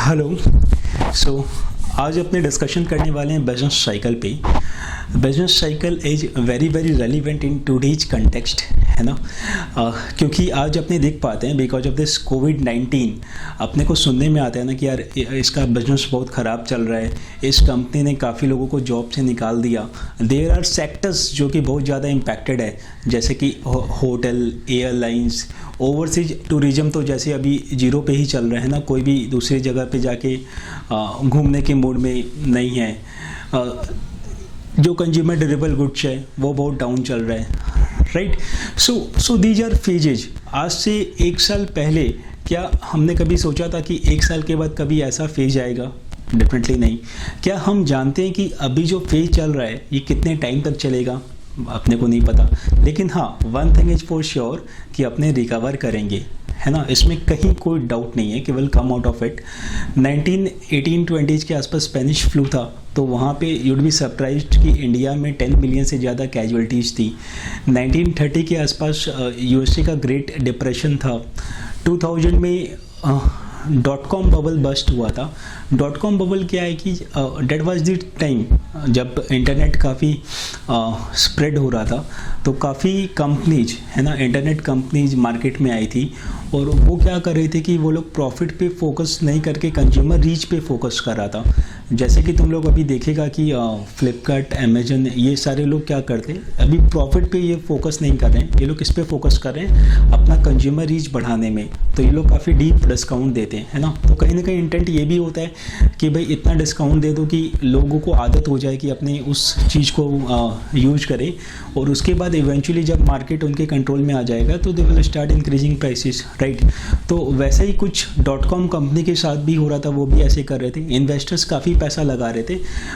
Hello. आज अपने discussion करने वाले हैं बिजनेस साइकिल पे। Business cycle is very very relevant in today's context, है ना। क्योंकि आज अपने देख पाते हैं बिकॉज ऑफ दिस कोविड-19 अपने को सुनने में आता है ना कि यार इसका बिजनेस बहुत ख़राब चल रहा है, इस कंपनी ने काफ़ी लोगों को जॉब से निकाल दिया। देयर आर सेक्टर्स जो कि बहुत ज़्यादा इम्पैक्टेड है, जैसे कि होटल, एयरलाइंस, ओवरसीज टूरिज़्म तो जैसे अभी जीरो पे ही चल रहा है ना, कोई भी दूसरी जगह पे जाके घूमने के मूड में नहीं है। जो कंज्यूमर ड्यूरेबल गुड्स है वो बहुत डाउन चल रहा है, right. So these are phases. आज से एक साल पहले क्या हमने कभी सोचा था कि एक साल के बाद कभी ऐसा फेज आएगा? डेफिनेटली नहीं। क्या हम जानते हैं कि अभी जो फेज चल रहा है ये कितने टाइम तक चलेगा? अपने को नहीं पता। लेकिन हाँ, one thing is for sure कि अपने रिकवर करेंगे, है ना, इसमें कहीं कोई डाउट नहीं है कि will come out of it. 1918-20 के आसपास स्पेनिश फ्लू था, तो वहाँ पे यूड बी सरप्राइज्ड कि इंडिया में 10 मिलियन से ज़्यादा कैजुअलिटीज़ थी। 1930 के आसपास यूएसए का ग्रेट डिप्रेशन था। 2000 में .com बबल बस्ट हुआ था। .com बबल क्या है कि डेट वाज द टाइम जब इंटरनेट काफ़ी स्प्रेड हो रहा था, तो काफ़ी कंपनीज, है ना, इंटरनेट कंपनीज मार्केट में आई थी और वो क्या कर रहे थे कि वो लोग प्रॉफिट पे फोकस नहीं करके कंज्यूमर रीच पे फोकस कर रहा था। जैसे कि तुम लोग अभी देखेगा कि फ्लिपकार्ट, अमेजन, ये सारे लोग क्या करते हैं, अभी प्रॉफिट पे ये फोकस नहीं कर रहे हैं, ये लोग किस पे फोकस कर रहे हैं, अपना कंज्यूमर रीच बढ़ाने में। तो ये लोग काफ़ी डीप डिस्काउंट देते हैं, है ना। तो कहीं ना कहीं इंटेंट ये भी होता है कि भाई इतना डिस्काउंट दे दो कि लोगों को आदत हो जाए कि अपने उस चीज़ को यूज करें, और उसके बाद इवेंचुअली जब मार्केट उनके कंट्रोल में आ जाएगा तो they will start increasing prices, right. तो वैसे ही कुछ .com कंपनी के साथ भी हो रहा था, वो भी ऐसे कर रहे थे। इन्वेस्टर्स काफ़ी पैसा लगा रहे थे,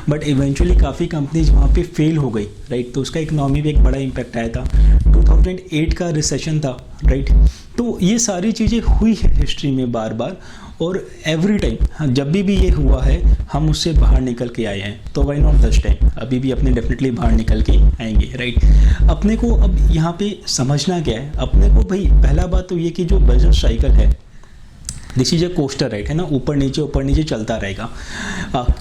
बट इवेंचुअली काफ़ी कंपनीज वहाँ पे फेल हो गई, राइट। तो उसका इकोनॉमी पे एक बड़ा इम्पैक्ट आया था। 2008 का रिसेशन था, राइट। तो ये सारी चीज़ें हुई है हिस्ट्री में बार बार, और एवरी टाइम जब भी ये हुआ है हम उससे बाहर निकल के आए हैं। तो वाई नॉट दिस टाइम, अभी भी अपने डेफिनेटली बाहर निकल के आएंगे, राइट। अपने को अब यहाँ पे समझना क्या है, अपने को भाई पहला बात तो ये कि जो बिजनेस साइकिल है this is a coaster, right, है ना, ऊपर नीचे चलता रहेगा।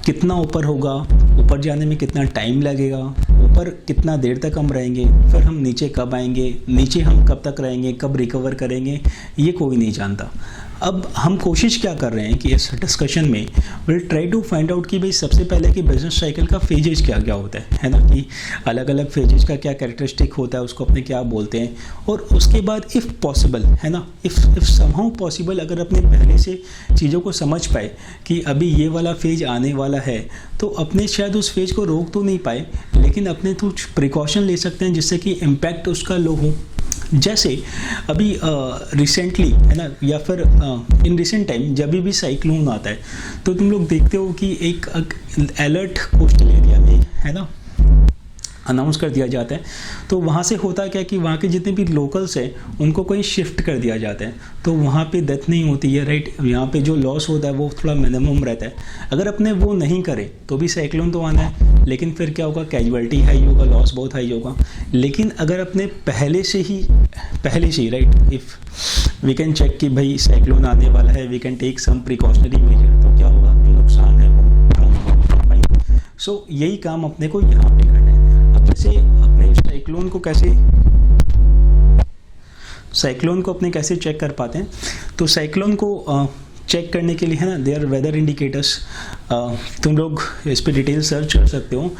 कितना ऊपर होगा, ऊपर जाने में कितना टाइम लगेगा, ऊपर कितना देर तक हम रहेंगे, फिर हम नीचे कब आएंगे, नीचे हम कब तक रहेंगे, कब रिकवर करेंगे, ये कोई नहीं जानता। अब हम कोशिश क्या कर रहे हैं कि इस डिस्कशन में will try to find out कि भाई सबसे पहले कि बिजनेस साइकिल का फेजेज क्या क्या होता है ना, कि अलग अलग फेजेज का क्या कैरेक्टरिस्टिक होता है, उसको अपने क्या बोलते हैं। और उसके बाद इफ़ पॉसिबल, है ना, इफ़ समहाउ पॉसिबल, अगर अपने पहले से चीज़ों को समझ पाए कि अभी ये वाला फेज आने वाला है, तो अपने शायद उस फेज को रोक तो नहीं पाए, लेकिन अपने कुछ प्रिकॉशन ले सकते हैं जिससे कि इम्पैक्ट उसका लो हो। जैसे अभी रिसेंटली, है ना, या फिर इन रिसेंट टाइम जब भी साइक्लोन आता है तो तुम लोग देखते हो कि एक अलर्ट कोस्टल एरिया में, है ना, अनाउंस कर दिया जाता है। तो वहाँ से होता क्या कि वहाँ के जितने भी लोकल्स हैं उनको कहीं शिफ्ट कर दिया जाता है, तो वहाँ पे डेथ नहीं होती है, राइट। यहाँ पे जो लॉस होता है वो थोड़ा मिनिमम रहता है। अगर अपने वो नहीं करे तो भी साइक्लोन तो आना है, लेकिन फिर क्या होगा, कैजुअलिटी हाई होगा, लॉस बहुत हाई होगा। लेकिन अगर अपने पहले से ही right, if we can check कि भाई साइक्लोन आने वाला है, we can take some precautionary measure, तो क्या होगा, जो नुकसान है वो कम होगा। सो यही काम अपने को यहाँ पे करना है। से अपने साइक्लोन को अपने कैसे चेक कर पाते हैं, तो साइक्लोन को चेक करने के लिए, है ना, देयर वेदर इंडिकेटर्स। तुम लोग इस पर डिटेल सर्च कर सकते हो,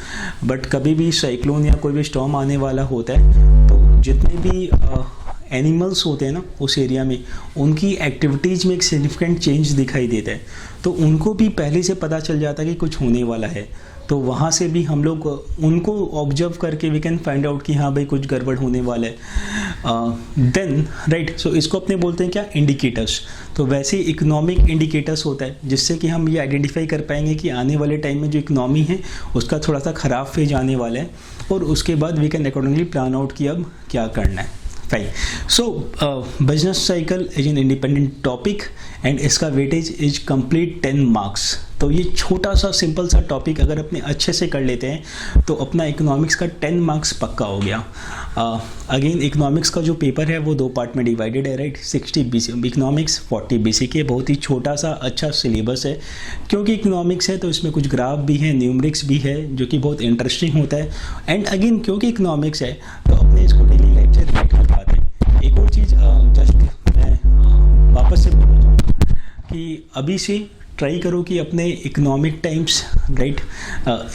बट कभी भी साइक्लोन या कोई भी स्टॉर्म आने वाला होता है तो जितने भी एनिमल्स होते हैं ना उस एरिया में, उनकी एक्टिविटीज़ में एक सिग्निफिकेंट चेंज दिखाई देता है, तो उनको भी पहले से पता चल जाता है कि कुछ होने वाला है। तो वहाँ से भी हम लोग उनको ऑब्जर्व करके वी कैन फाइंड आउट कि हाँ भाई कुछ गड़बड़ होने वाला है। देन राइट, सो इसको अपने बोलते हैं क्या, इंडिकेटर्स। तो वैसे इकोनॉमिक इंडिकेटर्स होता है जिससे कि हम ये आइडेंटिफाई कर पाएंगे कि आने वाले टाइम में जो इकोनॉमी है उसका थोड़ा सा ख़राब फेज आने वाला है, और उसके बाद we can accordingly plan out कि अब क्या करना है। Fine. So business cycle is an independent topic and इसका वेटेज इज कंप्लीट 10 मार्क्स। तो ये छोटा सा सिंपल सा टॉपिक अगर अपने अच्छे से कर लेते हैं तो अपना इकोनॉमिक्स का 10 मार्क्स पक्का हो गया। अगेन इकोनॉमिक्स का जो पेपर है वो 2 पार्ट में डिवाइडेड है, राइट। 60 BC इकोनॉमिक्स, 40 BC के, बहुत ही छोटा सा अच्छा सिलेबस है। क्योंकि इकोनॉमिक्स है तो इसमें कुछ ग्राफ भी है, न्यूमरिक्स भी है, जो कि बहुत इंटरेस्टिंग होता है। एंड अगेन क्योंकि इकोनॉमिक्स है तो अपने इसको डेली लाइफ से रिलेट कर पाते हैं। एक और चीज़ जस्ट मैं वापस से बोलना चाहूँगा कि अभी से ट्राई करो कि अपने इकोनॉमिक टाइम्स, राइट,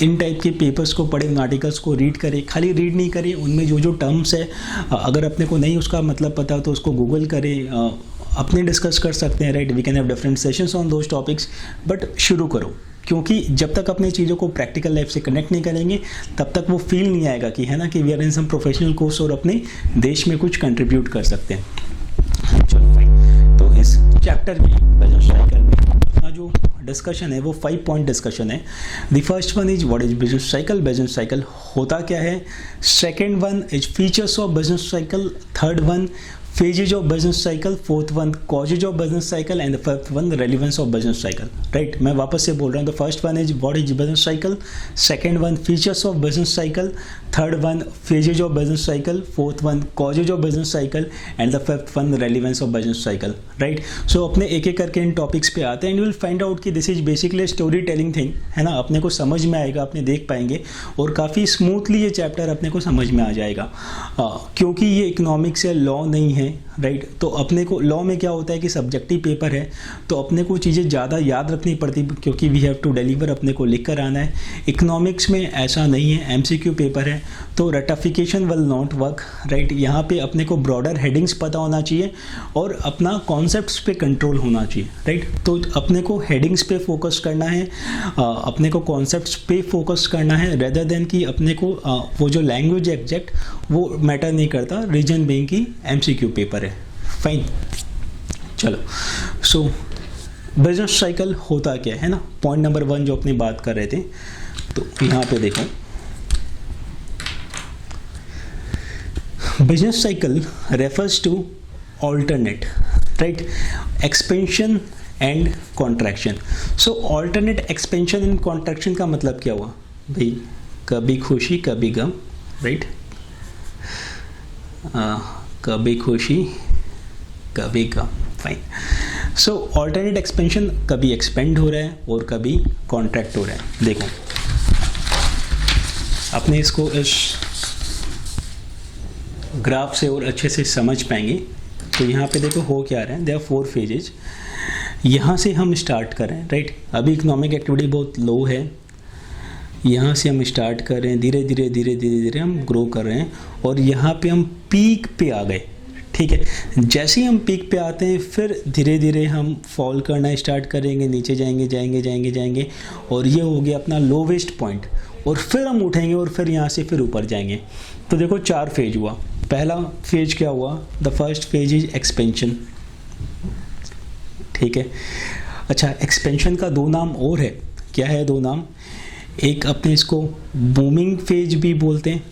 इन टाइप के पेपर्स को पढ़े, उन आर्टिकल्स को रीड करें। खाली रीड नहीं करें, उनमें जो जो टर्म्स है अगर अपने को नहीं उसका मतलब पता तो उसको गूगल करें, अपने डिस्कस कर सकते हैं, right. We can have different sessions on those topics, but शुरू करो। क्योंकि जब तक अपने चीज़ों को प्रैक्टिकल लाइफ से कनेक्ट नहीं करेंगे तब तक वो फील नहीं आएगा कि है ना कि we are in some professional course और अपने देश में कुछ कंट्रीब्यूट कर सकते हैं। चलो भाई, तो इस चैप्टर में बिजनेस साइकिल में अपना जो डिस्कशन है वो 5 पॉइंट डिस्कशन है। The first one is what is business cycle, business cycle होता क्या है। Second one is features of business cycle, third one phases of business cycle, fourth one causes of business cycle, and the fifth one relevance of business cycle, right। मैं वापस से बोल रहा हूँ। the first one is what is business cycle, second one features of business cycle, third one phases of business cycle, fourth one causes of business cycle, and the fifth one relevance of business cycle, right। so अपने एक एक करके इन topics पे आते हैं and you will find out कि this is basically story telling thing, है ना। अपने को समझ में आएगा, अपने देख पाएंगे और काफ़ी स्मूथली ये चैप्टर अपने को समझ में आ जाएगा। क्योंकि ये इकोनॉमिक्स है, लॉ नहीं है, राइट। तो अपने को लॉ में क्या होता है कि सब्जेक्टिव पेपर है तो अपने को चीज़ें ज़्यादा याद रखनी पड़ती क्योंकि वी हैव टू डिलीवर, अपने को लिख कर आना है। इकोनॉमिक्स में ऐसा नहीं है, MCQ पेपर है तो रटिफिकेशन विल नॉट वर्क, राइट। यहाँ पे अपने को ब्रॉडर हेडिंग्स पता होना चाहिए और अपना कॉन्सेप्ट्स पे कंट्रोल होना चाहिए, राइट। तो अपने को हेडिंग्स पे फोकस करना है, अपने को कॉन्सेप्ट्स पे फोकस करना है रेदर देन कि अपने को वो जो लैंग्वेज एग्जैक्ट वो मैटर नहीं करता, रीजन बेइंग की MCQ पेपर है। फाइन, चलो। सो बिजनेस साइकिल होता क्या है ना, पॉइंट नंबर 1 जो अपनी बात कर रहे थे। तो यहाँ पे देखो, business cycle refers to alternate, right, expansion and contraction. So alternate expansion and contraction का मतलब क्या हुआ भाई, कभी खुशी कभी गम, राइट। कभी खुशी कभी गम, फाइन। सो ऑल्टरनेट एक्सपेंशन कभी एक्सपेंड हो रहा है और कभी कॉन्ट्रैक्ट हो रहा है। देखो अपने इसको इस ग्राफ से और अच्छे से समझ पाएंगे। तो यहाँ पे देखो हो क्या रहा है, देयर आर 4 फेजेज। यहाँ से हम स्टार्ट करें, राइट। अभी इकोनॉमिक एक्टिविटी बहुत लो है, यहाँ से हम स्टार्ट कर रहे हैं, धीरे धीरे धीरे धीरे धीरे हम ग्रो कर रहे हैं और यहाँ पे हम पीक पे आ गए, ठीक है। जैसे ही हम पीक पे आते हैं फिर धीरे धीरे हम फॉल करना स्टार्ट करेंगे, नीचे जाएंगे जाएंगे जाएंगे जाएंगे और ये हो गया अपना लोवेस्ट पॉइंट और फिर हम उठेंगे और फिर यहाँ से फिर ऊपर जाएंगे। तो देखो 4 फेज हुआ। पहला फेज क्या हुआ, the first phase is expansion, ठीक है। अच्छा, एक्सपेंशन का 2 नाम और है, क्या है 2 नाम, एक अपने इसको बूमिंग फेज भी बोलते हैं,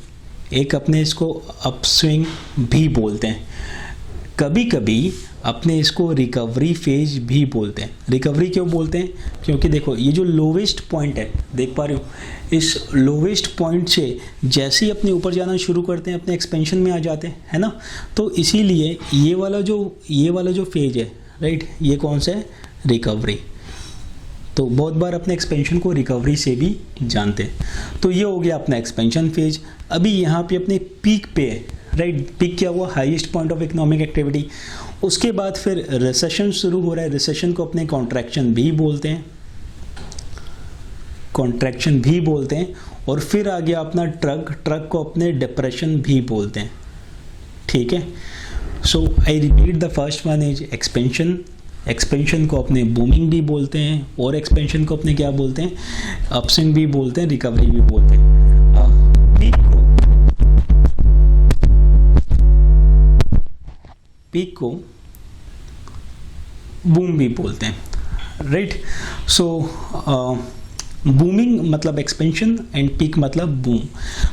एक अपने इसको अपस्विंग भी बोलते हैं, कभी कभी अपने इसको रिकवरी फेज भी बोलते हैं। रिकवरी क्यों बोलते हैं, क्योंकि देखो ये जो लोवेस्ट पॉइंट है, देख पा रहे हो, इस लोवेस्ट पॉइंट से जैसे ही अपने ऊपर जाना शुरू करते हैं अपने एक्सपेंशन में आ जाते हैं, है ना। तो इसीलिए ये वाला जो फेज है, राइट, ये कौन सा है, रिकवरी। तो बहुत बार अपने एक्सपेंशन को रिकवरी से भी जानते हैं। तो ये हो गया अपना एक्सपेंशन फेज। अभी यहाँ पे अपने पीक पे है, राइट। पीक क्या हुआ, highest point of economic activity. उसके बाद फिर रिसेशन शुरू हो रहा है, रिसेशन को अपने कॉन्ट्रैक्शन भी बोलते हैं, कॉन्ट्रैक्शन भी बोलते हैं। और फिर आ गया अपना ट्रक को अपने डिप्रेशन भी बोलते हैं, ठीक है। So I repeat, the first one is expansion. Expansion को अपने बूमिंग भी बोलते हैं और एक्सपेंशन को अपने क्या बोलते हैं, अपस्विंग भी बोलते हैं, रिकवरी भी बोलते हैं। पीक को बूम भी बोलते हैं, राइट। सो बूमिंग मतलब एक्सपेंशन एंड पीक मतलब बूम।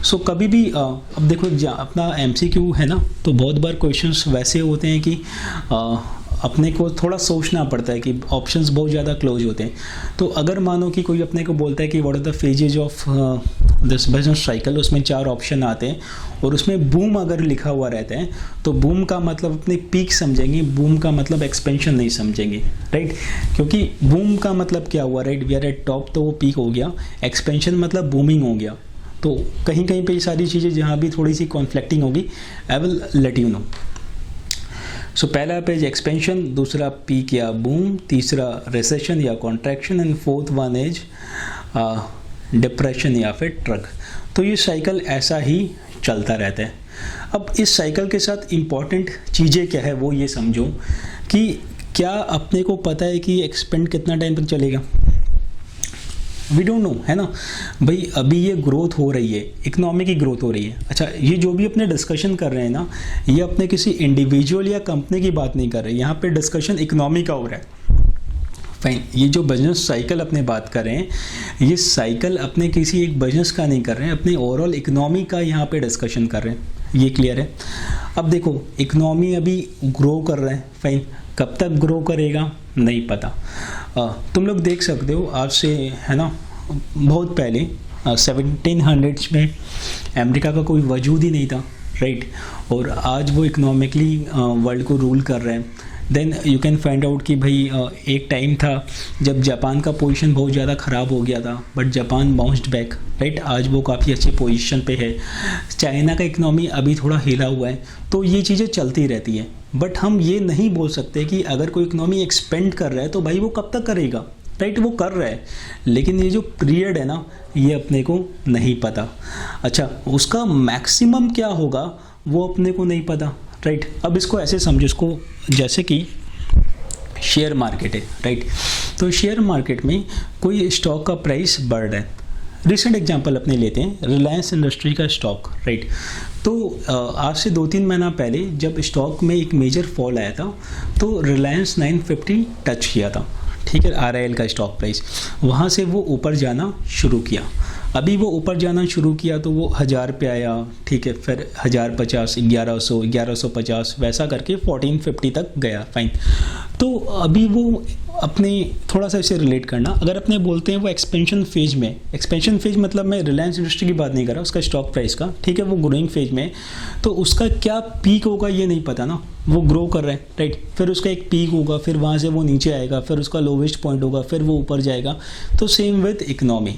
सो कभी भी अब देखो अपना MCQ है ना, तो बहुत बार क्वेश्चंस वैसे होते हैं कि अपने को थोड़ा सोचना पड़ता है कि ऑप्शंस बहुत ज़्यादा क्लोज होते हैं। तो अगर मानो कि कोई अपने को बोलता है कि what are the phases of this business cycle, उसमें 4 ऑप्शन आते हैं और उसमें बूम अगर लिखा हुआ रहता है तो बूम का मतलब अपने पीक समझेंगे, बूम का मतलब एक्सपेंशन नहीं समझेंगे, राइट। क्योंकि बूम का मतलब क्या हुआ, right, we are at top, तो वो पीक हो गया। एक्सपेंशन मतलब बूमिंग हो गया। तो कहीं कहीं पे ये सारी चीज़ें जहाँ भी थोड़ी सी कॉन्फ्लिक्टिंग होगी, I will let you know. So पहला पेज एक्सपेंशन, दूसरा पीक या बूम, तीसरा रिसेशन या contraction, and fourth one is depression या फिर ट्रक। तो ये साइकिल ऐसा ही चलता रहता है। अब इस साइकिल के साथ इम्पॉर्टेंट चीज़ें क्या है वो ये समझो कि क्या अपने को पता है कि एक्सपेंड कितना टाइम तक चलेगा। वी डोंट नो, है ना भाई। अभी ये ग्रोथ हो रही है, इकोनॉमी की ग्रोथ हो रही है। अच्छा, ये जो भी अपने डिस्कशन कर रहे हैं ना, ये अपने किसी इंडिविजुअल या कंपनी की बात नहीं कर रहे, यहाँ पे डिस्कशन इकोनॉमी का हो रहा है। फाइन, ये जो बिजनेस साइकिल अपने बात कर रहे हैं, ये साइकिल अपने किसी एक बिजनेस का नहीं कर रहे हैं, अपने ओवरऑल इकोनॉमी का यहाँ पे डिस्कशन कर रहे हैं। ये क्लियर है। अब देखो, इकोनॉमी अभी ग्रो कर रहा है, फाइन, कब तक ग्रो करेगा नहीं पता। तुम लोग देख सकते हो आज से, है ना, बहुत पहले 1700s में अमेरिका का कोई वजूद ही नहीं था, राइट। और आज वो इकोनॉमिकली वर्ल्ड को रूल कर रहे हैं। Then you can find out कि भाई एक टाइम था जब जापान का पोजीशन बहुत ज़्यादा ख़राब हो गया था, but Japan bounced back, right. आज वो काफ़ी अच्छी पोजीशन पे है। चाइना का इकोनॉमी अभी थोड़ा हिला हुआ है। तो ये चीज़ें चलती रहती है, बट हम ये नहीं बोल सकते कि अगर कोई इकोनॉमी एक्सपेंड कर रहा है तो भाई वो कब तक करेगा, राइट। वो कर रहा है, लेकिन ये जो पीरियड है ना, ये अपने को नहीं पता। अच्छा, उसका मैक्सिमम क्या होगा वो अपने को नहीं पता, राइट। अब इसको ऐसे समझो, इसको जैसे कि शेयर मार्केट है, राइट। तो शेयर मार्केट में कोई स्टॉक का प्राइस बढ़ रहा है। रिसेंट एग्जांपल अपने लेते हैं रिलायंस इंडस्ट्री का स्टॉक, राइट। तो आज से 2-3 महीना पहले जब स्टॉक में एक मेजर फॉल आया था तो रिलायंस 950 टच किया था, ठीक है, RIL का स्टॉक प्राइस। वहाँ से वो ऊपर जाना शुरू किया। अभी वो ऊपर जाना शुरू किया तो वो 1000 पे आया, ठीक है, फिर 1050, 1100, 1150, वैसा करके 1450 तक गया, फाइन। तो अभी वो अपने थोड़ा सा इसे रिलेट करना, अगर अपने बोलते हैं वो एक्सपेंशन फेज में, एक्सपेंशन फेज मतलब मैं रिलायंस इंडस्ट्री की बात नहीं कर रहा, उसका स्टॉक प्राइस का, ठीक है, वो ग्रोइंग फेज में, तो उसका क्या पीक होगा ये नहीं पता ना। वो ग्रो कर रहा है, राइट। फिर उसका एक पीक होगा, फिर वहाँ से वो नीचे आएगा, फिर उसका लोवेस्ट पॉइंट होगा, फिर वो ऊपर जाएगा। तो सेम विद इकोनॉमी,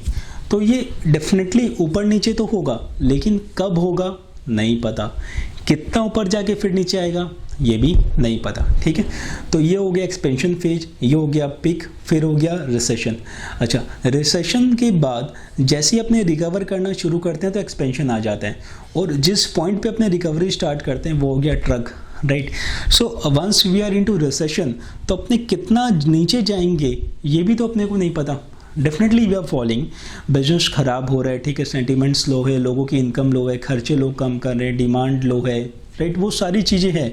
तो ये डेफिनेटली ऊपर नीचे तो होगा, लेकिन कब होगा नहीं पता। कितना ऊपर जाके फिर नीचे आएगा ये भी नहीं पता, ठीक है। तो ये हो गया एक्सपेंशन फेज, ये हो गया पिक, फिर हो गया रिसेशन। अच्छा, रिसेशन के बाद जैसे ही अपने रिकवर करना शुरू करते हैं तो एक्सपेंशन आ जाता है, और जिस पॉइंट पे अपने रिकवरी स्टार्ट करते हैं वो हो गया trough, right. So once we are into recession, तो अपने कितना नीचे जाएंगे ये भी तो अपने को नहीं पता। Definitely we are falling, business ख़राब हो रहा है, ठीक है, सेंटीमेंट स्लो है, लोगों की इनकम लो है, खर्चे लोग कम कर रहे हैं, डिमांड लो है, राइट, वो सारी चीज़ें हैं।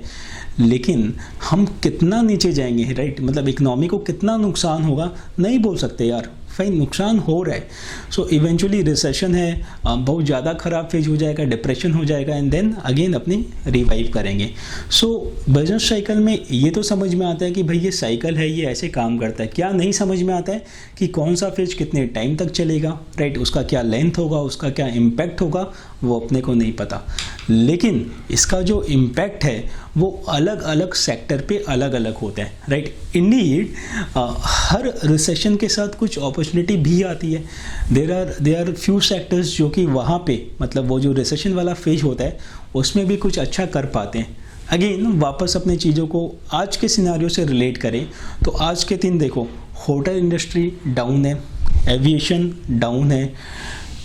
लेकिन हम कितना नीचे जाएंगे, राइट, मतलब इकोनॉमी को कितना नुकसान होगा नहीं बोल सकते यार, फाइन, नुकसान हो रहा है। सो इवेंचुअली रिसेशन है, बहुत ज़्यादा ख़राब फेज हो जाएगा, डिप्रेशन हो जाएगा, एंड देन अगेन अपनी रिवाइव करेंगे। सो बिजनेस साइकिल में ये तो समझ में आता है कि भाई ये साइकिल है, ये ऐसे काम करता है। क्या नहीं समझ में आता है कि कौन सा फेज कितने टाइम तक चलेगा, राइट, उसका क्या लेंथ होगा, उसका क्या इम्पैक्ट होगा, वो अपने को नहीं पता। लेकिन इसका जो इम्पैक्ट है वो अलग अलग सेक्टर पे अलग अलग होता है, राइट। इंडीड हर रिसेशन के साथ कुछ अपॉर्चुनिटी भी आती है। देयर आर फ्यू सेक्टर्स जो कि वहाँ पे, मतलब वो जो रिसेशन वाला फेज होता है उसमें भी कुछ अच्छा कर पाते हैं। अगेन वापस अपने चीज़ों को आज के सिनारियो से रिलेट करें तो आज के दिन देखो, होटल इंडस्ट्री डाउन है, एविएशन डाउन है,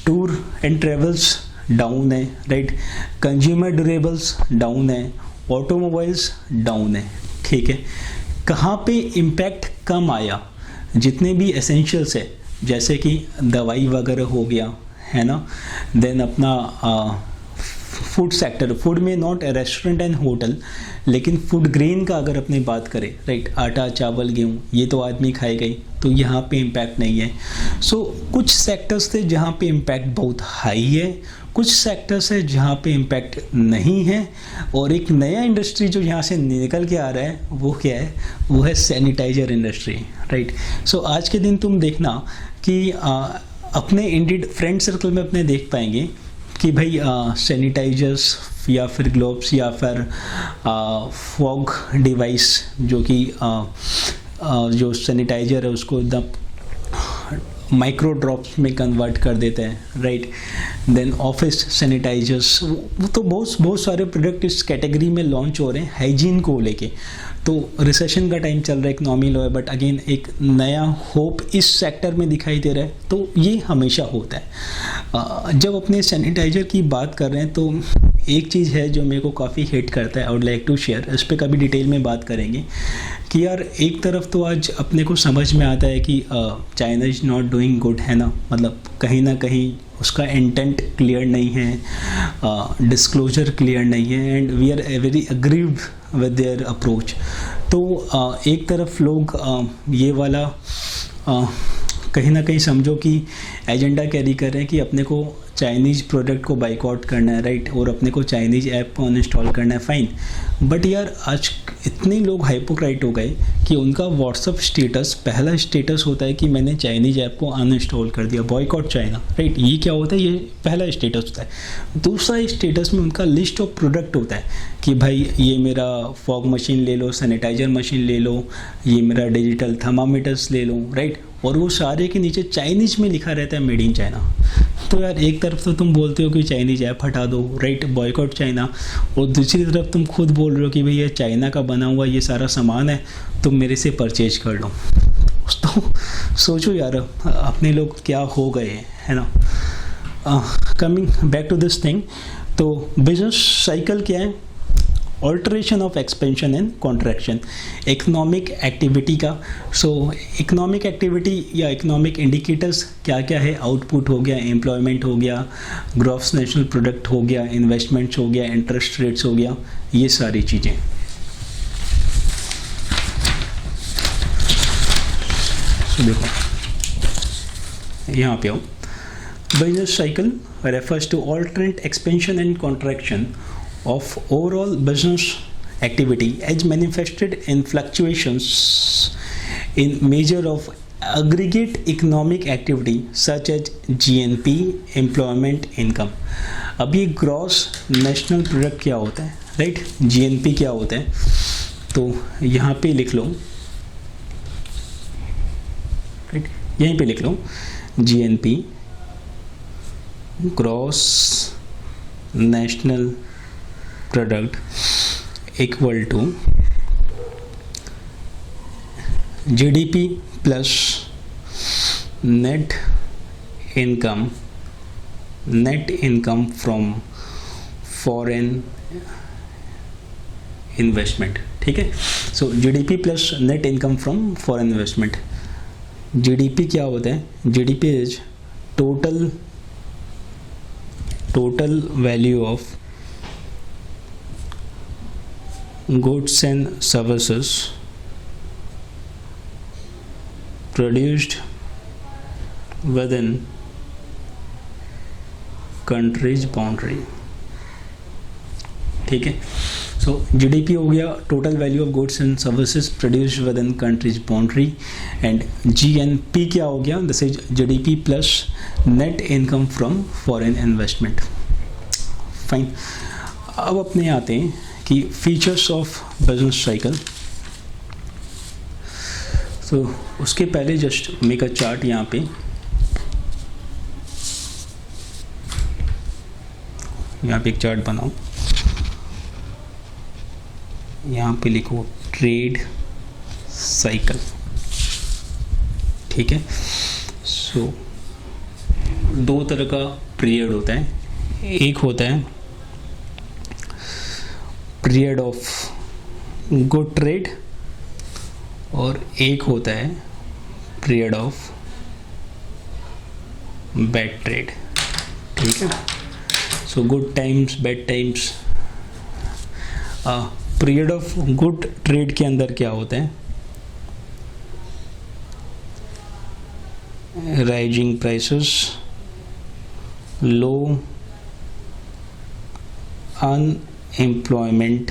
टूर एंड ट्रेवल्स डाउन है, राइट, कंज्यूमर ड्यूरेबल्स डाउन है, ऑटोमोबाइल्स डाउन है, ठीक है। कहाँ पे इम्पैक्ट कम आया, जितने भी एसेंशियल्स है जैसे कि दवाई वगैरह हो गया, है ना, देन अपना फूड सेक्टर, फूड में नॉट रेस्टोरेंट एंड होटल, लेकिन फूड ग्रेन का अगर अपने बात करें, राइट, आटा चावल गेहूँ ये तो आदमी खाएगा ही, तो यहाँ पे इम्पैक्ट नहीं है। सो कुछ सेक्टर्स थे जहाँ पे इम्पैक्ट बहुत हाई है, कुछ सेक्टर्स है जहाँ पे इम्पैक्ट नहीं है, और एक नया इंडस्ट्री जो यहाँ से निकल के आ रहा है वो क्या है, वो है सैनिटाइजर इंडस्ट्री, राइट। सो आज के दिन तुम देखना कि अपने इंडिड फ्रेंड सर्कल में अपने देख पाएंगे कि भाई सैनिटाइजर्स या फिर ग्लोव्स या फिर फॉग डिवाइस जो कि जो सैनिटाइजर है उसको एकदम माइक्रो ड्रॉप्स में कन्वर्ट कर देते हैं, राइट। देन ऑफिस सैनिटाइजर्स, वो तो बहुत सारे प्रोडक्ट इस कैटेगरी में लॉन्च हो रहे हैं हाइजीन को लेके। तो रिसेशन का टाइम चल रहा है, इकोनॉमी लो है, बट अगेन एक नया होप इस सेक्टर में दिखाई दे रहा है। तो ये हमेशा होता है। जब अपने सैनिटाइजर की बात कर रहे हैं तो एक चीज़ है जो मेरे को काफ़ी हिट करता है, I would like to share, इस पर कभी डिटेल में बात करेंगे कि यार एक तरफ तो आज अपने को समझ में आता है कि China is not doing good, है ना, मतलब कहीं ना कहीं उसका इंटेंट क्लियर नहीं है, डिस्क्लोजर क्लियर नहीं है, and we are very aggrieved with their approach. तो एक तरफ लोग ये वाला कहीं ना कहीं समझो कि एजेंडा कैरी कर रहे हैं कि अपने को चाइनीज़ प्रोडक्ट को बाइकआउट करना है, राइट, और अपने को चाइनीज़ ऐप को अनइंस्टॉल करना है, फाइन। बट यार आज इतने लोग हाइपोक्राइट हो गए कि उनका व्हाट्सअप स्टेटस, पहला स्टेटस होता है कि मैंने चाइनीज़ ऐप को अनइंस्टॉल कर दिया, बॉयकॉट चाइना, राइट। ये क्या होता है, ये पहला स्टेटस होता है। दूसरा स्टेटस में उनका लिस्ट ऑफ प्रोडक्ट होता है कि भाई ये मेरा फॉग मशीन ले लो, सैनिटाइजर मशीन ले लो, ये मेरा डिजिटल थर्मामीटर्स ले लो, राइट, और वो सारे के नीचे चाइनीज़ में लिखा रहता है मेड इन चाइना। तो यार एक तरफ तो तुम बोलते हो कि चाइनीज़ ऐप हटा दो, राइट, बॉयकॉट चाइना, और दूसरी तरफ तुम खुद बोल रहे हो कि भाई ये चाइना का बना हुआ ये सारा सामान है, तुम मेरे से परचेज कर लो। तो सोचो यार अपने लोग क्या हो गए, है ना। Coming back to this thing, तो बिजनेस साइकिल क्या है, alteration of expansion and contraction economic activity का। सो इकोनॉमिक एक्टिविटी या इकोनॉमिक इंडिकेटर्स क्या क्या है, आउटपुट हो गया, एम्प्लॉयमेंट हो गया, ग्रॉस नेशनल प्रोडक्ट हो गया, इन्वेस्टमेंट्स हो गया, इंटरेस्ट रेट्स हो गया, ये सारी चीज़ें। देखो यहाँ पे आओ, business cycle refers to alternate expansion and contraction of overall business activity as manifested in fluctuations in measure of aggregate economic activity such as GNP, employment, income। अब ये ग्रॉस नेशनल प्रोडक्ट क्या होता है, राइट, GNP क्या होता है, तो यहाँ पे लिख लो, राइट, यहीं पे लिख लो GNP gross national product equal to GDP plus net income from foreign investment, ठीक है। So GDP plus net income from foreign investment. GDP क्या होता है, GDP is total value of goods and services produced within country's boundary, ठीक है। So GDP हो गया total value of goods and services produced with in countries boundary, and GNP क्या हो गया, this is GDP plus net income from foreign investment, fine. अब अपने आते हैं कि फीचर्स ऑफ बिजनेस साइकिल। तो उसके पहले जस्ट मेक अ चार्ट, यहाँ पे एक चार्ट बनाओ, यहाँ पे लिखो ट्रेड साइकिल, ठीक है। सो दो तरह का पीरियड होता है, एक होता है पीरियड ऑफ गुड ट्रेड और एक होता है पीरियड ऑफ बैड ट्रेड, ठीक है। So good times, bad times. Period of good trade के अंदर क्या होता है, rising prices, low unemployment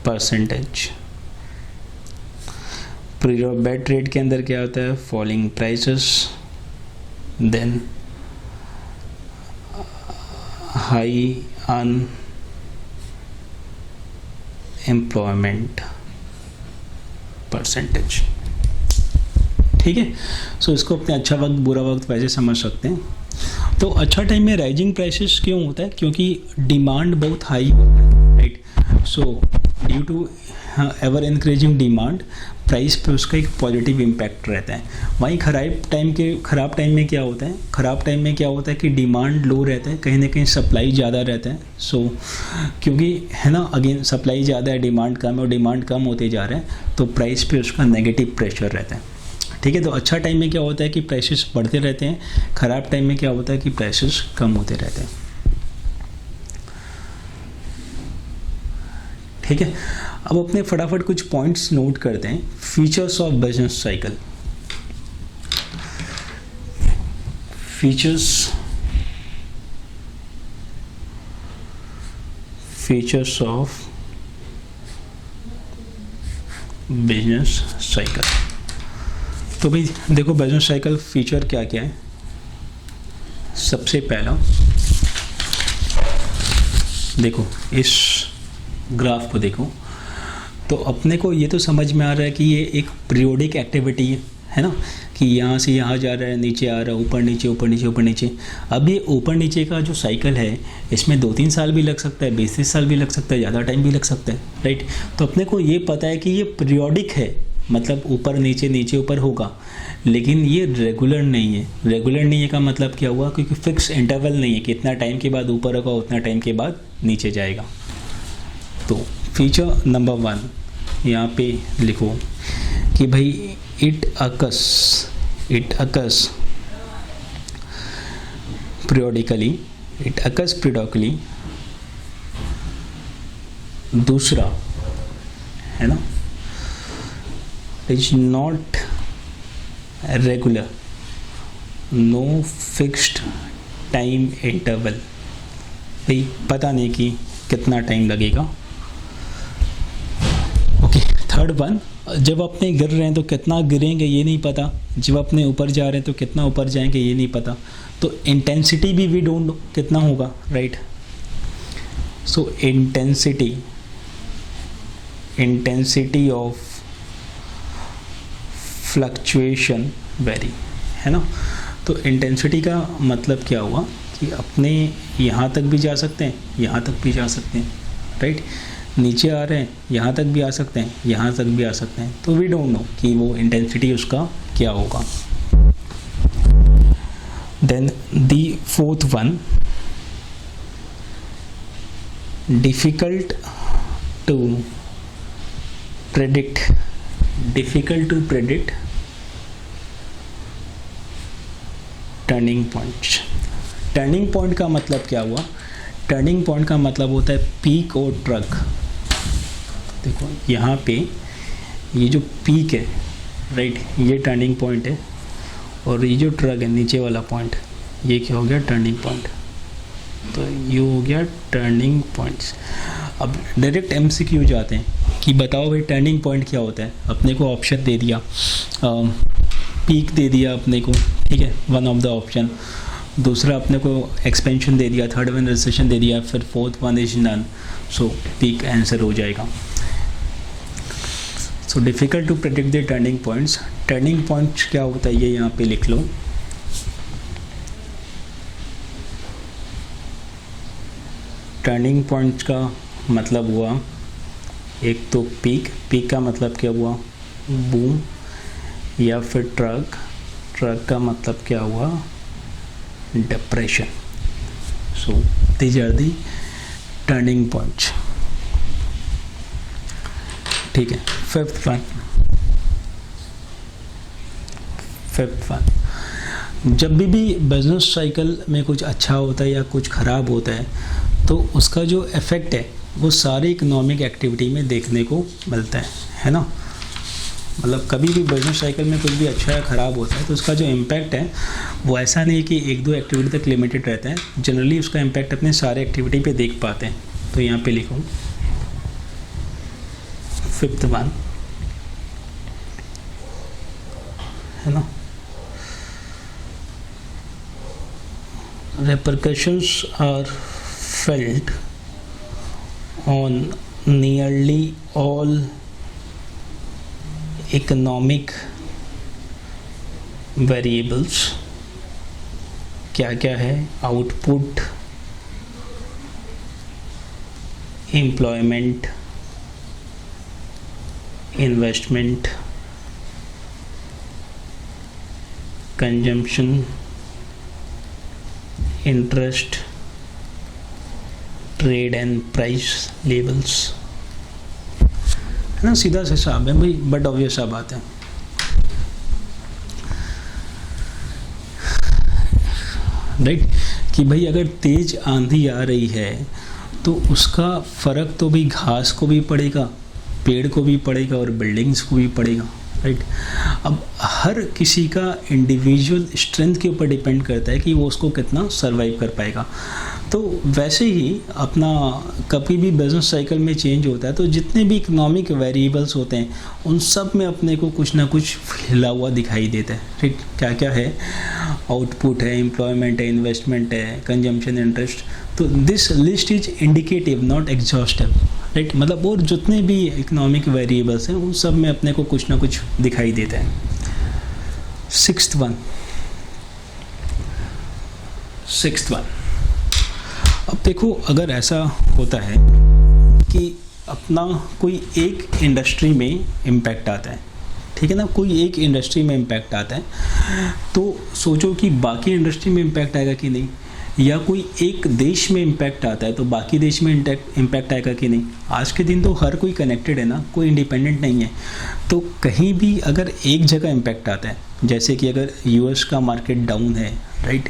percentage. Bad trade के अंदर क्या होता है, falling prices, then high unemployment percentage. ठीक है, सो इसको अपने अच्छा वक्त बुरा वक्त वैसे समझ सकते हैं। तो अच्छा टाइम में राइजिंग प्राइसेस क्यों होता है, क्योंकि डिमांड बहुत हाई होता है, right. So due to ever increasing demand, price पे उसका एक पॉजिटिव इम्पैक्ट रहता है। वहीं ख़राब टाइम में क्या होता है, ख़राब टाइम में क्या होता है कि डिमांड लो रहता है, कहीं ना कहीं सप्लाई ज़्यादा रहता है। सो क्योंकि है ना, अगेन सप्लाई ज़्यादा है, डिमांड कम है, और डिमांड कम होते जा रहा है, तो प्राइस पे उसका नेगेटिव प्रेशर रहता है। ठीक है, तो अच्छा टाइम में क्या होता है कि प्राइसेस बढ़ते रहते हैं, ख़राब टाइम में क्या होता है कि प्राइसेस कम होते रहते हैं। ठीक है, अब अपने फटाफट कुछ पॉइंट्स नोट करते हैं। Features of business cycle. Features of business cycle. तो भाई देखो, बिजनेस साइकिल फीचर क्या क्या है। सबसे पहला देखो, इस ग्राफ को देखो, तो अपने को ये तो समझ में आ रहा है कि ये एक पीरियोडिक एक्टिविटी है ना, कि यहाँ से यहाँ जा रहा है, नीचे आ रहा है, ऊपर नीचे ऊपर नीचे ऊपर नीचे। अब ये ऊपर नीचे का जो साइकिल है, इसमें 2-3 साल भी लग सकता है, 20-30 साल भी लग सकता है, ज़्यादा टाइम भी लग सकता है, राइट। तो अपने को ये पता है कि ये पीरियोडिक है, मतलब ऊपर नीचे नीचे ऊपर होगा, लेकिन ये रेगुलर नहीं है। रेगुलर नहीं है का मतलब क्या हुआ, क्योंकि फिक्स इंटरवल नहीं है कि इतना टाइम के बाद ऊपर होगा, उतना टाइम के बाद नीचे जाएगा। तो फीचर नंबर 1 यहाँ पे लिखो कि भाई इट अकर्स periodically। दूसरा है ना, is not regular, no fixed time interval. भाई पता नहीं कि कितना टाइम लगेगा। थर्ड वन, जब अपने गिर रहे हैं तो कितना गिरेंगे ये नहीं पता, जब अपने ऊपर जा रहे हैं तो कितना ऊपर जाएंगे ये नहीं पता। तो इंटेंसिटी भी वी डोंट नो कितना होगा, right. So intensity of fluctuation very, है ना। तो इंटेंसिटी का मतलब क्या हुआ कि अपने यहाँ तक भी जा सकते हैं, यहाँ तक भी जा सकते हैं, राइट। नीचे आ रहे हैं, यहाँ तक भी आ सकते हैं, यहाँ तक भी आ सकते हैं। तो वी डोंट नो कि वो इंटेंसिटी उसका क्या होगा। Then the fourth one, difficult to predict turning points. Turning point का मतलब क्या हुआ, टर्निंग पॉइंट का मतलब होता है पीक और ट्रक। देखो यहाँ पे ये जो पीक है, राइट, ये टर्निंग पॉइंट है, और ये जो ट्रक है नीचे वाला पॉइंट, ये क्या हो गया, टर्निंग पॉइंट। तो ये हो गया टर्निंग पॉइंट्स। अब डायरेक्ट एमसीक्यू जाते हैं कि बताओ भाई टर्निंग पॉइंट क्या होता है। अपने को ऑप्शन दे दिया, पीक दे दिया अपने को, ठीक है, वन ऑफ द ऑप्शन। दूसरा अपने को एक्सपेंशन दे दिया, थर्ड वन रिसेशन दे दिया, फिर fourth one is none. So peak answer हो जाएगा। So difficult to predict the turning points. Turning points क्या होता है ये यहाँ पे लिख लो। टर्निंग पॉइंट्स का मतलब हुआ एक तो पीक का मतलब क्या हुआ, बूम, या फिर ट्रक का मतलब क्या हुआ, depression. So these are the turning points, ठीक है। फिफ्थ वन, जब भी बिजनेस साइकिल में कुछ अच्छा होता है या कुछ ख़राब होता है, तो उसका जो इफ़ेक्ट है वो सारी इकोनॉमिक एक्टिविटी में देखने को मिलता है ना। मतलब कभी भी बिजनेस साइकिल में कुछ भी अच्छा या ख़राब होता है तो उसका जो इम्पैक्ट है वो ऐसा नहीं कि 1-2 एक्टिविटी तक लिमिटेड रहता है। जनरली उसका इम्पैक्ट अपने सारे एक्टिविटी पे देख पाते हैं। तो यहाँ पे लिखूँ फिफ्थ वन, है ना, repercussions are felt on nearly all economic variables. क्या क्या है? Output, employment, investment, consumption, interest, trade and price levels, है ना, सीधा सा हिसाब है भाई, बट ऑब्वियस सा बात है। राइट कि भाई अगर तेज आंधी आ रही है तो उसका फ़र्क तो भाई घास को भी पड़ेगा, पेड़ को भी पड़ेगा और बिल्डिंग्स को भी पड़ेगा। राइट अब हर किसी का इंडिविजुअल स्ट्रेंथ के ऊपर डिपेंड करता है कि वो उसको कितना सर्वाइव कर पाएगा। तो वैसे ही अपना कभी भी बिजनेस साइकिल में चेंज होता है तो जितने भी इकोनॉमिक वेरिएबल्स होते हैं उन सब में अपने को कुछ ना कुछ हिला हुआ दिखाई देता है। ठीक, क्या क्या है? आउटपुट है, एम्प्लॉयमेंट है, इन्वेस्टमेंट है, कंजम्पशन, इंटरेस्ट। तो this list is indicative not exhaustive. Right मतलब और जितने भी इकोनॉमिक वेरिएबल्स हैं उन सब में अपने को कुछ ना कुछ दिखाई देता है। सिक्स्थ वन अब देखो, अगर ऐसा होता है कि अपना कोई एक इंडस्ट्री में इम्पैक्ट आता है, ठीक है ना, कोई एक इंडस्ट्री में इम्पैक्ट आता है, तो सोचो कि बाकी इंडस्ट्री में इम्पैक्ट आएगा कि नहीं, या कोई एक देश में इम्पैक्ट आता है तो बाकी देश में इम्पैक्ट आएगा कि नहीं। आज के दिन तो हर कोई कनेक्टेड है ना, कोई इंडिपेंडेंट नहीं है। तो कहीं भी अगर एक जगह इम्पैक्ट आता है, जैसे कि अगर यूएस का मार्केट डाउन है, राइट,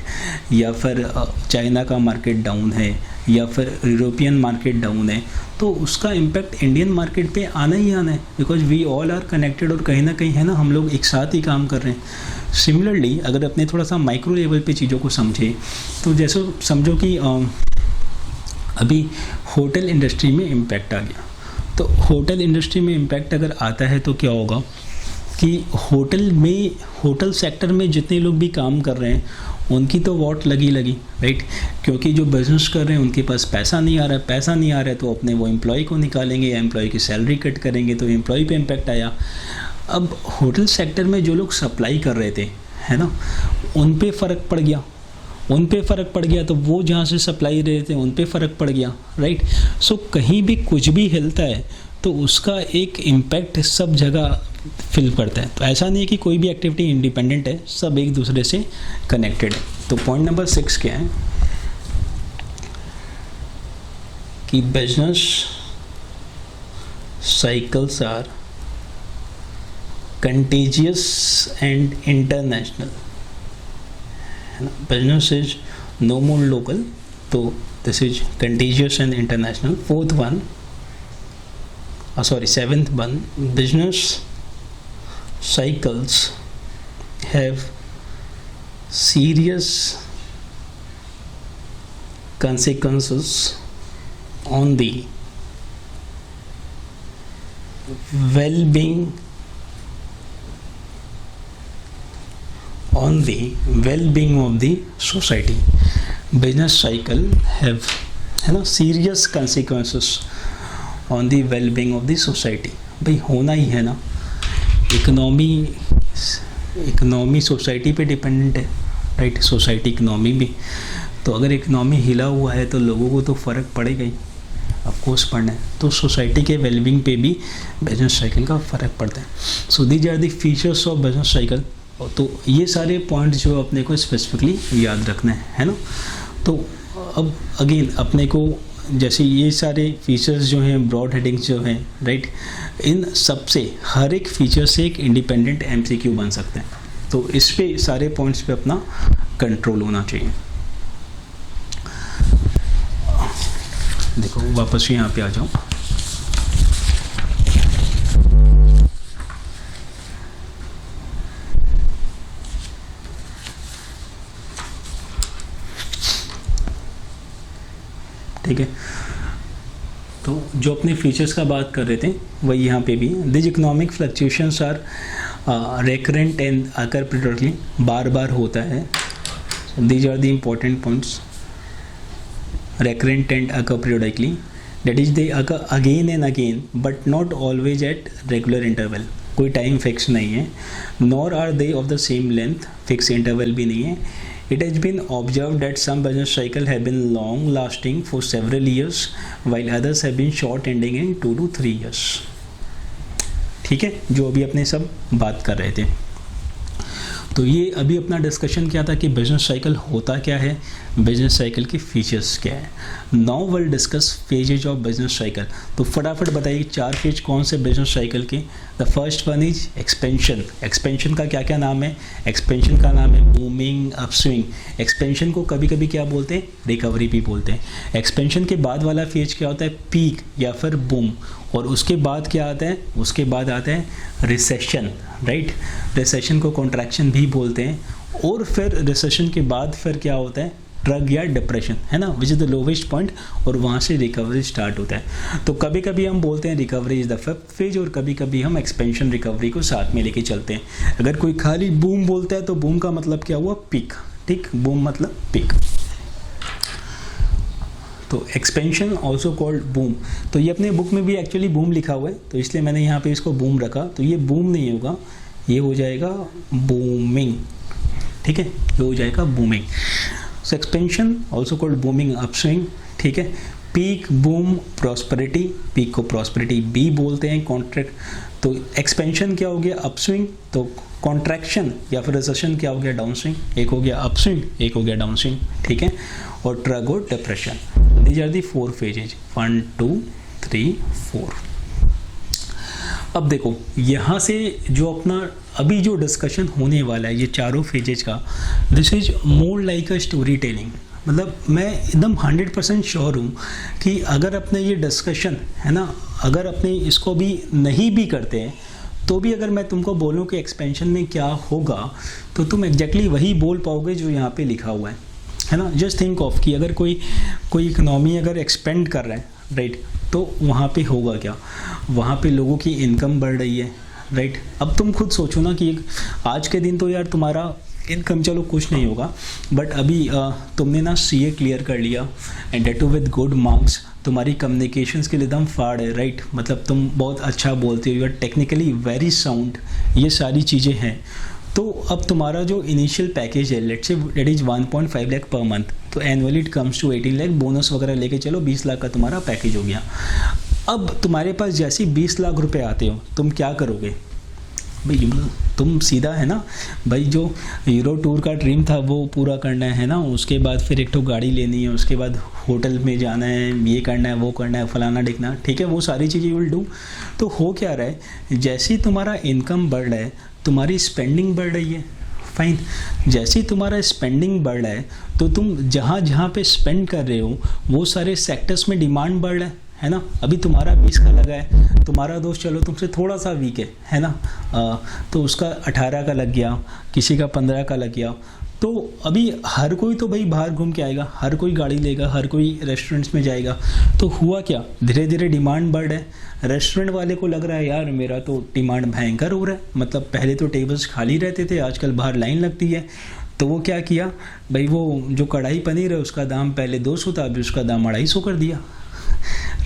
या फिर चाइना का मार्केट डाउन है, या फिर यूरोपियन मार्केट डाउन है, तो उसका इम्पैक्ट इंडियन मार्केट पे आना ही आना है, because we all are connected और कहीं ना कहीं है ना, हम लोग एक साथ ही काम कर रहे हैं। सिमिलरली अगर अपने थोड़ा सा माइक्रो लेवल पे चीज़ों को समझे तो जैसे समझो कि अभी होटल इंडस्ट्री में इम्पैक्ट आ गया, तो होटल इंडस्ट्री में इम्पैक्ट अगर आता है तो क्या होगा कि होटल सेक्टर में जितने लोग भी काम कर रहे हैं उनकी तो वॉट लगी, राइट, क्योंकि जो बिजनेस कर रहे हैं उनके पास पैसा नहीं आ रहा है तो अपने वो एम्प्लॉय को निकालेंगे या एम्प्लॉय की सैलरी कट करेंगे, तो एम्प्लॉय पे इम्पैक्ट आया। अब होटल सेक्टर में जो लोग सप्लाई कर रहे थे, है ना, उन पे फ़र्क पड़ गया, तो वो जहाँ से सप्लाई रहे थे उन पे फ़र्क पड़ गया। राइट सो कहीं भी कुछ भी हिलता है तो उसका एक इम्पैक्ट सब जगह फील करता है। तो ऐसा नहीं है कि कोई भी एक्टिविटी इंडिपेंडेंट है, सब एक दूसरे से कनेक्टेड है। तो पॉइंट नंबर 6 क्या है कि business cycles are contagious and international. Business is no more local, so this is contagious and international. Seventh one, business cycles have serious consequences on the well-being of the society. Business cycle have, है ना, serious consequences on the well-being of the society. भाई होना ही है ना, economy society पे dependent है, right, society economy भी। तो अगर इकोनॉमी हिला हुआ है तो लोगों को तो फ़र्क पड़ेगा ही, ऑफकोर्स पड़ना है। तो सोसाइटी के वेलबींग पे भी बिजनेस साइकिल का फ़र्क पड़ता है। So these are the features of business cycle. तो ये सारे पॉइंट्स जो अपने को स्पेसिफिकली याद रखना है ना। तो अब अगेन अपने को जैसे ये सारे फीचर्स जो हैं, ब्रॉड हेडिंग्स जो हैं, राइट, इन सब से हर एक फीचर से एक इंडिपेंडेंट एमसीक्यू बन सकते हैं। तो इस पे सारे पॉइंट्स पे अपना कंट्रोल होना चाहिए। देखो वापस यहाँ पे आ जाओ। ठीक है, तो जो अपने फीचर्स का बात कर रहे थे वही यहाँ पे भी, this economic fluctuations are recurrent and occur periodically, बार बार होता है. These are the important points. Recurrent and occur periodically, that is they occur again and again but not always at regular interval. कोई टाइम फिक्स नहीं है. Nor are they of the same length, fix interval भी नहीं है. It has been observed that some business cycles have been long lasting for several years while others have been short ending in 2 to 3 years. ठीक है, जो अभी अपने सब बात कर रहे थे. तो ये अभी अपना डिस्कशन क्या था कि बिजनेस साइकिल होता क्या है, बिजनेस साइकिल के फीचर्स क्या है. Now will discuss phases of business cycle. तो फटाफट बताइए 4 फेज कौन से बिजनेस साइकिल के. The first one is expansion. Expansion का क्या क्या नाम है? एक्सपेंशन का नाम है बूमिंग, अपस्विंग. एक्सपेंशन को कभी कभी क्या बोलते हैं? रिकवरी भी बोलते हैं. एक्सपेंशन के बाद वाला फेज क्या होता है? पीक या फिर बूम. और उसके बाद क्या आता है? उसके बाद आता है रिसेशन, राइट. रिसेशन को कॉन्ट्रैक्शन भी बोलते हैं. और फिर रिसेशन के बाद फिर क्या होता है? ड्रग या डिप्रेशन, है ना, which is the lowest point. और वहाँ से रिकवरी स्टार्ट होता है. तो कभी कभी हम बोलते हैं recovery is the fifth phase, और कभी कभी हम एक्सपेंशन रिकवरी को साथ में लेके चलते हैं. अगर कोई खाली बूम बोलता है तो बूम का मतलब क्या हुआ? पीक. ठीक, बूम मतलब पीक. तो एक्सपेंशन ऑल्सो कॉल्ड बूम. तो ये अपने बुक में भी एक्चुअली बूम लिखा हुआ है, तो इसलिए मैंने यहाँ पे इसको बूम रखा. तो ये बूम नहीं होगा, ये हो जाएगा बूमिंग. ठीक है, ये हो जाएगा booming. So expansion also called booming, upswing. ठीक है. Peak, boom, prosperity. पीक को प्रॉस्पेरिटी बी बोलते हैं. कॉन्ट्रैक्ट. तो एक्सपेंशन क्या हो गया? अपस्विंग. तो कॉन्ट्रैक्शन या फिर रिसेशन क्या हो गया? डाउनस्विंग. एक हो गया अपस्विंग, एक हो गया डाउनस्विंग. ठीक है. और ड्रग और depression. These are the 4 phases, 1 2 3 4. अब देखो यहाँ से जो अपना अभी जो डिस्कशन होने वाला है ये चारों फेजेज का, this is more like a story telling. मतलब मैं एकदम 100% श्योर हूँ कि अगर अपने ये डिस्कशन है ना, अगर अपने इसको भी नहीं भी करते हैं तो भी अगर मैं तुमको बोलूँ कि एक्सपेंशन में क्या होगा तो तुम एग्जैक्टली वही बोल पाओगे जो यहाँ पे लिखा हुआ है ना. जस्ट थिंक ऑफ कि अगर कोई इकोनॉमी अगर एक्सपेंड कर रहा है, राइट, तो वहाँ पे होगा क्या? वहाँ पे लोगों की इनकम बढ़ रही है, राइट. अब तुम खुद सोचो ना कि आज के दिन तो यार तुम्हारा इनकम चलो कुछ नहीं होगा, बट अभी तुमने ना सीए क्लियर कर लिया and that too with good marks. तुम्हारी कम्युनिकेशंस के लिए एकदम फाड़ है, राइट. मतलब तुम बहुत अच्छा बोलते हो, you are technically very sound, ये सारी चीज़ें हैं. तो अब तुम्हारा जो इनिशियल पैकेज है, let's say that is 1.5 lakh per month, तो annually it comes to 18 lakh. Bonus वगैरह लेके चलो 20 लाख का तुम्हारा पैकेज हो गया. अब तुम्हारे पास जैसे ही 20 लाख रुपए आते हो, तुम क्या करोगे भाई? तुम सीधा है ना भाई, जो यूरो टूर का ड्रीम था वो पूरा करना है ना. उसके बाद फिर एक तो गाड़ी लेनी है, उसके बाद होटल में जाना है, ये करना है, वो करना है, फलाना दिखना. ठीक है, वो सारी चीज़ें विल डू. तो हो क्या रहा है, जैसे ही तुम्हारा इनकम बढ़ रहा है तुम्हारी स्पेंडिंग बढ़ रही है. फाइन. जैसे ही तुम्हारा स्पेंडिंग बढ़ रहा है तो तुम जहाँ जहाँ पे स्पेंड कर रहे हो वो सारे सेक्टर्स में डिमांड बढ़ रहा है ना. अभी तुम्हारा 20 का लगा है, तुम्हारा दोस्त चलो तुमसे थोड़ा सा वीक है ना, तो उसका 18 का लग गया, किसी का 15 का लग गया. तो अभी हर कोई तो भाई बाहर घूम के आएगा, हर कोई गाड़ी लेगा, हर कोई रेस्टोरेंट्स में जाएगा. तो हुआ क्या, धीरे धीरे डिमांड बढ़ रहा है. रेस्टोरेंट वाले को लग रहा है यार मेरा तो डिमांड भयंकर हो रहा है, मतलब पहले तो टेबल्स खाली रहते थे, आजकल बाहर लाइन लगती है. तो वो क्या किया भाई, वो जो कढ़ाई पनीर है उसका दाम पहले 200 था, अभी उसका दाम 250 कर दिया,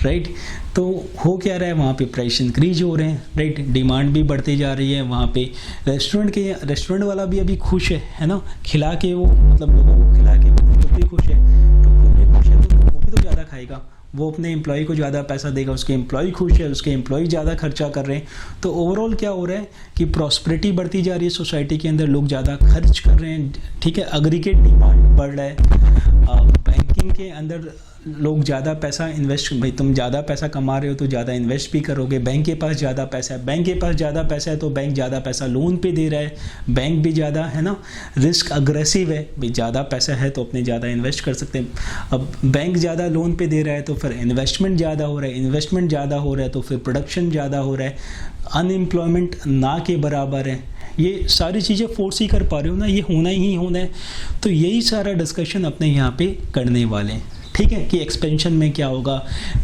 राइट. तो हो क्या रहा है, वहाँ पे प्राइस इंक्रीज हो रहे हैं, राइट. डिमांड भी बढ़ती जा रही है. वहाँ पे रेस्टोरेंट वाला भी अभी खुश है ना, खिला के वो मतलब लोगों को खिला के वो भी खुश है, तो खुद भी खुश है तो वो भी तो ज़्यादा खाएगा. वो अपने एम्प्लॉय को ज़्यादा पैसा देगा, उसके एम्प्लॉय खुश है, उसके एम्प्लॉय ज़्यादा खर्चा कर रहे हैं. तो ओवरऑल क्या हो रहा है कि प्रॉस्पेरिटी बढ़ती जा रही है सोसाइटी के अंदर, लोग ज़्यादा खर्च कर रहे हैं. ठीक है, एग्रीगेट डिमांड बढ़ रहा है. बैंकिंग के अंदर लोग ज़्यादा पैसा इन्वेस्ट, भाई तुम ज़्यादा पैसा कमा रहे हो तो ज़्यादा इन्वेस्ट भी करोगे. बैंक के पास ज़्यादा पैसा है, बैंक के पास ज़्यादा पैसा है तो बैंक ज़्यादा पैसा लोन पे दे रहा है. बैंक भी ज़्यादा है ना, रिस्क अग्रेसिव है, भाई ज़्यादा पैसा है तो अपने ज़्यादा इन्वेस्ट कर सकते हैं. अब बैंक ज़्यादा लोन पे दे रहा है तो फिर इन्वेस्टमेंट ज़्यादा हो रहा है, इन्वेस्टमेंट ज़्यादा हो रहा है तो फिर प्रोडक्शन ज़्यादा हो रहा है. अनएम्प्लॉयमेंट ना के बराबर है. ये सारी चीज़ें फोर्स ही कर पा रहे हो ना, ये होना ही होना है. तो यही सारा डिस्कशन अपने यहाँ पे करने वाले हैं. ठीक है, कि एक्सपेंशन में क्या होगा,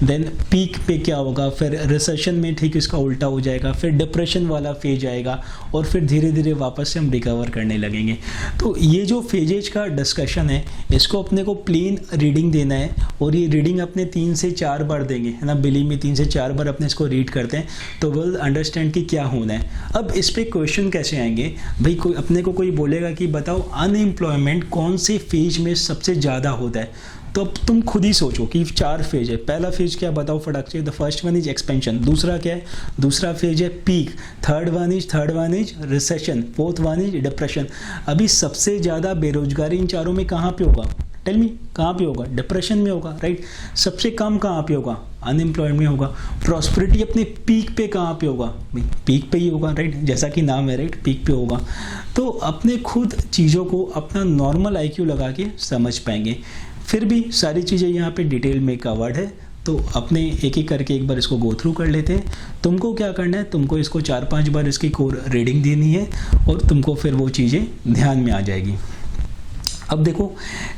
देन पीक पे क्या होगा, फिर रिसेशन में ठीक इसका उल्टा हो जाएगा, फिर डिप्रेशन वाला फेज आएगा और फिर धीरे धीरे वापस से हम रिकवर करने लगेंगे। तो ये जो फेजेज का डिस्कशन है इसको अपने को प्लेन रीडिंग देना है और ये रीडिंग अपने 3 से 4 बार देंगे, है ना, बिलीव में 3 से 4 बार अपने इसको रीड करते हैं तो विल अंडरस्टैंड कि क्या होना है। अब इस पे क्वेश्चन कैसे आएंगे भाई, कोई अपने को कोई बोलेगा कि बताओ अनएम्प्लॉयमेंट कौन से फेज में सबसे ज़्यादा होता है, तो अब तुम खुद ही सोचो कि 4 फेज है। पहला फेज क्या बताओ फटाक से, the first one is expansion, दूसरा क्या है, दूसरा फेज है peak, third one is recession, fourth one is depression. अभी सबसे ज़्यादा बेरोजगारी इन चारों में कहाँ पे होगा, टेल मी, कहाँ पे होगा, डिप्रेशन में होगा, राइट। सबसे कम कहाँ पे होगा, अनएम्प्लॉयमेंट में होगा। प्रॉस्पेरिटी अपने पीक पे कहाँ पे होगा, भाई पीक पे ही होगा, राइट, जैसा कि नाम है, राइट, पीक पे होगा। तो अपने खुद चीज़ों को अपना नॉर्मल IQ लगा के समझ पाएंगे। फिर भी सारी चीज़ें यहाँ पे डिटेल में कवर्ड है, तो अपने एक एक करके एक बार इसको गो थ्रू कर लेते हैं। तुमको क्या करना है, तुमको इसको 4-5 बार इसकी कोर रीडिंग देनी है और तुमको फिर वो चीज़ें ध्यान में आ जाएगी। अब देखो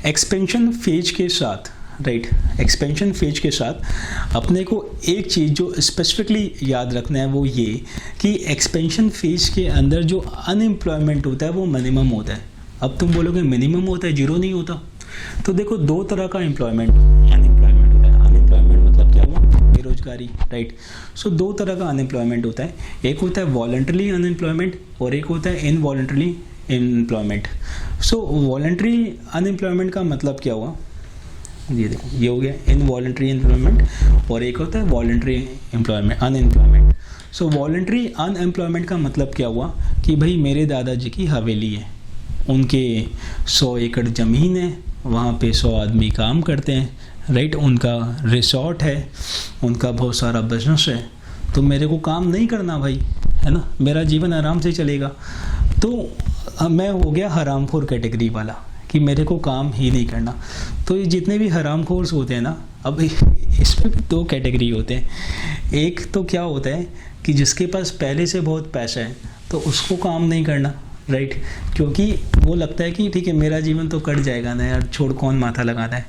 एक्सपेंशन फेज के साथ, राइट, एक्सपेंशन फेज के साथ अपने को एक चीज़ जो स्पेसिफिकली याद रखना है वो ये कि एक्सपेंशन फेज के अंदर जो अनएम्प्लॉयमेंट होता है वो मिनिमम होता है। अब तुम बोलोगे मिनिमम होता है, जीरो नहीं होता। तो देखो 2 तरह का अनएम्प्लॉयमेंट होता है। अनएम्प्लॉयमेंट मतलब क्या हुआ, बेरोजगारी, राइट। सो 2 तरह का अनएम्प्लॉयमेंट होता है, एक होता है वॉलंटरी अनएम्प्लॉयमेंट और एक होता है इनवॉलंटरी एम्प्लॉयमेंट। सो वॉलंटरी अनएम्प्लॉयमेंट का मतलब क्या हुआ, ये देखो ये हो गया इनवॉलंटरी एम्प्लॉयमेंट और एक होता है वॉलंटरी एम्प्लॉयमेंट अनएम्प्लॉयमेंट। सो वॉलंटरी अनएम्प्लॉयमेंट का मतलब क्या हुआ कि भाई मेरे दादाजी की हवेली है, उनके 100 एकड़ ज़मीन है, वहाँ पे 100 आदमी काम करते हैं, राइट, उनका रिसोर्ट है, उनका बहुत सारा बिजनेस है, तो मेरे को काम नहीं करना भाई, है ना, मेरा जीवन आराम से चलेगा। तो मैं हो गया हरामखोर कैटेगरी वाला कि मेरे को काम ही नहीं करना। तो ये जितने भी हरामखोर्स होते हैं ना, अब इसमें भी 2 कैटेगरी होते हैं। एक तो क्या होता है कि जिसके पास पहले से बहुत पैसा है तो उसको काम नहीं करना, राइट, क्योंकि वो लगता है कि ठीक है मेरा जीवन तो कट जाएगा ना यार, छोड़ कौन माथा लगाता है।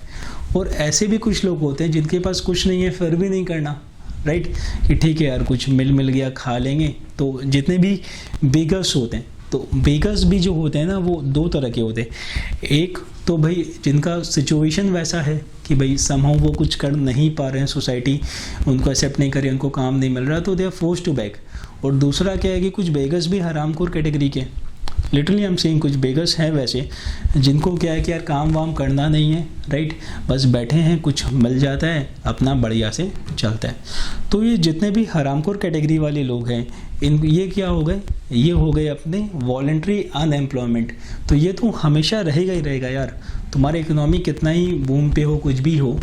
और ऐसे भी कुछ लोग होते हैं जिनके पास कुछ नहीं है फिर भी नहीं करना, राइट, कि ठीक है यार कुछ मिल गया खा लेंगे। तो जितने भी बेगर्स होते हैं, तो बेगर्स भी जो होते हैं ना वो 2 तरह के होते हैं। एक तो भाई जिनका सिचुएशन वैसा है कि भाई समहाउ वो कुछ कर नहीं पा रहे हैं, सोसाइटी उनको एक्सेप्ट नहीं करे, उनको काम नहीं मिल रहा, तो they are forced to back. और दूसरा क्या है कि कुछ बेगर्स भी हरामखोर कैटेगरी के, लिटरली हम सेइंग कुछ बेगर्स हैं वैसे जिनको क्या है कि यार काम वाम करना नहीं है, राइट, बस बैठे हैं, कुछ मिल जाता है अपना बढ़िया से चलता है। तो ये जितने भी हरामखोर कैटेगरी वाले लोग हैं इन ये क्या हो गए, ये हो गए अपने वॉलंटरी अनएम्प्लॉयमेंट। तो ये तो हमेशा रहेगा ही रहेगा यार, तुम्हारे इकोनॉमी कितना ही बूम पे हो, कुछ भी हो,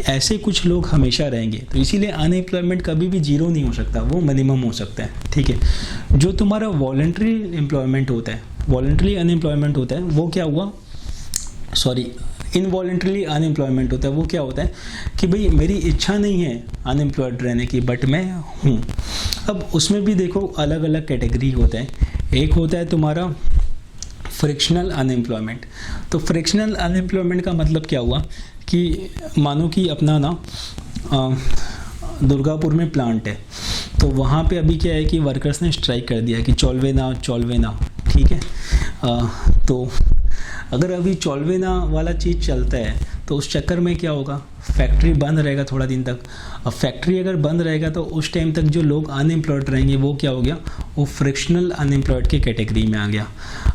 ऐसे कुछ लोग हमेशा रहेंगे। तो इसीलिए अनएम्प्लॉयमेंट कभी भी जीरो नहीं हो सकता, वो मिनिमम हो सकता है, ठीक है। जो तुम्हारा वॉलंटरी एम्प्लॉयमेंट होता है, वॉलंटरी अनएम्प्लॉयमेंट होता है, वो क्या हुआ, सॉरी, इनवॉलंटरली अनएम्प्लॉयमेंट होता है, वो क्या होता है कि भाई मेरी इच्छा नहीं है अनएम्प्लॉयड रहने की बट मैं हूँ। अब उसमें भी देखो अलग अलग कैटेगरी होता है। एक होता है तुम्हारा फ्रिक्शनल अनएम्प्लॉयमेंट। तो फ्रिक्शनल अनएम्प्लॉयमेंट का मतलब क्या हुआ कि मानो कि अपना ना दुर्गापुर में प्लांट है, तो वहाँ पे अभी क्या है कि वर्कर्स ने स्ट्राइक कर दिया कि चौलवे ना, ठीक है। तो अगर अभी चौलवेना वाला चीज़ चलता है तो उस चक्कर में क्या होगा, फैक्ट्री बंद रहेगा थोड़ा दिन तक। अब फैक्ट्री अगर बंद रहेगा तो उस टाइम तक जो लोग अनएम्प्लॉयड रहेंगे वो क्या हो गया, वो फ्रिक्शनल अनएम्प्लॉयड के कैटेगरी में आ गया।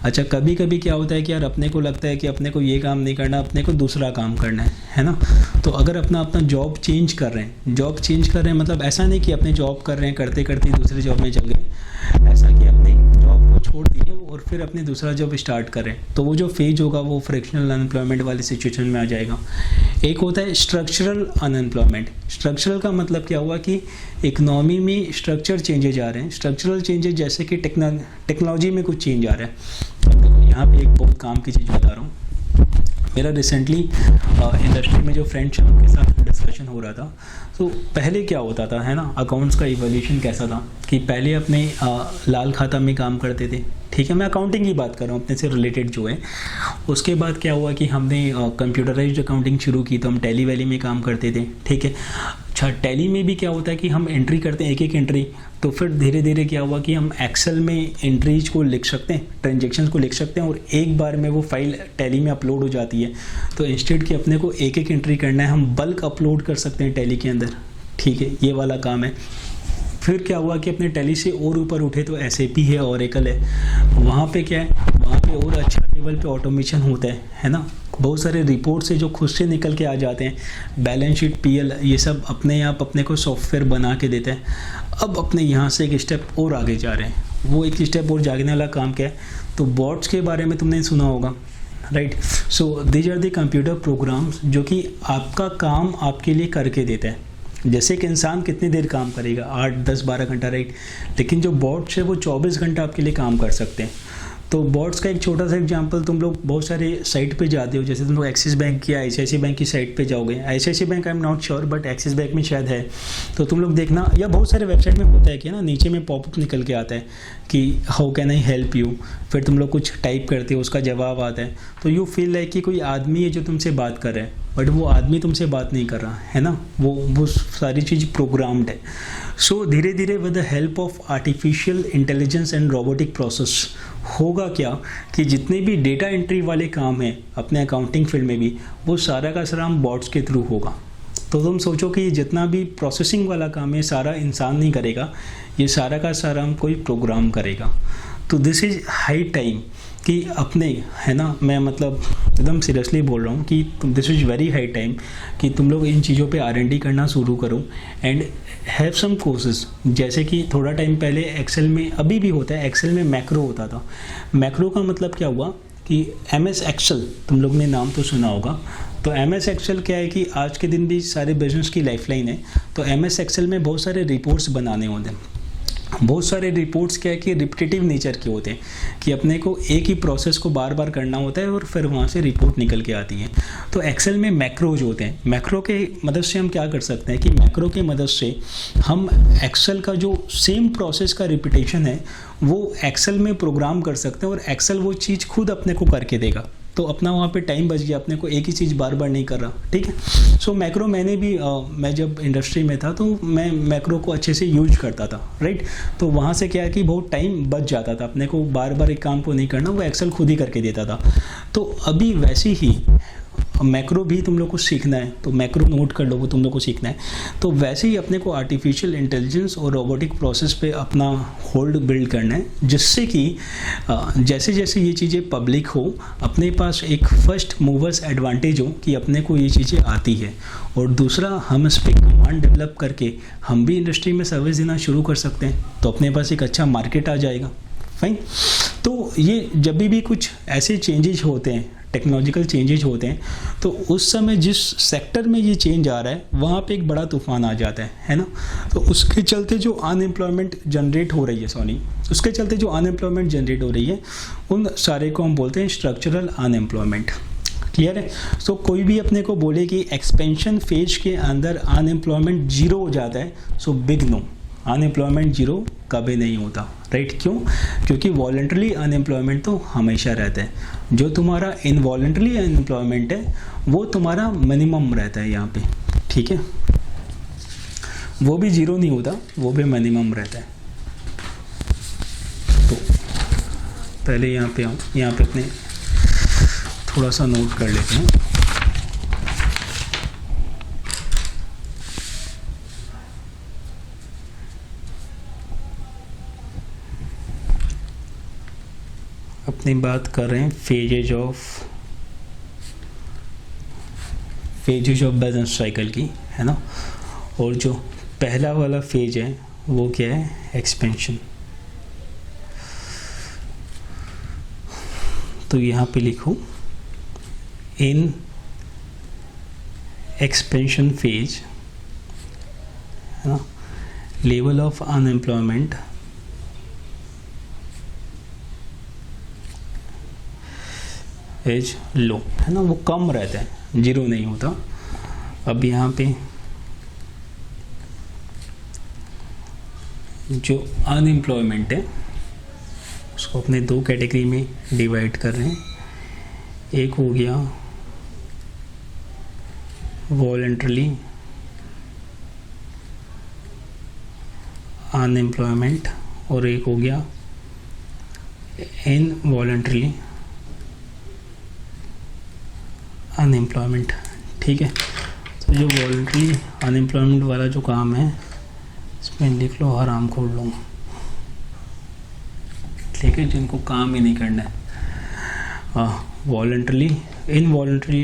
अच्छा, कभी कभी क्या होता है कि यार अपने को लगता है कि अपने को ये काम नहीं करना, अपने को दूसरा काम करना है ना। तो अगर अपना जॉब चेंज कर रहे हैं, मतलब ऐसा नहीं कि अपने जॉब कर रहे हैं करते करते दूसरे जॉब में चल गए, ऐसा कि अपने जॉब को छोड़ दिए और फिर अपने दूसरा जॉब स्टार्ट करें, तो वो जो फेज होगा वो फ्रिक्शनल अनएम्प्लॉयमेंट वाली सिचुएशन में आ जाएगा। एक होता है स्ट्रक्चरल अनएम्प्लॉयमेंट। स्ट्रक्चरल का मतलब क्या हुआ कि इकोनॉमी में स्ट्रक्चर चेंजेज आ रहे हैं। स्ट्रक्चरल चेंजेज जैसे कि टेक्नोलॉजी में कुछ चेंज आ रहा है। अब देखो यहाँ पे एक बहुत काम की चीज़ बता रहा हूँ। मेरा रिसेंटली इंडस्ट्री में जो फ्रेंड्स हैं उनके साथ डिस्कशन हो रहा था। तो पहले क्या होता था, है ना, अकाउंट्स का इवोल्यूशन कैसा था कि पहले अपने लाल खाता में काम करते थे, ठीक है, मैं अकाउंटिंग की बात कर रहा हूँ अपने से रिलेटेड जो है। उसके बाद क्या हुआ कि हमने कंप्यूटराइज्ड अकाउंटिंग शुरू की, तो हम टैली वैली में काम करते थे, ठीक है। अच्छा, टैली में भी क्या होता है कि हम एंट्री करते हैं, एक एक एंट्री, तो फिर धीरे धीरे क्या हुआ कि हम एक्सेल में एंट्रीज को लिख सकते हैं, ट्रांजेक्शन्स को लिख सकते हैं, और एक बार में वो फाइल टैली में अपलोड हो जाती है। तो इंस्टेड कि अपने को एक एक एंट्री करना है, हम बल्क अपलोड कर सकते हैं टैली के अंदर, ठीक है, ये वाला काम है। फिर क्या हुआ कि अपने टैली से और ऊपर उठे तो SAP है, ओरेकल है, वहाँ पे क्या है, वहाँ पे और अच्छा लेवल पे ऑटोमेशन होता है ना। बहुत सारे रिपोर्ट से जो खुद से निकल के आ जाते हैं, बैलेंस शीट, PL, ये सब अपने आप अपने को सॉफ्टवेयर बना के देते हैं। अब अपने यहाँ से एक स्टेप और आगे जा रहे हैं, वो एक स्टेप और जागने वाला काम क्या है, तो बॉट्स के बारे में तुमने सुना होगा, right. So these are the computer programs जो कि आपका काम आपके लिए करके देते हैं। जैसे कि इंसान कितनी देर काम करेगा, 8, 10, 12 घंटा, राइट, लेकिन जो बॉट्स है वो 24 घंटा आपके लिए काम कर सकते हैं। तो बॉट्स का एक छोटा सा एग्जांपल, तुम लोग बहुत सारे साइट पे जाते हो, जैसे तुम लोग एक्सिस बैंक या ICICI बैंक की साइट पे जाओगे, ICICI bank I am not sure but axis bank में शायद है, तो तुम लोग देखना, या बहुत सारे वेबसाइट में होता है कि ना, नीचे में पॉपअप निकल के आता है कि how can I help you, फिर तुम लोग कुछ टाइप करते हो, उसका जवाब आता है, तो यू फील लाइक कि कोई आदमी है जो तुमसे बात कर रहा है, बट वो आदमी तुमसे बात नहीं कर रहा है ना, वो सारी चीज़ प्रोग्राम्ड है। सो धीरे धीरे with the help of artificial intelligence and robotic process होगा क्या कि जितने भी डेटा एंट्री वाले काम हैं अपने अकाउंटिंग फील्ड में भी, वो सारा का सारा हम बॉट्स के थ्रू होगा। तो तुम सोचो कि जितना भी प्रोसेसिंग वाला काम है सारा इंसान नहीं करेगा, ये सारा का सारा हम कोई प्रोग्राम करेगा। तो दिस इज़ हाई टाइम कि अपने, है ना, मैं मतलब एकदम सीरियसली बोल रहा हूँ कि this is very high time कि तुम लोग इन चीज़ों पे R&D करना शुरू करो एंड हैव सम कोर्सेज। जैसे कि थोड़ा टाइम पहले एक्सेल में, अभी भी होता है, एक्सेल में मैक्रो होता था। मैक्रो का मतलब क्या हुआ कि MS एक्सेल, तुम लोग ने नाम तो सुना होगा। तो MS एक्सेल क्या है कि आज के दिन भी सारे बिजनेस की लाइफलाइन है। तो MS एक्सेल में बहुत सारे रिपोर्ट्स बनाने होते हैं। बहुत सारे रिपोर्ट्स क्या है कि रिपीटेटिव नेचर के होते हैं कि अपने को एक ही प्रोसेस को बार बार करना होता है और फिर वहाँ से रिपोर्ट निकल के आती है। तो एक्सेल में मैक्रोज होते हैं। मैक्रो के मदद से हम क्या कर सकते हैं कि मैक्रो के मदद से हम एक्सेल का जो सेम प्रोसेस का रिपीटेशन है वो एक्सेल में प्रोग्राम कर सकते हैं और एक्सेल वो चीज़ खुद अपने को करके देगा। तो अपना वहाँ पे टाइम बच गया, अपने को एक ही चीज़ बार बार नहीं कर रहा, ठीक है। सो मैक्रो मैंने भी मैं जब इंडस्ट्री में था तो मैं मैक्रो को अच्छे से यूज करता था, राइट। तो वहाँ से क्या है कि बहुत टाइम बच जाता था, अपने को बार बार एक काम को नहीं करना, वो एक्सेल खुद ही करके देता था। तो अभी वैसे ही मैक्रो भी तुम लोग को सीखना है, तो मैक्रो नोट कर लो, वो तुम लोग को सीखना है। तो वैसे ही अपने को आर्टिफिशियल इंटेलिजेंस और रोबोटिक प्रोसेस पे अपना होल्ड बिल्ड करना है, जिससे कि जैसे जैसे ये चीज़ें पब्लिक हो, अपने पास एक फर्स्ट मूवर्स एडवांटेज हो कि अपने को ये चीज़ें आती है। और दूसरा, हम इस पर कमांड डेवलप करके हम भी इंडस्ट्री में सर्विस देना शुरू कर सकते हैं, तो अपने पास एक अच्छा मार्केट आ जाएगा। फाइन। तो ये जब भी कुछ ऐसे चेंजेज होते हैं, टेक्नोलॉजिकल चेंजेज होते हैं, तो उस समय जिस सेक्टर में ये चेंज आ रहा है वहाँ पे एक बड़ा तूफान आ जाता है ना। तो उसके चलते जो अनएम्प्लॉयमेंट जनरेट हो रही है, उन सारे को हम बोलते हैं स्ट्रक्चरल अनएम्प्लॉयमेंट। क्लियर है। सो कोई भी अपने को बोले कि एक्सपेंशन फेज के अंदर अनएम्प्लॉयमेंट 0 हो जाता है, सो बिग नो, अनएम्प्लॉयमेंट 0 कभी नहीं होता, राइट। क्यों? क्योंकि वॉलंटरी अनएम्प्लॉयमेंट तो हमेशा रहता है। जो तुम्हारा इनवॉलंटरी अनएम्प्लॉयमेंट है वो तुम्हारा मिनिमम रहता है यहाँ पे, ठीक है। वो भी 0 नहीं होता, वो भी मिनिमम रहता है। तो पहले यहाँ पे अपने थोड़ा सा नोट कर लेते हैं। अपनी बात कर रहे हैं फेजेज ऑफ बिजनेस साइकिल की, है ना। और जो पहला वाला फेज है वो क्या है? एक्सपेंशन। तो यहाँ पे लिखो इन एक्सपेंशन फेज, है ना, level of unemployment is low, है ना, वो कम रहता है, जीरो नहीं होता। अब यहाँ पे जो अनएम्प्लॉयमेंट है उसको अपने दो कैटेगरी में डिवाइड कर रहे हैं। एक हो गया वॉलंटरली अनएम्प्लॉयमेंट और एक हो गया इनवॉलंटरली अनएम्प्लॉयमेंट। ठीक है, तो जो वॉलंटरी अनएम्प्लॉयमेंट वाला जो काम है इसमें लिख लो हराम खोल लो, ठीक है, जिनको काम ही नहीं करना है। वॉलंटरली इनवॉलंटरी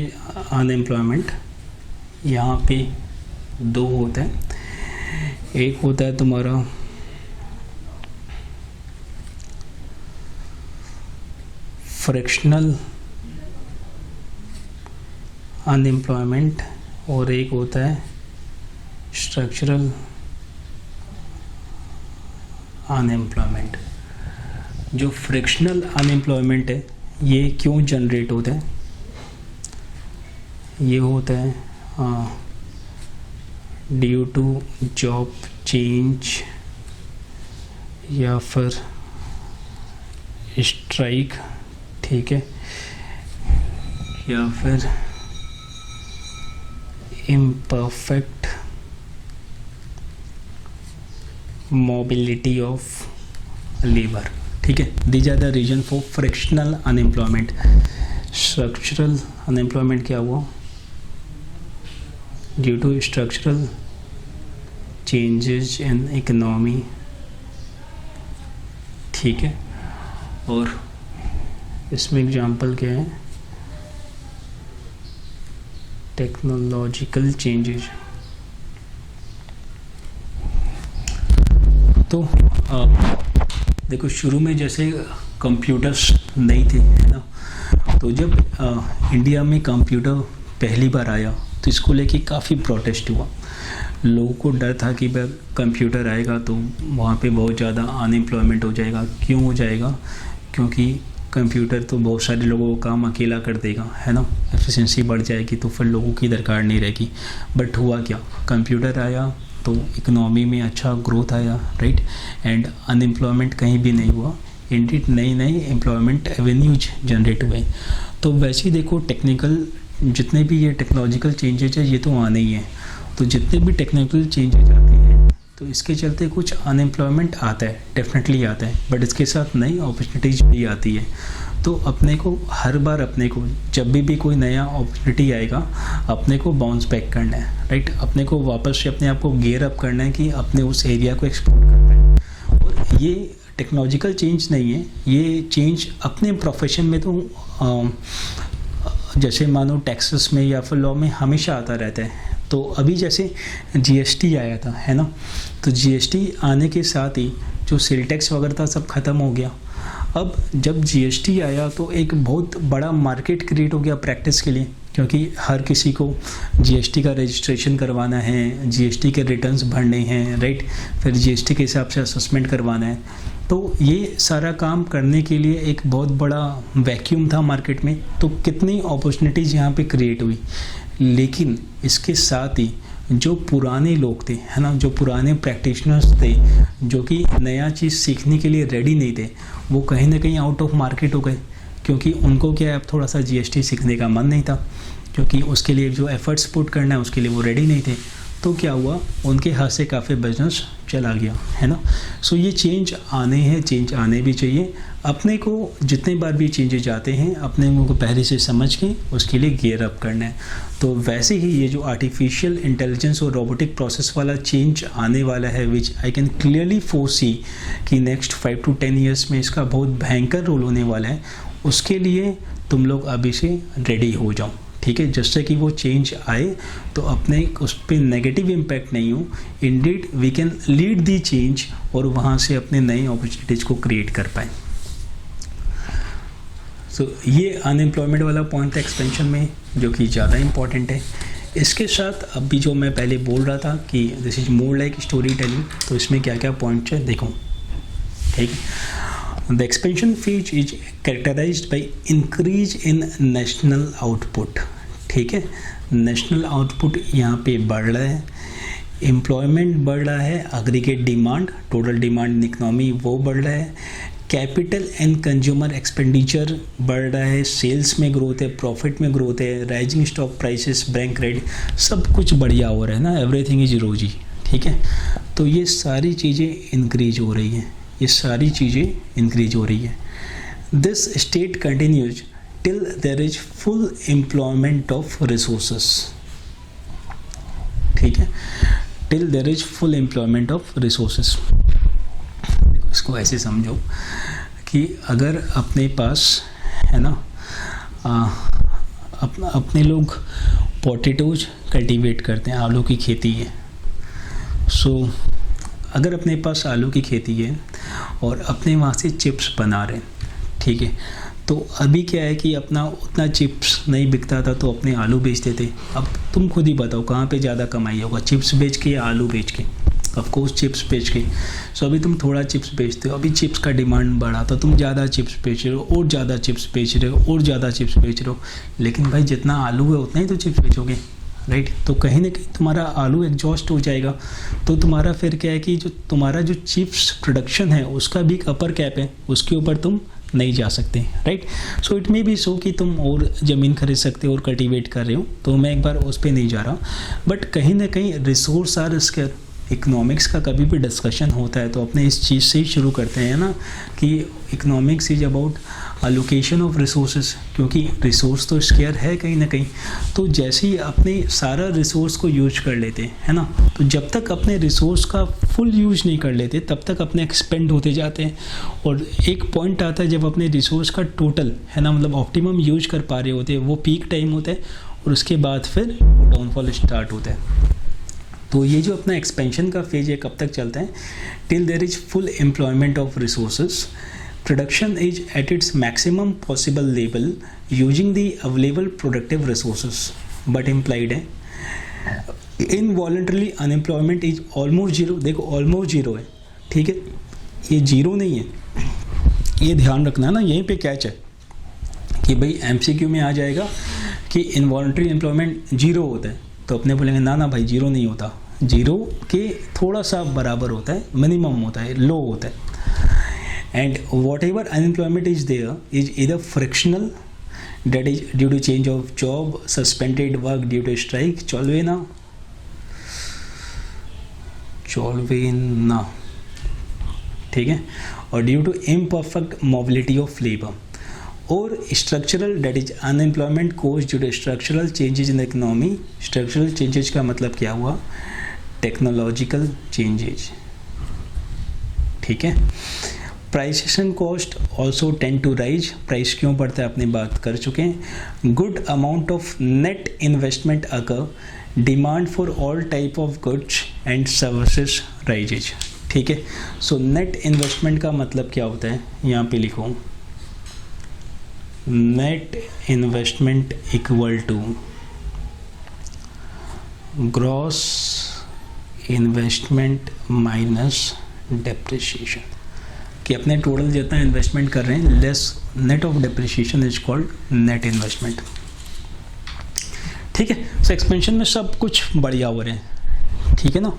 अनएम्प्लॉयमेंट यहाँ पे दो होता है। एक होता है तुम्हारा फ्रैक्शनल अनएम्प्लॉयमेंट और एक होता है स्ट्रक्चरल अनएम्प्लॉयमेंट। जो फ्रैक्शनल अनएम्प्लॉयमेंट है ये क्यों जनरेट होता है? ये होता है ड्यू टू जॉब चेंज या फिर स्ट्राइक, ठीक है, या फिर imperfect mobility of labor, ठीक है। These are the reason for frictional unemployment. Structural unemployment क्या हुआ? Due to structural changes in economy, ठीक है। और इसमें एग्जांपल क्या है? Technological changes. तो देखो शुरू में जैसे कंप्यूटर्स नहीं थे, है ना, तो जब इंडिया में कंप्यूटर पहली बार आया तो इसको लेके काफ़ी प्रोटेस्ट हुआ। लोगों को डर था कि भाई कंप्यूटर आएगा तो वहाँ पे बहुत ज़्यादा अनएम्प्लॉयमेंट हो जाएगा। क्यों हो जाएगा? क्योंकि कंप्यूटर तो बहुत सारे लोगों का काम अकेला कर देगा, है ना, एफिशिएंसी बढ़ जाएगी तो फिर लोगों की दरकार नहीं रहेगी। बट हुआ क्या? कंप्यूटर आया तो इकोनॉमी में अच्छा ग्रोथ आया, राइट, एंड अनएम्प्लॉयमेंट कहीं भी नहीं हुआ। इंडिट नई नई एम्प्लॉयमेंट एवेन्यूज जनरेट हुए। तो वैसे ही देखो टेक्निकल जितने भी ये टेक्नोलॉजिकल चेंजेज है ये तो आने ही हैं। तो जितने भी टेक्निकल चेंजेज आते हैं तो इसके चलते कुछ अनएम्प्लॉयमेंट आता है, डेफिनेटली आता है, बट इसके साथ नई अपॉर्चुनिटीज भी आती है। तो अपने को हर बार अपने को जब भी कोई नया अपॉर्चुनिटी आएगा अपने को बाउंस बैक करना है, राइट, अपने को वापस से अपने आप को गियर अप करना है कि अपने उस एरिया को एक्सप्लोर कर पाए। और ये टेक्नोलॉजिकल चेंज नहीं है, ये चेंज अपने प्रोफेशन में तो जैसे मानो टैक्सेस में या फिर लॉ में हमेशा आता रहता है। तो अभी जैसे जीएसटी आया था, है ना, तो जीएसटी आने के साथ ही जो सेल टैक्स वगैरह था सब ख़त्म हो गया। अब जब जीएसटी आया तो एक बहुत बड़ा मार्केट क्रिएट हो गया प्रैक्टिस के लिए, क्योंकि हर किसी को जीएसटी का रजिस्ट्रेशन करवाना है, जीएसटी के रिटर्न्स भरने हैं, राइट, फिर जीएसटी के हिसाब से असेसमेंट करवाना है। तो ये सारा काम करने के लिए एक बहुत बड़ा वैक्यूम था मार्केट में। तो कितनी अपॉर्चुनिटीज़ यहाँ पे क्रिएट हुई। लेकिन इसके साथ ही जो पुराने लोग थे, है ना, जो पुराने प्रैक्टिशनर्स थे जो कि नया चीज़ सीखने के लिए रेडी नहीं थे, वो कहीं ना कहीं आउट ऑफ मार्केट हो गए। क्योंकि उनको क्या है, अब थोड़ा सा जीएसटी सीखने का मन नहीं था, क्योंकि उसके लिए जो एफर्ट्स पुट करना है उसके लिए वो रेडी नहीं थे। तो क्या हुआ, उनके हाथ से काफ़ी बिजनेस चला गया, है ना। सो ये चेंज आने हैं, चेंज आने भी चाहिए। अपने को जितने बार भी चेंजेज आते हैं अपने को पहले से समझ के उसके लिए गियर अप करना है। तो वैसे ही ये जो आर्टिफिशियल इंटेलिजेंस और रोबोटिक प्रोसेस वाला चेंज आने वाला है, विच आई कैन क्लियरली फोरसी कि नेक्स्ट 5 to 10 ईयर्स में इसका बहुत भयंकर रोल होने वाला है। उसके लिए तुम लोग अभी से रेडी हो जाओ, ठीक है, जिससे कि वो चेंज आए तो अपने उस पर नेगेटिव इम्पैक्ट नहीं हो। Indeed we can lead the change और वहाँ से अपने नई अपॉर्चुनिटीज़ को क्रिएट कर पाए। सो ये अनएम्प्लॉयमेंट वाला पॉइंट था एक्सपेंशन में, जो कि ज़्यादा इम्पॉर्टेंट है। इसके साथ अभी जो मैं पहले बोल रहा था कि this is more like story telling, तो इसमें क्या क्या पॉइंट्स है देखो, ठीक है। The expansion phase is characterised by increase in national output, ठीक है, नेशनल आउटपुट यहाँ पे बढ़ रहा है, एम्प्लॉयमेंट बढ़ रहा है, aggregate demand, total demand in economy वो बढ़ रहा है, कैपिटल एंड कंज्यूमर एक्सपेंडिचर बढ़ रहा है, सेल्स में ग्रोथ है, प्रॉफिट में ग्रोथ है, rising stock prices, bank credit, सब कुछ बढ़िया हो रहा है ना, एवरीथिंग इज रोजी, ठीक है। तो ये सारी चीज़ें इंक्रीज हो रही हैं, ये सारी चीज़ें इंक्रीज हो रही है। This state continues till there is full employment of resources, ठीक है, till there is full employment of resources. इसको ऐसे समझो कि अगर अपने पास है ना अपने लोग पोटैटोज कल्टीवेट करते हैं, आलू की खेती है, सो अगर अपने पास आलू की खेती है और अपने वहाँ से चिप्स बना रहे हैं, ठीक है, तो अभी क्या है कि अपना उतना चिप्स नहीं बिकता था तो अपने आलू बेचते थे। अब तुम खुद ही बताओ कहाँ पे ज़्यादा कमाई होगा, चिप्स बेच के या आलू बेच के? ऑफ कोर्स चिप्स बेच के। सो अभी तुम थोड़ा चिप्स बेचते हो, अभी चिप्स का डिमांड बढ़ा तो तुम ज़्यादा चिप्स बेच रहे हो और ज़्यादा चिप्स बेच रहे हो और ज़्यादा चिप्स बेच रहे हो, लेकिन भाई जितना आलू है उतना ही तो चिप्स बेचोगे, राइट। तो कहीं ना कहीं तुम्हारा आलू एग्जॉस्ट हो जाएगा, तो तुम्हारा फिर क्या है कि जो तुम्हारा जो चिप्स प्रोडक्शन है उसका भी एक अपर कैप है, उसके ऊपर तुम नहीं जा सकते, right. So it may be so कि तुम और ज़मीन खरीद सकते हो और कल्टीवेट कर रहे हो, तो मैं एक बार उस पर नहीं जा रहा, बट कहीं ना कहीं रिसोर्स आर स्केयर। इकोनॉमिक्स का कभी भी डिस्कशन होता है तो अपने इस चीज़ से ही शुरू करते हैं ना कि economics is about allocation of resources, क्योंकि रिसोर्स तो स्केयर है कहीं ना कहीं। तो जैसे ही अपने सारा रिसोर्स को यूज कर लेते हैं, है ना, तो जब तक अपने रिसोर्स का फुल यूज नहीं कर लेते तब तक अपने एक्सपेंड होते जाते हैं, और एक पॉइंट आता है जब अपने रिसोर्स का टोटल, है ना, मतलब ऑप्टिमम यूज कर पा रहे होते हैं, वो पीक टाइम होता है, और उसके बाद फिर डाउनफॉल स्टार्ट होता है। तो ये जो अपना एक्सपेंशन का फेज है कब तक चलता है? Till there is full employment of resources, production is at its maximum possible level using the available productive resources, but implied है involuntarily unemployment is almost zero. देखो ऑलमोस्ट जीरो है, ठीक है, ये जीरो नहीं है, ये ध्यान रखना ना, यहीं पे कैच है कि भाई एमसीक्यू में आ जाएगा कि इनवॉलंटरी एम्प्लॉयमेंट जीरो होता है, तो अपने बोलेंगे ना ना भाई जीरो नहीं होता, जीरो के थोड़ा सा बराबर होता है, मिनिमम होता है, लो होता है। And whatever unemployment is there is इधर frictional, that is due to change of job, suspended work due to strike, चॉल्वे ना, ठीक है, और due to imperfect mobility of labour, और structural, that is unemployment cause due to structural changes in economy. Structural changes का मतलब क्या हुआ? टेक्नोलॉजिकल चेंजेज, ठीक है। Prices and cost also tend to rise, price क्यों बढ़ता है अपने बात कर चुके हैं। Good amount of net investment occur, demand for all type of goods and services rises, ठीक है। सो नेट इन्वेस्टमेंट का मतलब क्या होता है, यहाँ पे लिखो net investment equal to gross investment minus depreciation, कि अपने टोटल जितना इन्वेस्टमेंट कर रहे हैं less net of depreciation is called net investment, ठीक है। सो एक्सपेंशन में सब कुछ बढ़िया हो रहे हैं, ठीक है ना।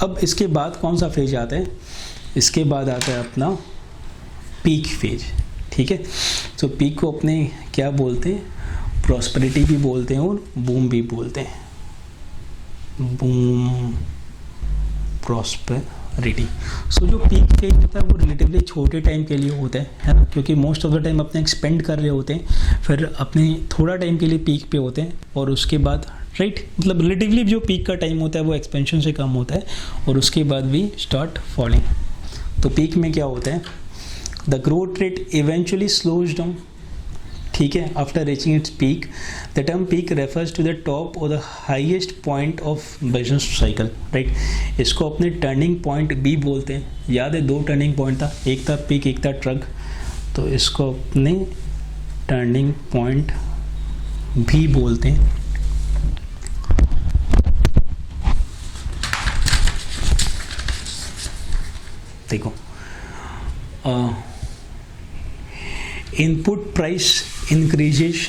अब इसके बाद कौन सा फेज आता है? इसके बाद आता है अपना पीक फेज, ठीक है। तो पीक को अपने क्या बोलते हैं? प्रॉस्पेरिटी भी बोलते हैं और बूम भी बोलते हैं, बूम प्रॉस्पेरिटी। सो जो पीक फेज होता है वो रिलेटिवली छोटे टाइम के लिए होता है ना, क्योंकि मोस्ट ऑफ द टाइम अपने एक्सपेंड कर रहे होते हैं, फिर अपने थोड़ा टाइम के लिए पीक पे होते हैं, और उसके बाद राइट, मतलब रिलेटिवली जो पीक का टाइम होता है वो एक्सपेंशन से कम होता है, और उसके बाद भी स्टार्ट फॉलिंग। तो पीक में क्या होता है? The growth rate eventually slows down, ठीक है, after reaching its peak. The term peak refers to the top और the highest point of business cycle, right. इसको अपने टर्निंग पॉइंट भी बोलते हैं, याद है 2 टर्निंग पॉइंट था, एक था पीक एक था ट्रक, तो इसको अपने टर्निंग पॉइंट भी बोलते हैं। देखो input price increases,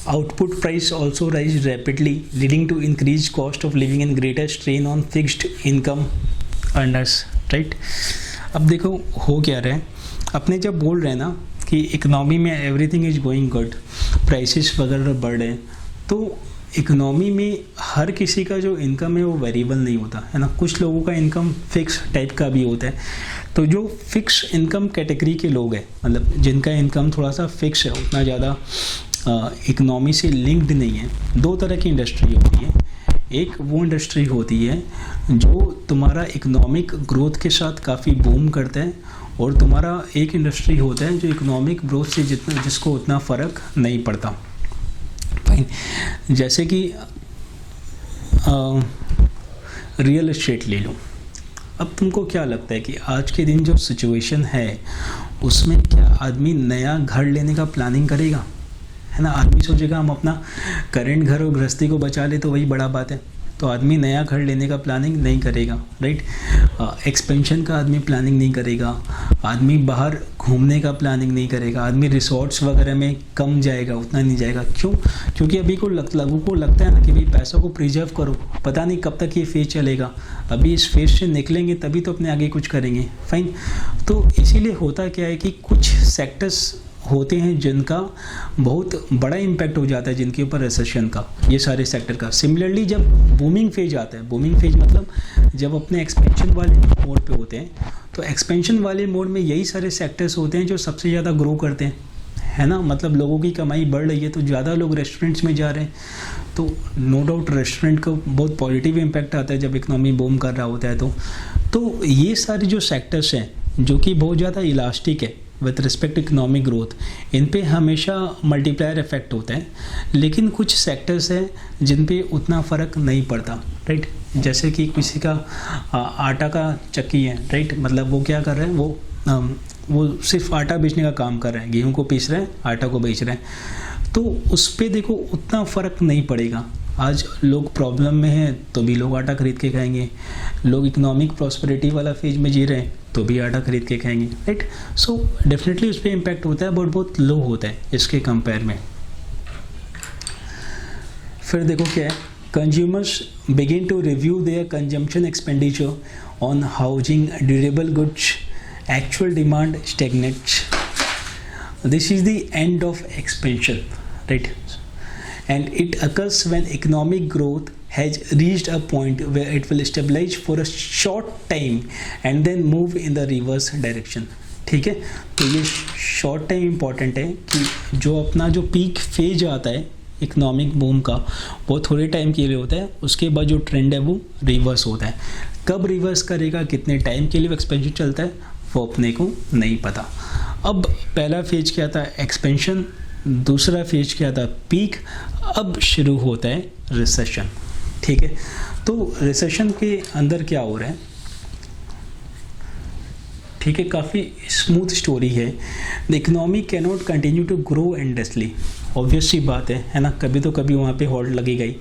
output price also rises rapidly, leading to increased cost of living and greater strain on fixed income earners, right? अब देखो हो क्या रहा है, अपने जब बोल रहे हैं ना कि इकोनॉमी में everything is going good, prices वगैरह बढ़ रहे हैं, तो इकोनॉमी में हर किसी का जो इनकम है वो वेरिएबल नहीं होता है ना, कुछ लोगों का इनकम फिक्स टाइप का भी होता है। तो जो फिक्स इनकम कैटेगरी के लोग हैं, मतलब जिनका इनकम थोड़ा सा फिक्स है, उतना ज़्यादा इकोनॉमी से लिंक्ड नहीं है, दो तरह की इंडस्ट्री होती है। एक वो इंडस्ट्री होती है जो तुम्हारा इकोनॉमिक ग्रोथ के साथ काफ़ी बूम करता है, और तुम्हारा एक इंडस्ट्री होता है जो इकोनॉमिक ग्रोथ से जिसको उतना फ़र्क नहीं पड़ता। फाइन, जैसे कि रियल एस्टेट ले लो। अब तुमको क्या लगता है कि आज के दिन जो सिचुएशन है उसमें क्या आदमी नया घर लेने का प्लानिंग करेगा, है ना? आदमी सोचेगा हम अपना करेंट घर और गृहस्थी को बचा ले तो वही बड़ा बात है, तो आदमी नया घर लेने का प्लानिंग नहीं करेगा, राइट? एक्सपेंशन का आदमी प्लानिंग नहीं करेगा, आदमी बाहर घूमने का प्लानिंग नहीं करेगा, आदमी रिसोर्ट्स वगैरह में कम जाएगा, उतना नहीं जाएगा। क्यों? क्योंकि अभी लोगों को लगता है ना कि भाई पैसों को प्रिजर्व करो, पता नहीं कब तक ये फेज चलेगा, अभी इस फेज से निकलेंगे तभी तो अपने आगे कुछ करेंगे। फाइन, तो इसीलिए होता क्या है कि कुछ सेक्टर्स होते हैं जिनका बहुत बड़ा इम्पैक्ट हो जाता है, जिनके ऊपर रिसेशन का, ये सारे सेक्टर का। सिमिलरली जब बूमिंग फेज आता है, बूमिंग फेज मतलब जब अपने एक्सपेंशन वाले मोड पे होते हैं, तो एक्सपेंशन वाले मोड में यही सारे सेक्टर्स होते हैं जो सबसे ज़्यादा ग्रो करते हैं, है ना? मतलब लोगों की कमाई बढ़ रही है तो ज़्यादा लोग रेस्टोरेंट्स में जा रहे हैं, तो नो डाउट रेस्टोरेंट का बहुत पॉजिटिव इम्पैक्ट आता है जब इकोनॉमी बूम कर रहा होता है। तो ये सारे जो सेक्टर्स हैं जो कि बहुत ज़्यादा इलास्टिक है विथ रिस्पेक्ट इकोनॉमिक ग्रोथ, इन पे हमेशा मल्टीप्लायर इफेक्ट होता है। लेकिन कुछ सेक्टर्स हैं जिन पे उतना फ़र्क नहीं पड़ता, राइट? जैसे कि किसी का आटा का चक्की है, राइट? मतलब वो क्या कर रहे हैं, वो सिर्फ आटा बेचने का काम कर रहे हैं, गेहूं को पीस रहे हैं, आटा को बेच रहे हैं, तो उस पर देखो उतना फ़र्क नहीं पड़ेगा। आज लोग प्रॉब्लम में हैं तो भी लोग आटा खरीद के खाएंगे, लोग इकोनॉमिक प्रॉस्पेरिटी वाला फेज में जी रहे हैं तो भी आटा खरीद के खाएंगे, राइट? सो डेफिनेटली उस पर इम्पैक्ट होता है, बट बहुत लो होता है इसके कंपेयर में। फिर देखो क्या है, consumers begin to review their consumption expenditure on housing, durable goods, actual demand stagnates. This is the end of expansion, right? And it occurs when economic growth has reached a point where it will stabilize for a short time and then move in the reverse direction. ठीक है, तो ये short time important है कि जो अपना जो peak phase आता है इकोनॉमिक बूम का वो थोड़े टाइम के लिए होता है, उसके बाद जो ट्रेंड है वो रिवर्स होता है। कब रिवर्स करेगा, कितने टाइम के लिए वो एक्सपेंशन चलता है, वो अपने को नहीं पता। अब पहला फेज क्या था, एक्सपेंशन, दूसरा फेज क्या था, पीक, अब शुरू होता है रिसेशन। ठीक है, तो रिसेशन के अंदर क्या हो रहा है, ठीक है, काफ़ी स्मूथ स्टोरी है। The economy can not continue to grow endlessly, obvious सी बात है ना, कभी तो कभी वहाँ पे हॉल्ट लगी गई।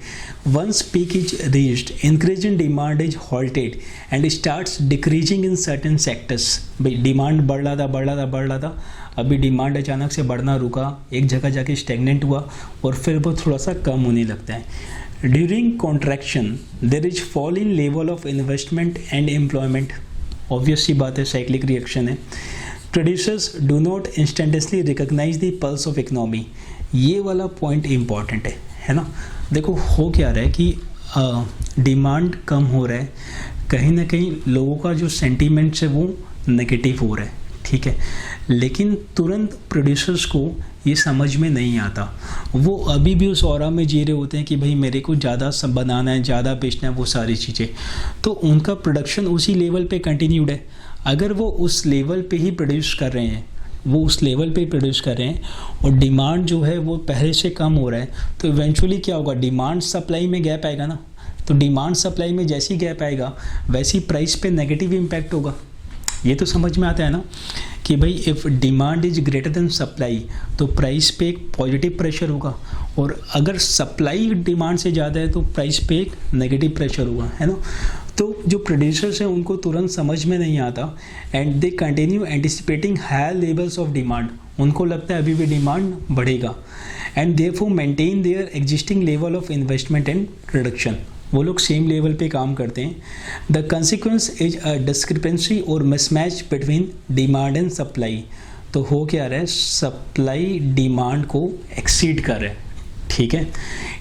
Once peak is reached, increase in demand is halted and starts decreasing in certain sectors. भाई डिमांड बढ़ रहा था, अभी डिमांड अचानक से बढ़ना रुका, एक जगह जाके स्टेगनेंट हुआ और फिर वो थोड़ा सा कम होने लगता है। During contraction there is fall in level of investment and employment, obvious सी बात है, साइक्लिक रिएक्शन है। Producers do not instantaneously recognise the pulse of economy, ये वाला पॉइंट इम्पॉर्टेंट है ना। देखो हो क्या रहा है कि डिमांड कम हो रहा है, कहीं ना कहीं लोगों का जो सेंटीमेंट्स है वो नेगेटिव हो रहा है, ठीक है, लेकिन तुरंत प्रोड्यूसर्स को ये समझ में नहीं आता, वो अभी भी उस ऑरा में जी रहे होते हैं कि भाई मेरे को ज़्यादा सब बनाना है, ज़्यादा बेचना है, वो सारी चीज़ें, तो उनका प्रोडक्शन उसी लेवल पे कंटिन्यूड है। अगर वो उस लेवल पे ही प्रोड्यूस कर रहे हैं, और डिमांड जो है वो पहले से कम हो रहा है, तो इवेंचुअली क्या होगा, डिमांड सप्लाई में गैप आएगा ना, तो डिमांड सप्लाई में जैसी गैप आएगा वैसी प्राइस पे नेगेटिव इम्पैक्ट होगा। ये तो समझ में आता है ना। कि भाई if demand is greater than supply तो प्राइस पे एक पॉजिटिव प्रेशर होगा, और अगर सप्लाई डिमांड से ज़्यादा है तो प्राइस पे एक नेगेटिव प्रेशर होगा, है ना। तो जो प्रोड्यूसर्स हैं उनको तुरंत समझ में नहीं आता and they continue anticipating higher levels of demand, उनको लगता है अभी भी डिमांड बढ़ेगा, and therefore maintain their existing level of investment and production, वो लोग सेम लेवल पे काम करते हैं। The consequence is a discrepancy और mismatch between demand and supply, तो हो क्या रहा है, सप्लाई डिमांड को एक्सीड कर रहा है, ठीक है।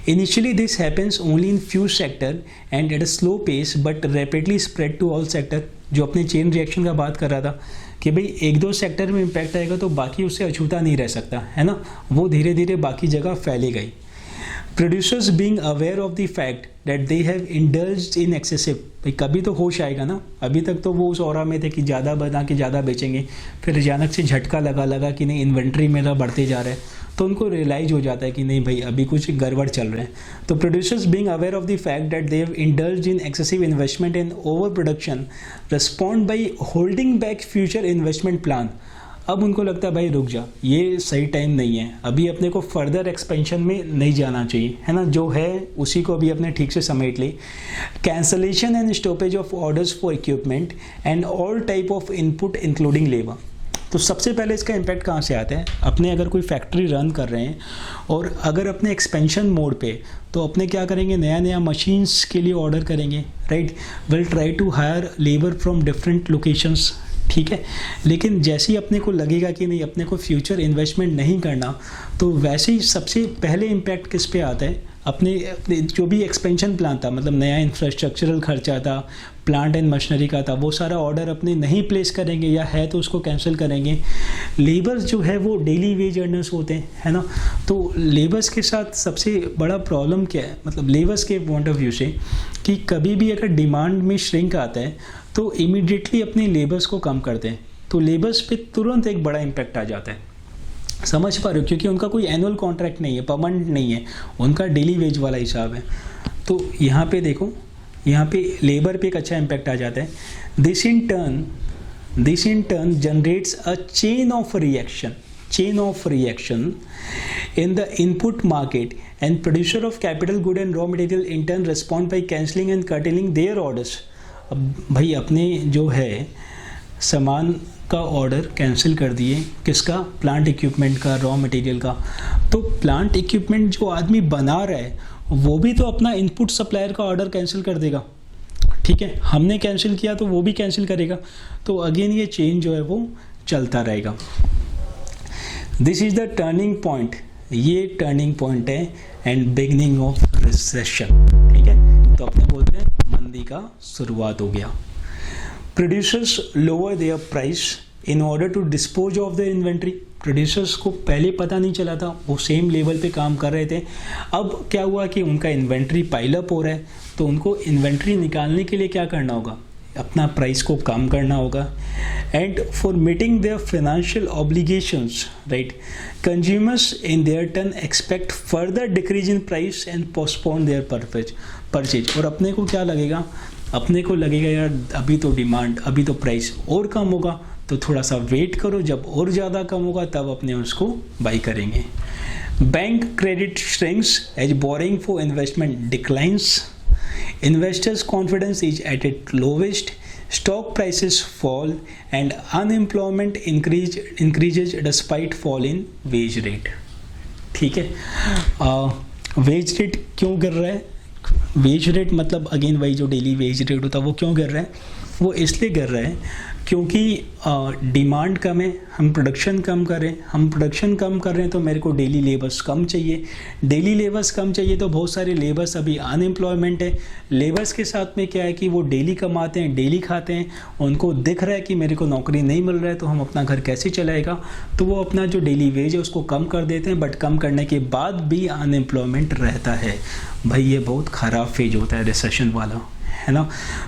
Initially this happens only in few sector and at a slow pace but rapidly spread to all sector, जो अपने चेन रिएक्शन का बात कर रहा था कि भाई एक दो सेक्टर में इम्पैक्ट आएगा तो बाकी उससे अछूता नहीं रह सकता, है ना, वो धीरे धीरे बाकी जगह फैले गई। Producers being aware of the fact that they have indulged in excessive, भाई कभी तो होश आएगा ना, अभी तक तो वो उस ऑरा में थे कि ज़्यादा बना के ज़्यादा बेचेंगे, फिर अचानक से झटका लगा कि नहीं इन्वेंट्री मेरा बढ़ते जा रहा है, तो उनको रियलाइज हो जाता है कि नहीं भाई अभी कुछ गड़बड़ चल रहा है। तो producers being aware of the fact that they have indulged in excessive investment and over production respond by holding back future investment plan, अब उनको लगता है भाई रुक जा, ये सही टाइम नहीं है, अभी अपने को फर्दर एक्सपेंशन में नहीं जाना चाहिए, है ना, जो है उसी को अभी अपने ठीक से समेट ले। Cancellation and stoppage of orders for equipment and all type of input including labour, तो सबसे पहले इसका इम्पैक्ट कहाँ से आता है, अपने अगर कोई फैक्ट्री रन कर रहे हैं और अगर अपने एक्सपेंशन मोड पे, तो अपने क्या करेंगे, नया नया मशीन्स के लिए ऑर्डर करेंगे, right, will try to hire labour from different locations, ठीक है। लेकिन जैसे ही अपने को लगेगा कि नहीं अपने को फ्यूचर इन्वेस्टमेंट नहीं करना, तो वैसे ही सबसे पहले इम्पैक्ट किस पे आता है, अपने जो भी एक्सपेंशन प्लान था, मतलब नया इंफ्रास्ट्रक्चरल खर्चा था, प्लांट एंड मशीनरी का था, वो सारा ऑर्डर अपने नहीं प्लेस करेंगे या है तो उसको कैंसिल करेंगे। लेबर्स जो है वो डेली वेज अर्नर्स होते हैं, है ना, तो लेबर्स के साथ सबसे बड़ा प्रॉब्लम क्या है, मतलब लेबर्स के पॉइंट ऑफ व्यू से, कि कभी भी अगर डिमांड में श्रिंक आता है तो इमीडिएटली अपने लेबर्स को कम करते हैं, तो लेबर्स पे तुरंत एक बड़ा इम्पैक्ट आ जाता है, समझ पा रहे हो, क्योंकि उनका कोई एनुअल कॉन्ट्रैक्ट नहीं है, परमानेंट नहीं है, उनका डेली वेज वाला हिसाब है। तो यहाँ पे देखो, यहाँ पे लेबर पे एक अच्छा इम्पैक्ट आ जाता है। This in turn generates a chain of reaction in the input market, and producer of capital good and raw material in turn respond by cancelling and curtailing their orders। अब भाई अपने जो है सामान का ऑर्डर कैंसिल कर दिए, किसका, प्लांट इक्विपमेंट का, रॉ मटेरियल का, तो प्लांट इक्विपमेंट जो आदमी बना रहा है वो भी तो अपना इनपुट सप्लायर का ऑर्डर कैंसिल कर देगा, ठीक है, हमने कैंसिल किया तो वो भी कैंसिल करेगा, तो अगेन ये चेंज जो है वो चलता रहेगा। This is the turning point, ये टर्निंग पॉइंट है एंड बिगनिंग ऑफ रिसेशन, ठीक है, तो अपने बोलते हैं मंदी का शुरुआत हो गया। Producers lower their price in order to dispose of the inventory, producers को पहले पता नहीं चला था, वो सेम लेवल पे काम कर रहे थे, अब क्या हुआ कि उनका इन्वेंट्री पाइलअप हो रहा है, तो उनको इन्वेंट्री निकालने के लिए क्या करना होगा, अपना प्राइस को कम करना होगा। And for meeting their financial obligations, right, consumers in their turn expect further decrease in price and postpone their purchase, और अपने को क्या लगेगा, अपने को लगेगा यार अभी तो डिमांड, अभी तो प्राइस और कम होगा, तो थोड़ा सा वेट करो, जब और ज़्यादा कम होगा तब अपने उसको बाई करेंगे। Bank credit shrinks as borrowing for investment declines, investors confidence is at its lowest, stock prices fall and unemployment increases despite fall in wage rate, ठीक है। वेज रेट क्यों गिर रहा है, वेज रेट मतलब अगेन वही जो डेली वेज रेट होता है वो क्यों गिर रहा है, वो इसलिए गिर रहा है क्योंकि डिमांड कम है, हम प्रोडक्शन कम कर रहे हैं तो मेरे को डेली लेबर्स कम चाहिए, डेली लेबर्स कम चाहिए तो बहुत सारे लेबर्स अभी अनएम्प्लॉयमेंट है। लेबर्स के साथ में क्या है कि वो डेली कमाते हैं, डेली खाते हैं, उनको दिख रहा है कि मेरे को नौकरी नहीं मिल रहा है तो हम अपना घर कैसे चलाएगा, तो वो अपना जो डेली वेज है उसको कम कर देते हैं, बट कम करने के बाद भी अनएम्प्लॉयमेंट रहता है। भाई ये बहुत ख़राब फेज होता है रिसेशन वाला, है ना।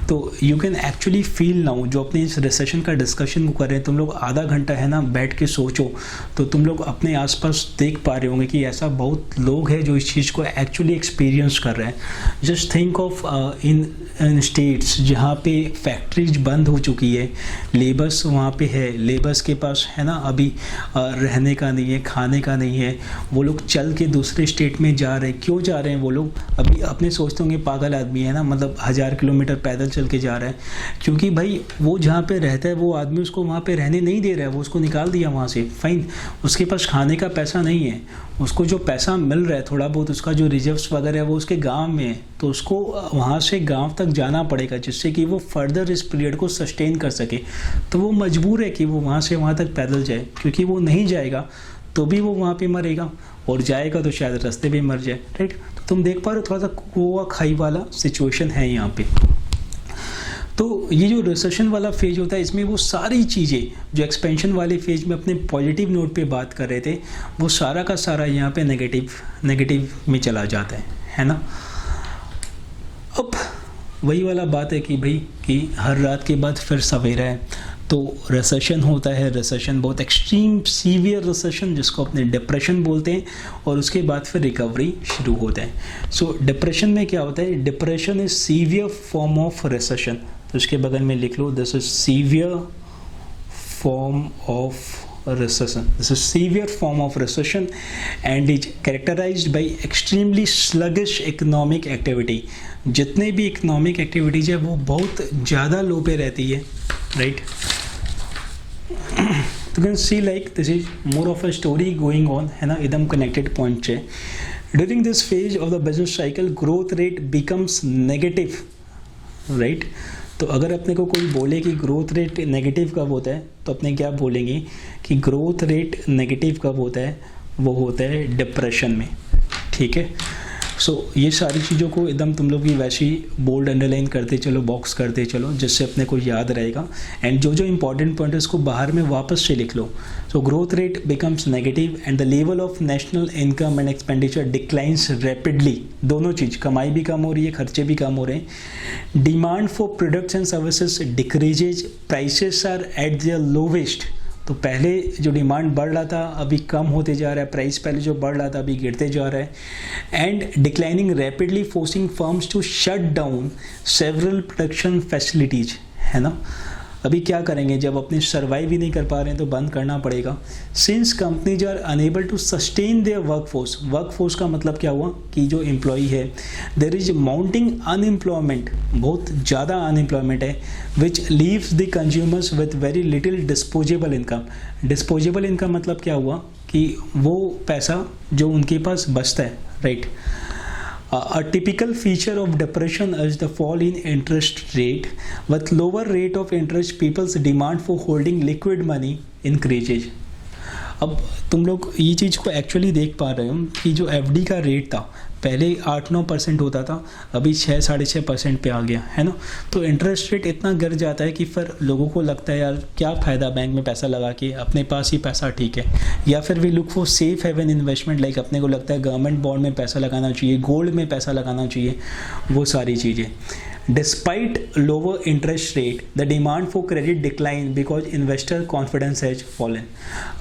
तो you can actually feel now, जो अपने इस रिसेशन का डिस्कशन को कर रहे हैं तुम लोग आधा घंटा है ना बैठ के सोचो, तो तुम लोग अपने आसपास देख पा रहे होंगे कि ऐसा बहुत लोग हैं जो इस चीज़ को एक्चुअली एक्सपीरियंस कर रहे हैं। Just think of in states जहाँ पे फैक्ट्रीज बंद हो चुकी है, लेबर्स वहाँ पे है, लेबर्स के पास है ना अभी रहने का नहीं है, खाने का नहीं है, वो लोग चल के दूसरे स्टेट में जा रहे हैं। क्यों जा रहे हैं वो लोग? अभी अपने सोचते होंगे पागल आदमी है ना, मतलब 1000 किलोमीटर पैदल चल के जा रहा है, क्योंकि भाई वो जहाँ पे रहता है वो आदमी उसको वहाँ पे रहने नहीं दे रहा है, वो उसको निकाल दिया वहाँ से, फाइन। उसके पास खाने का पैसा नहीं है, उसको जो पैसा मिल रहा है थोड़ा बहुत, उसका जो रिजर्व्स वगैरह है वो उसके गांव में है, तो उसको वहाँ से गांव तक जाना पड़ेगा जिससे कि वो फर्दर इस पीरियड को सस्टेन कर सके। तो वो मजबूर है कि वो वहाँ से वहाँ तक पैदल जाए, क्योंकि वो नहीं जाएगा तो भी वो वहाँ पे मरेगा, और जाएगा तो शायद रास्ते में मर जाए, राइट। तो तुम देख पा रहे हो थोड़ा सा कुआ खाई वाला सिचुएशन है यहाँ पे। तो ये जो रिसेशन वाला फेज होता है इसमें वो सारी चीज़ें जो एक्सपेंशन वाले फेज में अपने पॉजिटिव नोट पे बात कर रहे थे, वो सारा का सारा यहाँ पे नेगेटिव में चला जाता है ना। अब वही वाला बात है कि भाई कि हर रात के बाद फिर सवेरा है, तो रिसेशन होता है। रिसेशन बहुत एक्सट्रीम सीवियर रिसेशन जिसको अपने डिप्रेशन बोलते हैं, और उसके बाद फिर रिकवरी शुरू होता है। सो डिप्रेशन में क्या होता है? Depression is severe form of recession. तो उसके बगल में लिख लो, this is severe form of recession. This is severe form of recession and is characterized by extremely sluggish economic activity. जितने भी इकोनॉमिक एक्टिविटीज है वो बहुत ज़्यादा लो पे रहती है, right. You can see like this is more of a story going on, है ना, एकदम कनेक्टेड पॉइंट है। During this phase of the business cycle, growth rate becomes negative, right? तो अगर अपने को कोई बोले कि ग्रोथ रेट नेगेटिव कब होता है, तो अपने क्या बोलेंगे कि ग्रोथ रेट नेगेटिव कब होता है? वो होता है डिप्रेशन में, ठीक है। सो ये सारी चीज़ों को एकदम तुम लोग भी वैसे ही बोल्ड अंडरलाइन करते चलो, बॉक्स करते चलो, जिससे अपने को याद रहेगा। एंड जो जो इंपॉर्टेंट पॉइंट है उसको बाहर में वापस से लिख लो। So growth rate becomes negative and the level of national income and expenditure declines rapidly. दोनों चीज़, कमाई भी कम हो रही है, खर्चे भी कम हो रहे हैं। Demand for products and services decreases, prices are at their lowest. तो पहले जो डिमांड बढ़ रहा था अभी कम होते जा रहा है, प्राइस पहले जो बढ़ रहा था अभी गिरते जा रहा है। And declining rapidly forcing firms to shut down several production facilities, है ना। अभी क्या करेंगे जब अपने सर्वाइव ही नहीं कर पा रहे हैं तो बंद करना पड़ेगा। Since companies are unable to sustain their workforce, workforce का मतलब क्या हुआ कि जो एम्प्लॉई है, देयर इज माउंटिंग अनएम्प्लॉयमेंट, बहुत ज़्यादा अनएम्प्लॉयमेंट है, विच leaves the consumers with very little disposable income. Disposable income मतलब क्या हुआ कि वो पैसा जो उनके पास बचता है, right. A typical feature of depression is the fall in interest rate. With lower rate of interest, people's demand for holding liquid money increases. अब तुम लोग ये चीज़ को एक्चुअली देख पा रहे हो कि जो एफडी का रेट था पहले 8-9% होता था, अभी 6-6.5% पे आ गया, है ना। तो इंटरेस्ट रेट इतना गिर जाता है कि फिर लोगों को लगता है यार क्या फ़ायदा बैंक में पैसा लगा के, अपने पास ही पैसा ठीक है। या फिर we look for safe haven investment, like अपने को लगता है गवर्नमेंट बॉन्ड में पैसा लगाना चाहिए, गोल्ड में पैसा लगाना चाहिए, वो सारी चीज़ें। Despite lower interest rate, the demand for credit decline because investor confidence has fallen.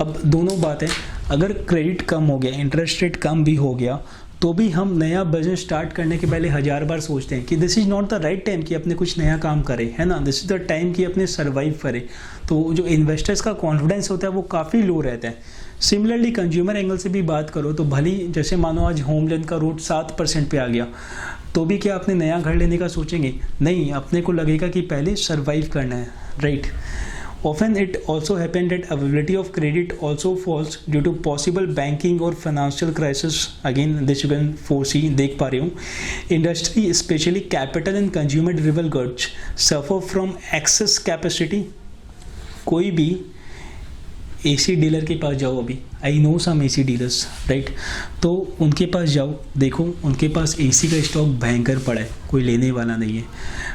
अब दोनों बात है, अगर क्रेडिट कम हो गया, इंटरेस्ट रेट कम भी हो गया, तो भी हम नया बिजनेस स्टार्ट करने के पहले 1000 बार सोचते हैं कि this is not the right time कि अपने कुछ नया काम करें, है ना। दिस इज़ द टाइम कि अपने सर्वाइव करें। तो जो इन्वेस्टर्स का कॉन्फिडेंस होता है वो काफ़ी लो रहता है। सिमिलरली कंज्यूमर एंगल से भी बात करो तो भली जैसे मानो आज होम लोन का रेट 7% पे आ गया, तो भी क्या अपने नया घर लेने का सोचेंगे? नहीं, अपने को लगेगा कि पहले सर्वाइव करना है, right. Often it also happened that availability of credit also falls due to possible banking or financial crisis. Again, this you can foresee, देख पा रहे हूँ। Industry, especially capital and consumer durable goods, suffer from excess capacity. कोई भी AC dealer के पास जाओ, अभी I know some AC dealers, right. तो उनके पास जाओ, देखो उनके पास AC का स्टॉक भयंकर पड़ा है, कोई लेने वाला नहीं है।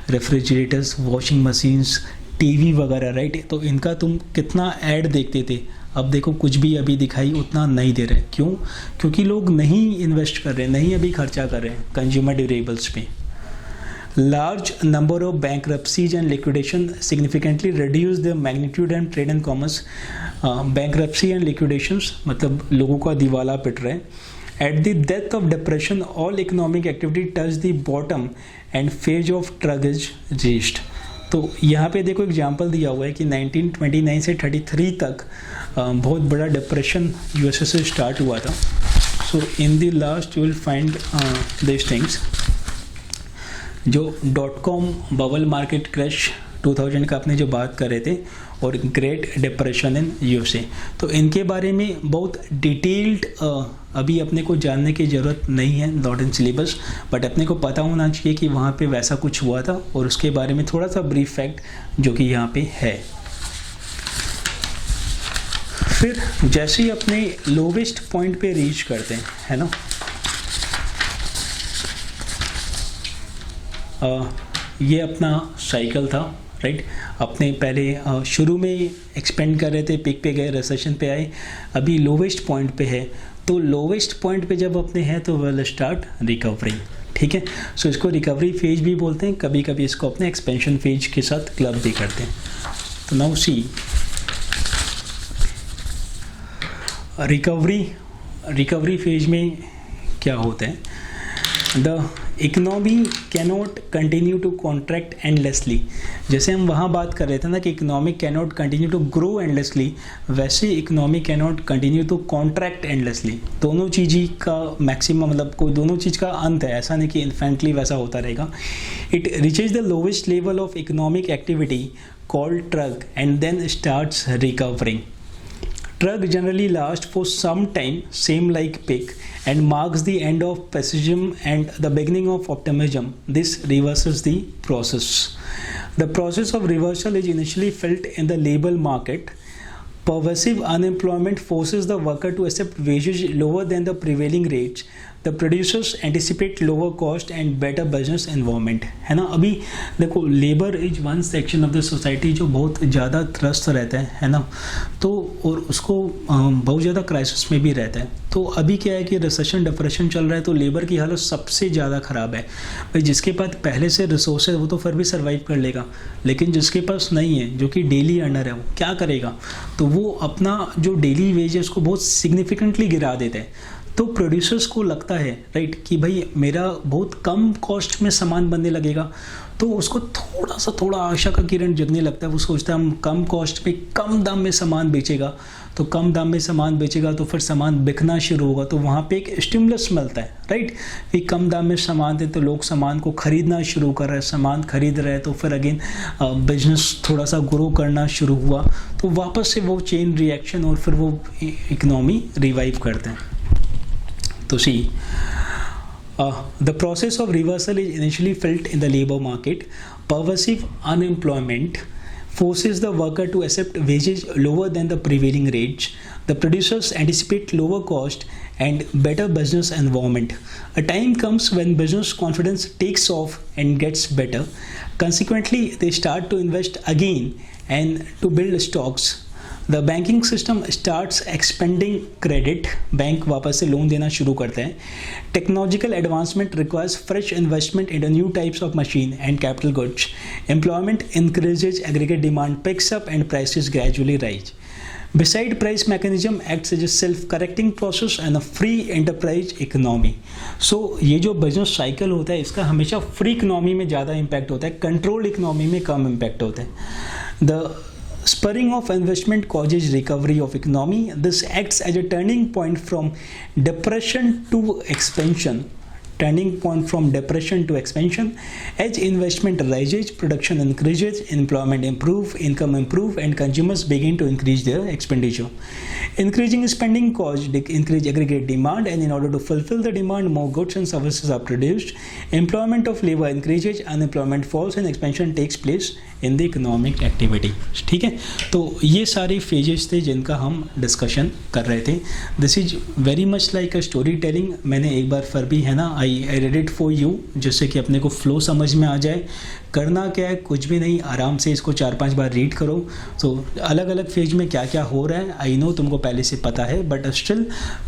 रेफ्रिजरेटर्स, वॉशिंग मशीन्स, टीवी वगैरह, राइट। तो इनका तुम कितना ऐड देखते थे, अब देखो कुछ भी अभी दिखाई उतना नहीं दे रहे। क्यों? क्योंकि लोग नहीं इन्वेस्ट कर रहे हैं, नहीं अभी खर्चा कर रहे हैं कंज्यूमर ड्यूरेबल्स पे। large number of bankruptcies and liquidation significantly reduce the magnitude and trade and commerce. Bankruptcy and liquidations मतलब लोगों का दिवाला पिट रहे हैं. At the death of depression, all economic activity touched the bottom and phase of drug is reached. तो यहाँ पे देखो एग्जाम्पल दिया हुआ है कि 1929 से 33 तक बहुत बड़ा डिप्रेशन यूएसए से स्टार्ट हुआ था. So in the last you will find this things. जो .com बबल मार्केट क्रैश 2000 का अपने जो बात कर रहे थे और ग्रेट डिप्रेशन इन यूएसए, तो इनके बारे में बहुत डिटेल्ड अभी अपने को जानने की ज़रूरत नहीं है, नॉट इन सिलेबस, बट अपने को पता होना चाहिए कि वहाँ पे वैसा कुछ हुआ था और उसके बारे में थोड़ा सा ब्रीफ फैक्ट जो कि यहाँ पे है. फिर जैसे ही अपने लोवेस्ट पॉइंट पे रीच करते हैं, है ना, ये अपना साइकिल था, राइट. अपने पहले शुरू में एक्सपेंड कर रहे थे, पिक पे गए, रिसेशन पे आए, अभी लोवेस्ट पॉइंट पे है. तो लोवेस्ट पॉइंट पे जब अपने हैं तो विल स्टार्ट रिकवरी. ठीक है, सो इसको रिकवरी फेज भी बोलते हैं, कभी कभी इसको अपने एक्सपेंशन फेज के साथ क्लब भी करते हैं. तो नाउ सी रिकवरी फेज में क्या होता है. The economy cannot continue to contract endlessly. जैसे हम वहाँ बात कर रहे थे ना कि economy cannot continue to grow endlessly, वैसे economy cannot continue to contract endlessly. दोनों चीज़ ही का मैक्सिमम मतलब कोई दोनों चीज़ का अंत है, ऐसा नहीं कि इन्फेंटली वैसा होता रहेगा. It reaches the lowest level of economic activity called trough and then starts recovering. Drug generally lasts for some time, same like peak, and marks the end of pessimism and the beginning of optimism. This reverses the process. The process of reversal is initially felt in the labor market. Pervasive unemployment forces the worker to accept wages lower than the prevailing rates. The producers anticipate lower cost and better business environment. है ना. अभी देखो labour is one section of the society जो बहुत ज़्यादा त्रस्त रहता है ना, तो और उसको बहुत ज़्यादा क्राइसिस में भी रहता है. तो अभी क्या है कि रिसेशन डिप्रेशन चल रहा है, तो लेबर की हालत सबसे ज़्यादा ख़राब है. भाई जिसके पास पहले से रिसोर्स है वो तो फिर भी सर्वाइव कर लेगा, लेकिन जिसके पास नहीं है, जो कि डेली अर्नर है, वो क्या करेगा. तो वो अपना जो डेली वेज है उसको बहुत सिग्निफिकेंटली गिरा देता है. तो प्रोड्यूसर्स को लगता है, राइट, कि भाई मेरा बहुत कम कॉस्ट में सामान बनने लगेगा, तो उसको थोड़ा आशा का किरण जगने लगता है. वो सोचता है हम कम कॉस्ट पे कम दाम में सामान बेचेगा, तो कम दाम में सामान बेचेगा तो फिर सामान बिकना शुरू होगा, तो वहाँ पे एक स्टिमुलस मिलता है, राइट, कि कम दाम में सामान दे तो लोग सामान को खरीदना शुरू कर रहे हैं. सामान खरीद रहे हैं तो फिर अगेन बिजनेस थोड़ा सा ग्रो करना शुरू हुआ, तो वापस से वो चेन रिएक्शन और फिर वो इकोनॉमी रिवाइव करते हैं. तो see, the process of reversal is initially felt in the labor market. Pervasive unemployment forces the worker to accept wages lower than the prevailing rates. The producers anticipate lower cost and better business environment. A time comes when business confidence takes off and gets better. Consequently, they start to invest again and to build stocks. The banking system starts expanding credit. Bank वापस से loan देना शुरू करते हैं. Technological advancement requires fresh investment into new types of machine and capital goods. Employment increases, aggregate demand picks up, and prices gradually rise. Beside price mechanism acts as a self-correcting process and a free enterprise economy. So ये जो business cycle होता है इसका हमेशा free economy में ज़्यादा impact होता है, control economy में कम impact होता है. The spurring of investment causes recovery of economy. This acts as a turning point from depression to expansion. As investment rises, production increases, employment improve, income improve, and consumers begin to increase their expenditure. Increasing spending causes increased aggregate demand, and in order to fulfill the demand, more goods and services are produced. Employment of labor increases, unemployment falls, and expansion takes place in the economic activity. ठीक है, तो ये सारे phases थे जिनका हम discussion कर रहे थे. This is very much like a story telling. मैंने एक बार फिर भी है ना I read it for you, जिससे कि अपने को फ्लो समझ में आ जाए. करना क्या है, कुछ भी नहीं, आराम से इसको 4-5 बार रीड करो. तो अलग अलग फेज में क्या क्या हो रहा है आई नो तुमको पहले से पता है, बट स्टिल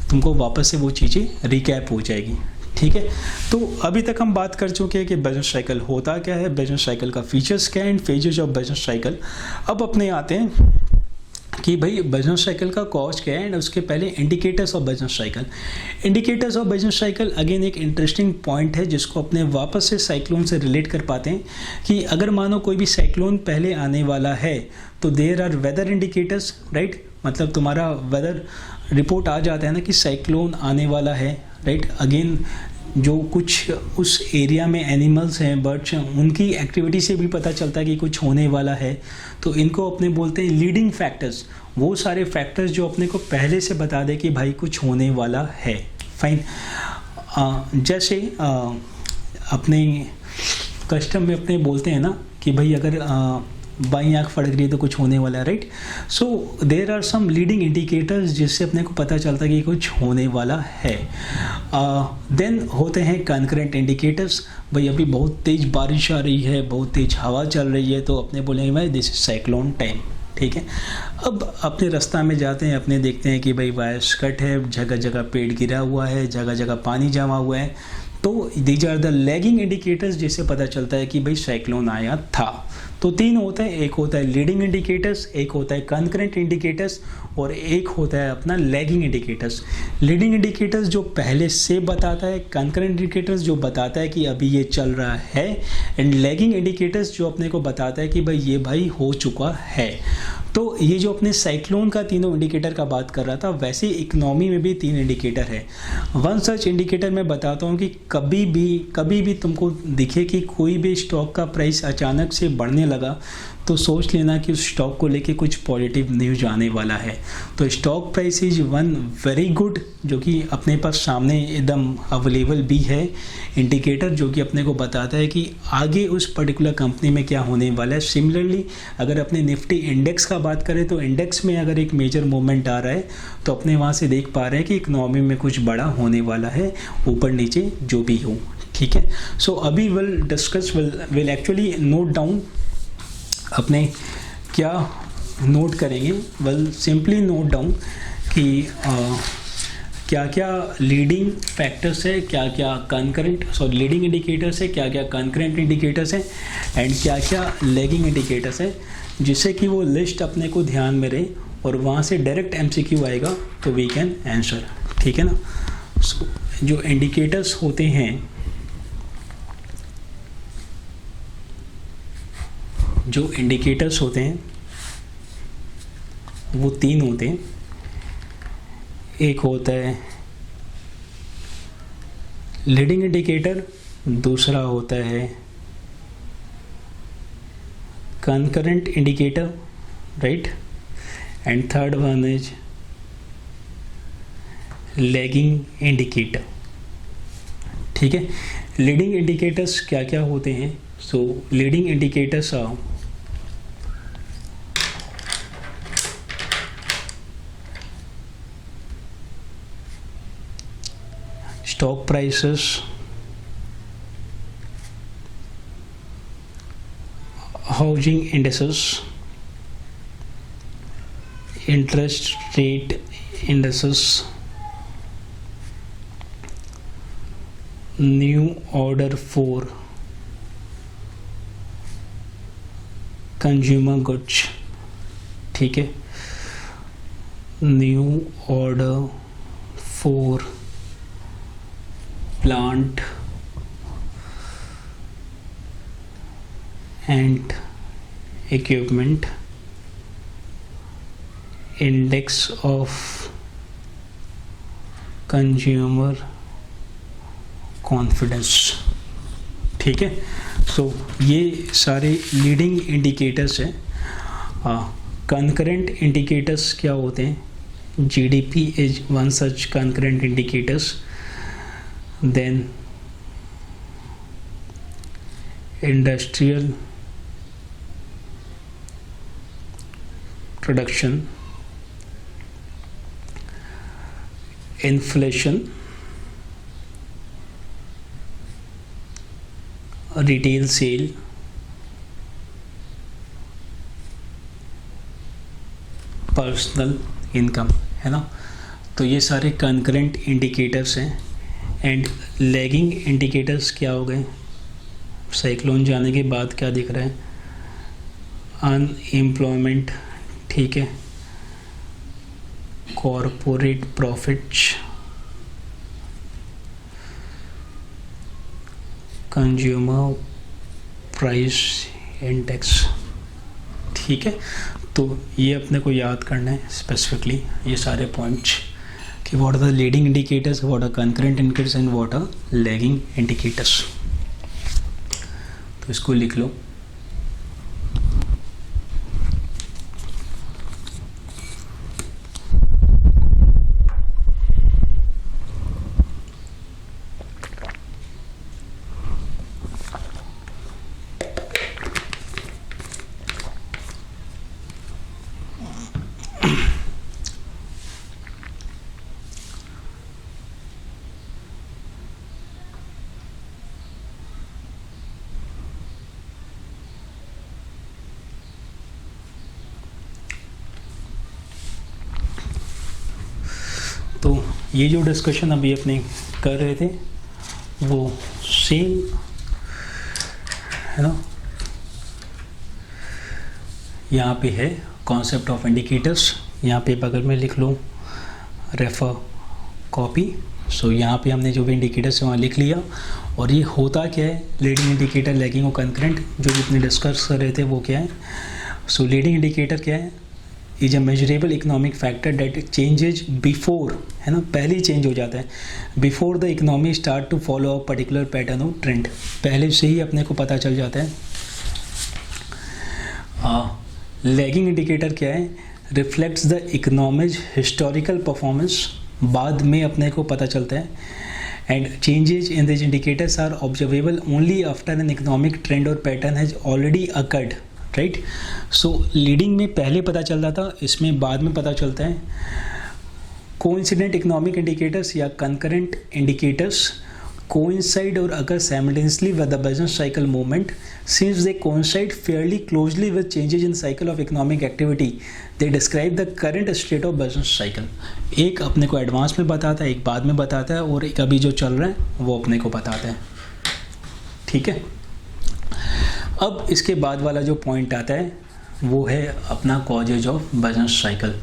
तुमको वापस से वो चीज़ें रिकैप हो जाएगी. ठीक है। तो अभी तक हम बात कर चुके हैं कि बिजनेस साइकिल होता क्या है, बिजनेस साइकिल का फीचर्स क्या है and phases of business cycle. अब अपने आते हैं कि भाई बिजनेस साइकिल का कॉज क्या है एंड उसके पहले indicators of business cycle. Indicators of business cycle again एक इंटरेस्टिंग पॉइंट है जिसको अपने वापस से साइक्लोन से रिलेट कर पाते हैं कि अगर मानो कोई भी साइक्लोन पहले आने वाला है तो there are weather indicators, right. मतलब तुम्हारा वेदर रिपोर्ट आ जाता है ना कि साइक्लोन आने वाला है, राइट। अगेन जो कुछ उस एरिया में एनिमल्स हैं, बर्ड्स हैं, उनकी एक्टिविटी से भी पता चलता है कि कुछ होने वाला है। तो इनको अपने बोलते हैं लीडिंग फैक्टर्स, वो सारे फैक्टर्स जो अपने को पहले से बता दे कि भाई कुछ होने वाला है। फाइन। जैसे अपने कस्टम में अपने बोलते हैं ना कि भाई अगर बाई आँख फड़क रही है तो कुछ होने वाला है, right. So there are some leading indicators जिससे अपने को पता चलता है कि कुछ होने वाला है। देन होते हैं कंकरेंट इंडिकेटर्स। भाई अभी बहुत तेज़ बारिश आ रही है, बहुत तेज़ हवा चल रही है, तो अपने बोलेंगे भाई दिस इज साइक्लोन टाइम, ठीक है। अब अपने रास्ता में जाते हैं, अपने देखते हैं कि भाई वायर्स कट है, जगह जगह पेड़ गिरा हुआ है, जगह जगह पानी जमा हुआ है। तो these are the lagging indicators जिससे पता चलता है कि भाई साइक्लोन आया था। तो तीन होते हैं, एक होता है लीडिंग इंडिकेटर्स, एक होता है कंकरेंट इंडिकेटर्स और एक होता है अपना लैगिंग इंडिकेटर्स। लीडिंग इंडिकेटर्स जो पहले से बताता है, कंकरेंट इंडिकेटर्स जो बताता है कि अभी ये चल रहा है, एंड लैगिंग इंडिकेटर्स जो अपने को बताता है कि भाई ये भाई हो चुका है। तो ये जो अपने साइक्लोन का तीनों इंडिकेटर का बात कर रहा था, वैसे इकोनॉमी में भी तीन इंडिकेटर है। वन सच इंडिकेटर मैं बताता हूँ कि कभी भी तुमको दिखे कि कोई भी स्टॉक का प्राइस अचानक से बढ़ने लगा तो सोच लेना कि उस स्टॉक को लेके कुछ पॉजिटिव न्यूज आने वाला है। तो stock price is one very good जो कि अपने पास सामने एकदम अवेलेबल भी है इंडिकेटर, जो कि अपने को बताता है कि आगे उस पर्टिकुलर कंपनी में क्या होने वाला है। सिमिलरली अगर अपने निफ्टी इंडेक्स का बात करें तो इंडेक्स में अगर एक मेजर मूवमेंट आ रहा है तो अपने वहाँ से देख पा रहे हैं कि इकोनॉमी में कुछ बड़ा होने वाला है, ऊपर नीचे जो भी हो, ठीक है। सो अभी विल एक्चुअली नोट डाउन, अपने क्या नोट करेंगे, वेल सिंपली नोट डाउन कि क्या क्या लीडिंग फैक्टर्स है, क्या क्या लीडिंग इंडिकेटर्स है, क्या क्या कंकरेंट इंडिकेटर्स हैं एंड क्या क्या लैगिंग इंडिकेटर्स है, जिससे कि वो लिस्ट अपने को ध्यान में रहे और वहाँ से डायरेक्ट एमसीक्यू आएगा तो वी कैन आंसर, ठीक है ना। सो जो इंडिकेटर्स होते हैं, जो इंडिकेटर्स होते हैं वो तीन होते हैं। एक होता है लीडिंग इंडिकेटर, दूसरा होता है concurrent indicator, right, and third one is lagging indicator, ठीक है। लीडिंग इंडिकेटर्स क्या क्या होते हैं? So leading indicators are stock prices, housing indices, interest rate indices, new order for consumer goods, ठीक है, new order for plant and equipment, index of consumer confidence, ठीक है। सो ये सारे लीडिंग इंडिकेटर्स हैं। कंकरेंट इंडिकेटर्स क्या होते हैं? GDP is one such concurrent indicators, then industrial production, inflation, retail sale, personal income, है ना। तो ये सारे कंकरेंट इंडिकेटर्स हैं एंड लैगिंग इंडिकेटर्स क्या हो गए, साइक्लोन जाने के बाद क्या दिख रहा है, अनएम्प्लॉयमेंट, ठीक है, corporate profits, consumer price index, ठीक है। तो ये अपने को याद करना है स्पेसिफिकली ये सारे पॉइंट्स कि what are the leading indicators, what are concurrent indicators and what are lagging indicators. तो इसको लिख लो। तो ये जो डिस्कशन अभी अपने कर रहे थे वो सेम है ना, यहाँ पे है कॉन्सेप्ट ऑफ इंडिकेटर्स। यहाँ पे बगल में लिख लो रेफर कॉपी। सो यहाँ पे हमने जो भी इंडिकेटर्स है वहाँ लिख लिया। और ये होता क्या है, लीडिंग इंडिकेटर, लैगिंग और कंकरेंट, जो भी अपने डिस्कस कर रहे थे वो क्या है। सो लीडिंग इंडिकेटर क्या है, is a measurable economic factor that changes before, है ना, पहले ही चेंज हो जाता है, before the economy start to follow a particular pattern of trend, पहले से ही अपने को पता चल जाता है। लैगिंग इंडिकेटर क्या है, reflects the economy's historical performance, बाद में अपने को पता चलता है। And changes in this indicators are observable only after an economic trend और pattern has already occurred, right. So leading में पहले पता चल रहा था, इसमें बाद में पता चलता है। कोइंसिडेंट इकोनॉमिक इंडिकेटर्स या concurrent indicators coincide or occur simultaneously with the business cycle movement. Since they coincide fairly closely with changes in cycle of economic activity, they describe the current state of business cycle. एक अपने को advance में बताता है, एक बाद में बताता है, और एक अभी जो चल रहा है वो अपने को बताता है, ठीक है। अब इसके बाद वाला जो पॉइंट आता है वो है अपना causes of business cycle.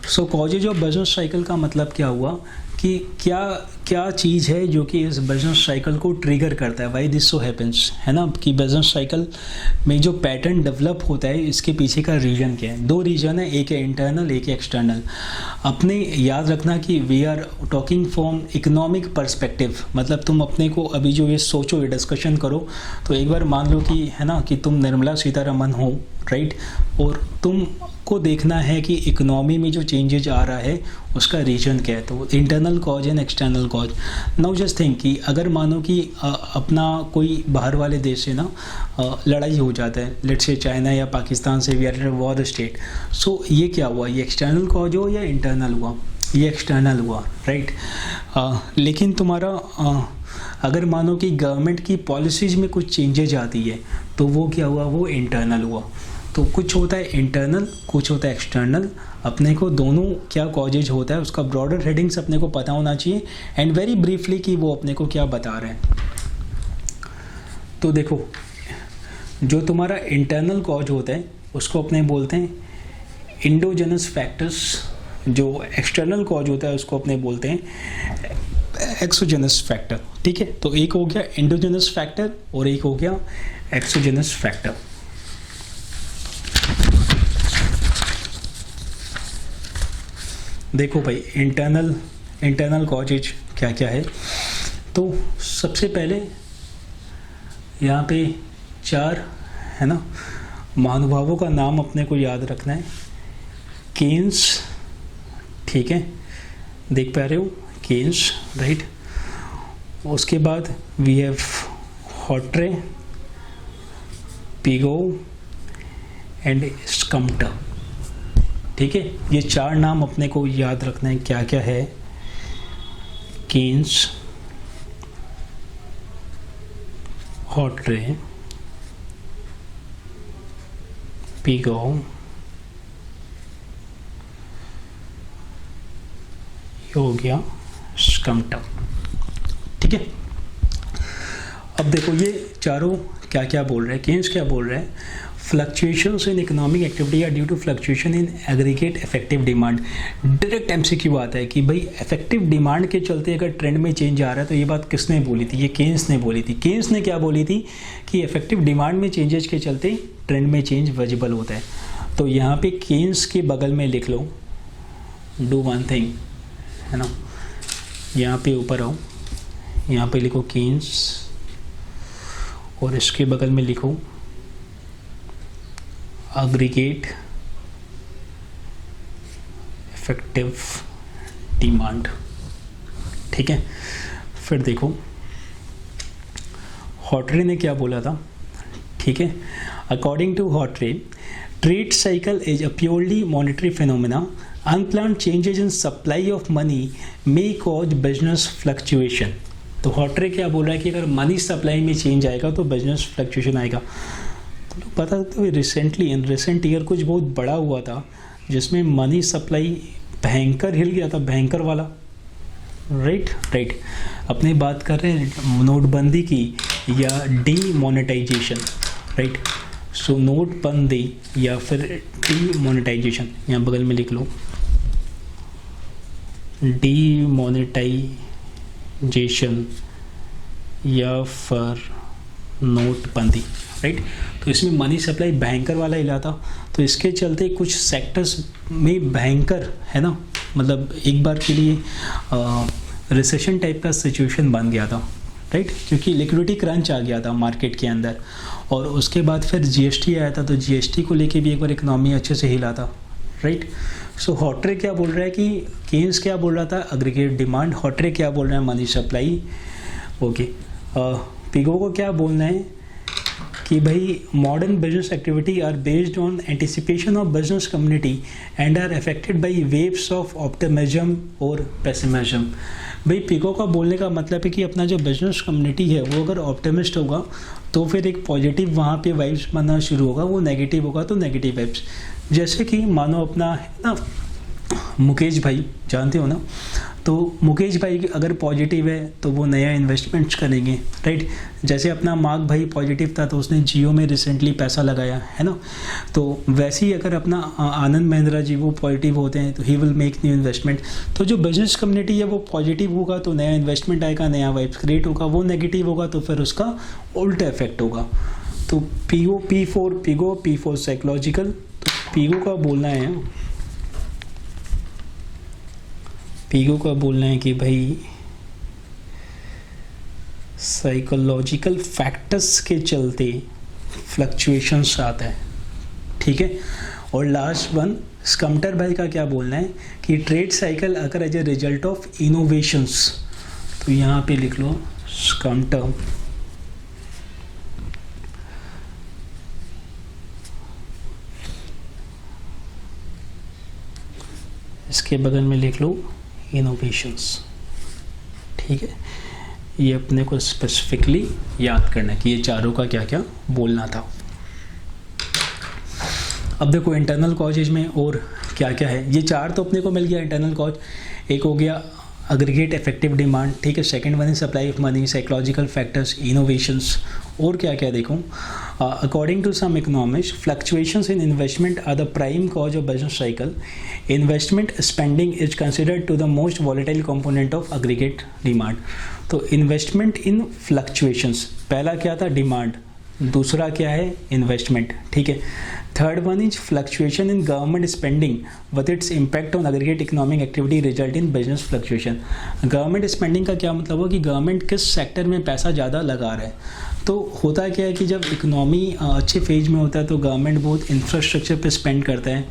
So causes of business cycle का मतलब क्या हुआ कि क्या क्या चीज़ है जो कि इस बिजनेस साइकिल को ट्रिगर करता है, वाई दिस सो हैपेंस, है ना, कि बिजनेस साइकिल में जो पैटर्न डेवलप होता है इसके पीछे का रीजन क्या है। दो रीजन है, एक है इंटरनल, एक है एक्सटर्नल। अपने याद रखना कि we are talking from economic perspective, मतलब तुम अपने को अभी जो ये सोचो, ये डिस्कशन करो, तो एक बार मान लो कि, है ना, कि तुम निर्मला सीतारमन हो, राइट, और तुम को देखना है कि इकोनॉमी में जो चेंजेज आ रहा है उसका रीजन क्या है। तो internal cause and external cause. Now just think कि अगर मानो कि अपना कोई बाहर वाले देश से ना लड़ाई हो जाता है, लेट्स से चाइना या पाकिस्तान से, we are in war state. सो ये क्या हुआ, ये एक्सटर्नल कॉज हो या इंटरनल हुआ, ये एक्सटर्नल हुआ, राइट। लेकिन तुम्हारा अगर मानो कि गवर्नमेंट की पॉलिसीज में कुछ चेंजेज आती है तो वो क्या हुआ, वो इंटरनल हुआ। तो कुछ होता है इंटरनल, कुछ होता है एक्सटर्नल। अपने को दोनों क्या कॉजेज होता है उसका ब्रॉडर हेडिंग्स अपने को पता होना चाहिए, एंड वेरी ब्रीफली कि वो अपने को क्या बता रहे हैं। तो देखो, जो तुम्हारा इंटरनल कॉज होता है उसको अपने बोलते हैं इंडोजेनस फैक्टर्स, जो एक्सटर्नल कॉज होता है उसको अपने बोलते हैं एक्सोजेनस फैक्टर, ठीक है। तो एक हो गया इंडोजेनस फैक्टर और एक हो गया एक्सोजेनस फैक्टर। देखो भाई, इंटरनल कॉजेज क्या क्या है। तो सबसे पहले यहाँ पे 4, है ना, महानुभावों का नाम अपने को याद रखना है। केन्स, ठीक है, देख पा रहे हो, केन्स, राइट। उसके बाद we have Hawtrey, Pigou and Schumpeter, ठीक है। ये 4 नाम अपने को याद रखना है, क्या क्या है। केन्स, हॉट्रे, पिगो, हो गया स्कम्प्टर, ठीक है। अब देखो ये चारों क्या क्या बोल रहे हैं, केन्स क्या बोल रहे हैं, fluctuations in economic activity are due to fluctuation in aggregate effective demand. Direct MCQ आता है कि भाई इफेक्टिव डिमांड के चलते अगर ट्रेंड में चेंज आ रहा है तो ये बात किसने बोली थी, ये केन्स ने बोली थी। केन्स ने क्या बोली थी कि इफेक्टिव डिमांड में चेंजेस के चलते ट्रेंड में चेंज विजिबल होता है। तो यहाँ पे केन्स के बगल में लिख लो डू वन थिंग, है ना, यहाँ पे ऊपर आओ, यहाँ पे लिखो केन्स और इसके बगल में लिखो एग्रीगेट इफेक्टिव डिमांड। ठीक है, फिर देखो हॉटरे ने क्या बोला था। ठीक है, according to Hawtrey trade cycle is a purely monetary phenomena, unplanned changes in supply of money may cause business fluctuation. तो हॉटरे क्या बोल रहा है कि अगर मनी सप्लाई में चेंज आएगा तो बिजनेस फ्लक्चुएशन आएगा। तो लोग पता तो रिसेंटली इन रिसेंट ईयर कुछ बहुत बड़ा हुआ था जिसमें मनी सप्लाई भयंकर हिल गया था, भयंकर वाला। राइट अपने बात कर रहे हैं नोटबंदी की या डीमोनेटाइजेशन। राइट, सो नोटबंदी या फिर डीमोनेटाइजेशन, यहाँ बगल में लिख लो डीमोनेटाइजेशन या फिर नोटबंदी। राइट, तो इसमें मनी सप्लाई भयंकर वाला हिला था, तो इसके चलते कुछ सेक्टर्स में भयंकर, है ना, मतलब एक बार के लिए रिसेशन टाइप का सिचुएशन बन गया था। राइट, क्योंकि लिक्विडिटी क्रंच आ गया था मार्केट के अंदर, और उसके बाद फिर जीएसटी आया था, तो जीएसटी को लेके भी एक बार इकोनॉमी अच्छे से हिला था। राइट, सो हॉटरे क्या बोल रहा है कि केन्स क्या बोल रहा था एग्रीगेट डिमांड, हॉटरे क्या बोल रहा है मनी सप्लाई। ओके, पिगो को क्या बोलना है कि भाई modern business activity are based on anticipation of business community and are affected by waves of optimism और पेसिमिज्म। भाई पिगो का बोलने का मतलब है कि अपना जो बिजनेस कम्युनिटी है वो अगर ऑप्टिमिस्ट होगा तो फिर एक पॉजिटिव वहाँ पे वाइब्स बनना शुरू होगा, वो नेगेटिव होगा तो नेगेटिव वाइब्स। जैसे कि मानो अपना है ना मुकेश भाई, जानते हो ना, तो मुकेश भाई अगर पॉजिटिव है तो वो नया इन्वेस्टमेंट्स करेंगे। राइट, जैसे अपना मार्क भाई पॉजिटिव था तो उसने जियो में रिसेंटली पैसा लगाया, है ना, तो वैसे ही अगर अपना आनंद महिंद्रा जी वो पॉजिटिव होते हैं तो he will make new investment. तो जो बिजनेस कम्युनिटी है वो पॉजिटिव होगा तो नया इन्वेस्टमेंट आएगा, नया वाइब्स क्रिएट होगा, वो नेगेटिव होगा तो फिर उसका उल्टा इफेक्ट होगा। तो पी फॉर साइकोलॉजिकल, तो पीगो का बोलना है, पीगो का बोलना है कि भाई साइकोलॉजिकल फैक्टर्स के चलते फ्लक्चुएशंस आता है। ठीक है, और लास्ट वन स्कम्टर भाई का क्या बोलना है कि ट्रेड साइकिल अगर as a result of innovations, तो यहाँ पे लिख लो स्कम्टर। इसके बगल में लिख लो इनोवेशंस। ठीक है, ये अपने को स्पेसिफिकली याद करना है कि ये चारों का क्या क्या बोलना था। अब देखो इंटरनल कॉजेज में और क्या क्या है, ये चार तो अपने को मिल गया इंटरनल कॉज। एक हो गया एग्रीगेट इफेक्टिव डिमांड, ठीक है, second one is supply of money, psychological factors, innovations, और क्या क्या देखो according to some economist fluctuations in investment are the prime cause of business cycle. Investment spending is considered to the most volatile component of aggregate demand. तो investment in fluctuations, पहला क्या था demand, दूसरा क्या है इन्वेस्टमेंट। ठीक है, third one is fluctuation in government spending with its impact on aggregate economic activity result in business fluctuation. Government spending का क्या मतलब हो कि गवर्नमेंट किस सेक्टर में पैसा ज़्यादा लगा रहा है। तो होता क्या है कि जब इकोनॉमी अच्छे फेज में होता है तो गवर्नमेंट बहुत इंफ्रास्ट्रक्चर पे स्पेंड करता है।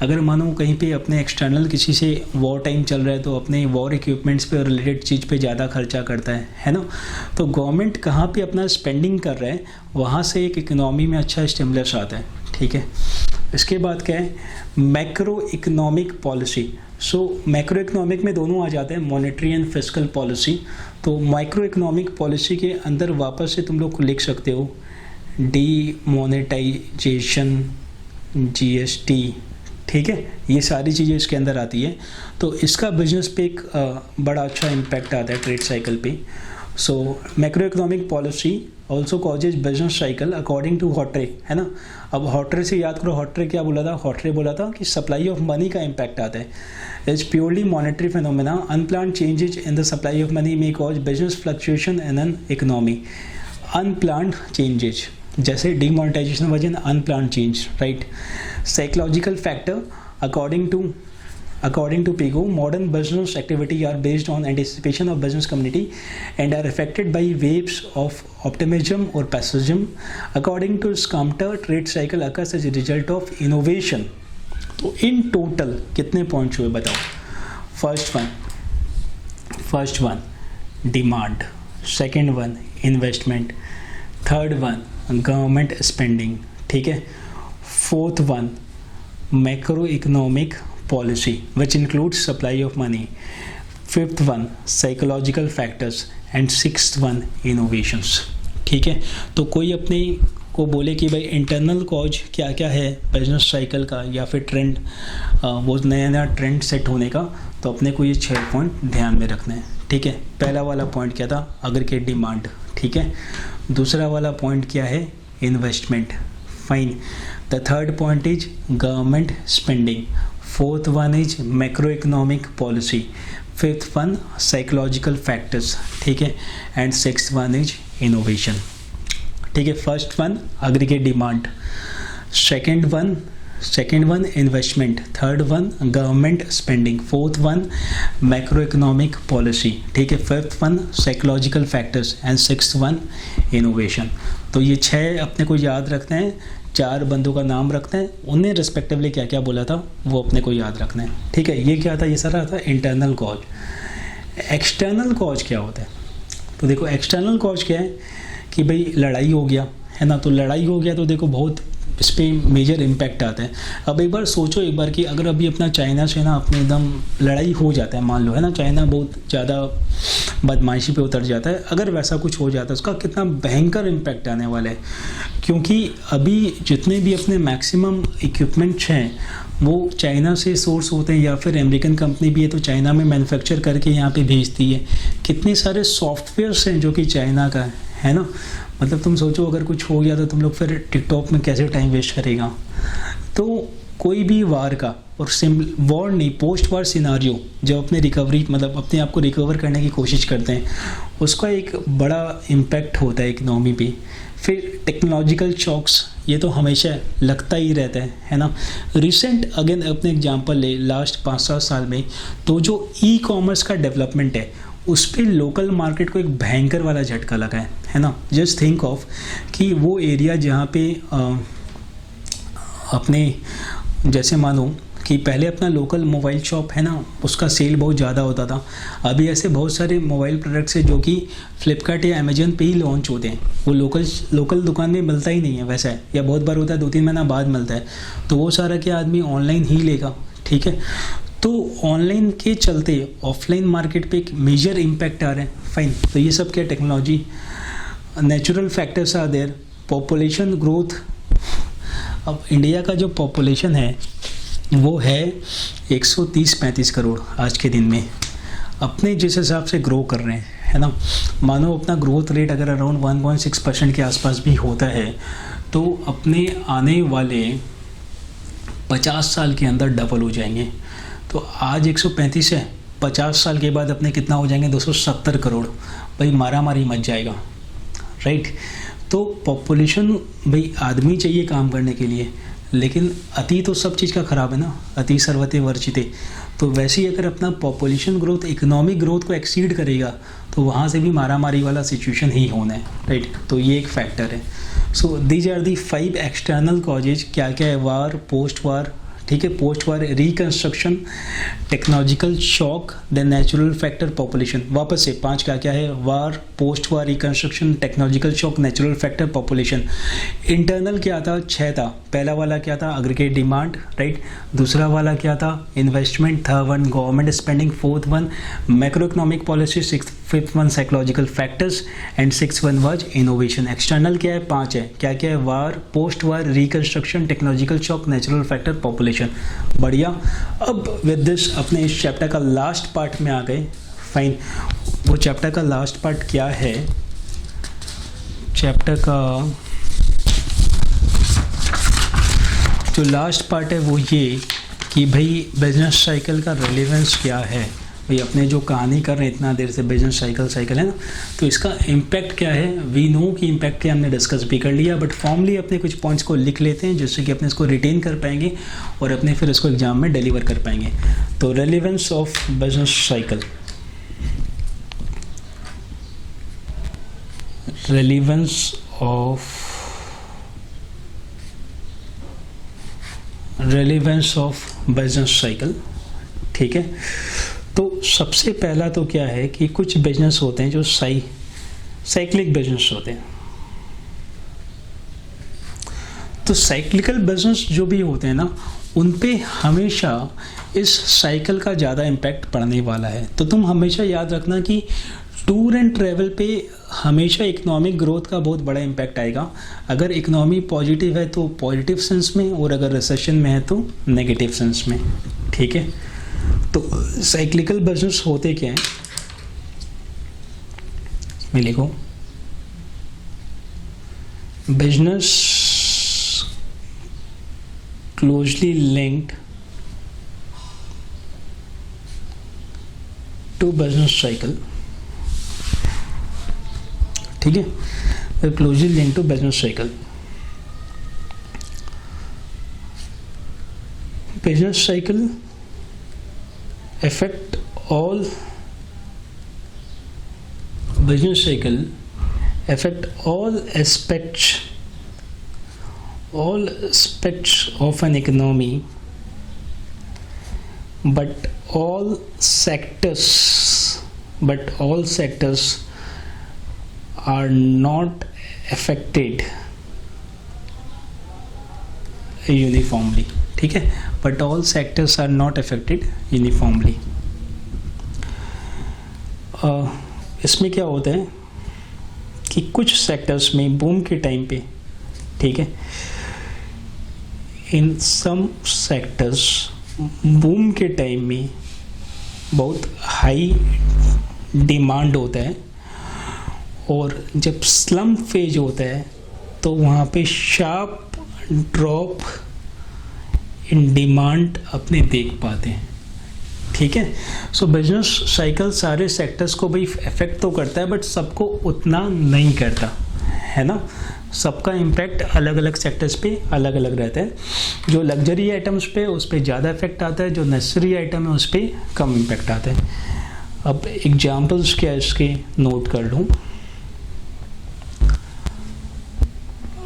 अगर मानो कहीं पे अपने एक्सटर्नल किसी से वॉर टाइम चल रहा है तो अपने वॉर इक्विपमेंट्स पे रिलेटेड चीज़ पे ज़्यादा खर्चा करता है ना। तो गवर्नमेंट कहाँ पे अपना स्पेंडिंग कर रहा है वहाँ से एक इकोनॉमी में अच्छा स्टिमुलस आता है। ठीक है, इसके बाद क्या है मैक्रो इकोनॉमिक पॉलिसी। सो मैक्रो इकोनॉमिक में दोनों आ जाते हैं, मॉनेटरी एंड फिस्कल पॉलिसी। तो माइक्रो इकोनॉमिक पॉलिसी के अंदर वापस से तुम लोग लिख सकते हो डीमोनेटाइजेशन, जीएसटी। ठीक है, ये सारी चीज़ें इसके अंदर आती है। तो इसका बिजनेस पे एक बड़ा अच्छा इम्पैक्ट आता है ट्रेड साइकिल पे। So macro economic policy also causes business cycle according to Hawtrey, है ना। अब हॉटरे से याद करो, हॉटरे क्या बोला था, हॉटरे बोला था कि सप्लाई ऑफ मनी का इम्पैक्ट आता है। Is purely monetary phenomena, unplanned changes in the supply of money may cause business fluctuation in an economy. Unplanned changes जैसे डिमोनेटाइजेशन वजह unplanned change, right. Psychological factor According to Pego, modern business activity are based on anticipation of business community and are affected by waves of optimism or pessimism. According to Scamter, trade cycle occurs as a result of innovation. तो in total कितने points हुए बताओ। First one demand, second one investment, third one government spending, ठीक है। Fourth one macro economic policy which includes supply of money. Fifth one psychological factors and sixth one innovations, ठीक है। तो कोई अपने को बोले कि भाई इंटरनल कॉज क्या क्या है बिजनेस साइकिल का या फिर ट्रेंड, वो नया नया ट्रेंड सेट होने का, तो अपने को ये 6 पॉइंट ध्यान में रखना है, ठीक है। पहला वाला पॉइंट क्या था, अग्रीगेट डिमांड, ठीक है। दूसरा वाला पॉइंट क्या है, investment, fine. The third point is government spending, fourth one is macro economic policy, fifth one psychological factors, ठीक है, and sixth one is innovation, ठीक है। First one aggregate demand, second one investment, third one government spending, fourth one macro economic policy, ठीक है, fifth one psychological factors and sixth one innovation. तो ये 6 अपने को याद रखते हैं, 4 बंदों का नाम रखते हैं, उन्हें रिस्पेक्टिवली क्या क्या बोला था वो अपने को याद रखना है, ठीक है। ये क्या था, ये सारा था इंटरनल कॉज। एक्सटर्नल कॉज क्या होता है, तो देखो एक्सटर्नल कॉज क्या है कि भाई लड़ाई हो गया, है ना। तो लड़ाई हो गया तो देखो बहुत इस पर मेजर इम्पैक्ट आता है। अब एक बार सोचो एक बार कि अगर अभी अपना चाइना से ना अपने एकदम लड़ाई हो जाता है, मान लो, है ना, चाइना बहुत ज़्यादा बदमाशी पे उतर जाता है, अगर वैसा कुछ हो जाता है उसका कितना भयंकर इम्पैक्ट आने वाला है। क्योंकि अभी जितने भी अपने मैक्सिमम इक्विपमेंट्स हैं वो चाइना से सोर्स होते हैं, या फिर अमेरिकन कंपनी भी है तो चाइना में मैन्युफैक्चर करके यहाँ पे भेजती है। कितने सारे सॉफ्टवेयर्स हैं जो कि चाइना का है ना। मतलब तुम सोचो अगर कुछ हो गया तो तुम लोग फिर टिकटॉक में कैसे टाइम वेस्ट करेगा। तो कोई भी वार का, और वॉर नहीं, पोस्ट वार सिनारियो जब अपने रिकवरी, मतलब अपने आप को रिकवर करने की कोशिश करते हैं, उसका एक बड़ा इम्पैक्ट होता है इकनॉमी पे। फिर टेक्नोलॉजिकल शॉक्स, ये तो हमेशा लगता ही रहता है ना। रिसेंट अगेन अपने एग्जांपल ले, लास्ट 5-7 साल में तो जो ई कॉमर्स का डेवलपमेंट है उस पर लोकल मार्केट को एक भयंकर वाला झटका लगा है ना। जस्ट थिंक ऑफ कि वो एरिया जहाँ पे अपने जैसे मानो कि पहले अपना लोकल मोबाइल शॉप है ना, उसका सेल बहुत ज़्यादा होता था। अभी ऐसे बहुत सारे मोबाइल प्रोडक्ट्स हैं जो कि फ्लिपकार्ट या अमेजन पे ही लॉन्च होते हैं, वो लोकल दुकान में मिलता ही नहीं है वैसा है, या बहुत बार होता है 2-3 महीना बाद मिलता है। तो वो सारा क्या आदमी ऑनलाइन ही लेगा, ठीक है। तो ऑनलाइन के चलते ऑफलाइन मार्केट पे एक मेजर इम्पैक्ट आ रहा है, फाइन। तो ये सब क्या, technology. Natural factors are there, population growth. अब इंडिया का जो पॉपुलेशन है वो है 130-135 करोड़ आज के दिन में, अपने जिस हिसाब से ग्रो कर रहे हैं, है ना। मानो अपना ग्रोथ रेट अगर अराउंड 1.6% के आसपास भी होता है तो अपने आने वाले 50 साल के अंदर डबल हो जाएंगे। तो आज 135 है, 50 साल के बाद अपने कितना हो जाएंगे, 270 करोड़। भाई मारा मारी मच जाएगा, राइट। तो पॉपुलेशन, भाई आदमी चाहिए काम करने के लिए, लेकिन अति तो सब चीज़ का ख़राब है ना, अति सर्वते वर्जिते। तो वैसे ही अगर अपना पॉपुलेशन ग्रोथ इकोनॉमिक ग्रोथ को एक्सीड करेगा तो वहाँ से भी मारा मारी वाला सिचुएशन ही होना है, राइट। तो ये एक फैक्टर है। So these are the 5 external causes. क्या क्या है, वार, पोस्ट वार, ठीक है, post war reconstruction, technological shock, then natural factor, population. वापस से 5 क्या क्या है, war, post war reconstruction, technological shock, natural factor, population. Internal क्या था, 6 था। पहला वाला क्या था, अग्रीगेट डिमांड, राइट। दूसरा वाला क्या था, investment. Third one government spending. Fourth one macro economic policy. Fifth one psychological factors and six one was innovation. External क्या है, 5 है। क्या क्या है, war, post war reconstruction, technological shock, natural factor, population. बढ़िया। अब विद दिस अपने इस चैप्टर का लास्ट पार्ट में आ गए, फाइन। वो चैप्टर का लास्ट पार्ट क्या है, चैप्टर का जो लास्ट पार्ट है वो ये कि भाई बिजनेस साइकिल का रेलेवेंस क्या है। भाई अपने जो कहानी कर रहे हैं इतना देर से बिजनेस साइकिल है ना, तो इसका इम्पैक्ट क्या है। वी नो कि इम्पैक्ट क्या, हमने डिस्कस भी कर लिया, बट फॉर्मली अपने कुछ पॉइंट्स को लिख लेते हैं जिससे कि अपने इसको रिटेन कर पाएंगे और अपने फिर इसको एग्जाम में डिलीवर कर पाएंगे। तो relevance of business cycle, relevance of business cycle, ठीक है। तो सबसे पहला तो क्या है कि कुछ बिजनेस होते हैं जो साइक्लिक बिजनेस होते हैं। तो साइक्लिकल बिजनेस जो भी होते हैं ना, उन पे हमेशा इस साइकिल का ज़्यादा इम्पैक्ट पड़ने वाला है। तो तुम हमेशा याद रखना कि टूर एंड ट्रैवल पे हमेशा इकोनॉमिक ग्रोथ का बहुत बड़ा इम्पैक्ट आएगा। अगर इकोनॉमी पॉजिटिव है तो पॉजिटिव सेंस में, और अगर रिसेशन में है तो नेगेटिव सेंस में, ठीक है। तो साइक्लिकल बिजनेस होते क्या हैं, मैं लिखो business closely linked to business cycle, ठीक है, closely linked to business cycle. Business cycle affect all aspects of an economy, but all sectors are not affected uniformly, ठीक है, but all sectors are not affected uniformly. इसमें क्या होता है कि कुछ सेक्टर्स में बूम के टाइम पे, ठीक है, इन सम सेक्टर्स बूम के टाइम में बहुत हाई डिमांड होता है, और जब स्लम फेज होता है तो वहाँ पे शार्प ड्रॉप इन डिमांड अपने देख पाते हैं, ठीक है। सो बिजनेस साइकिल सारे सेक्टर्स को भाई इफेक्ट तो करता है, बट सबको उतना नहीं करता है ना। सबका इम्पैक्ट अलग अलग सेक्टर्स पे अलग अलग रहता है। जो लग्जरी आइटम्स पे उस पर ज़्यादा इफेक्ट आता है, जो नेसेसरी आइटम है उस पर कम इम्पैक्ट आता है। अब एग्जाम्पल्स क्या इसके नोट कर लूँ।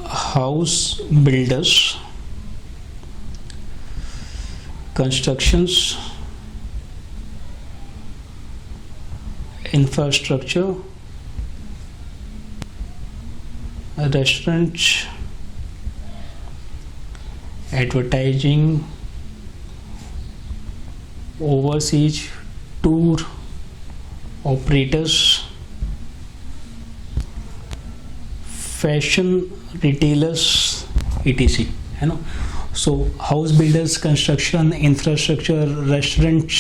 House builders, constructions, infrastructure, restaurants, advertising, overseas tour operators, fashion retailers, etc. है ना। So house builders, construction, infrastructure, restaurants,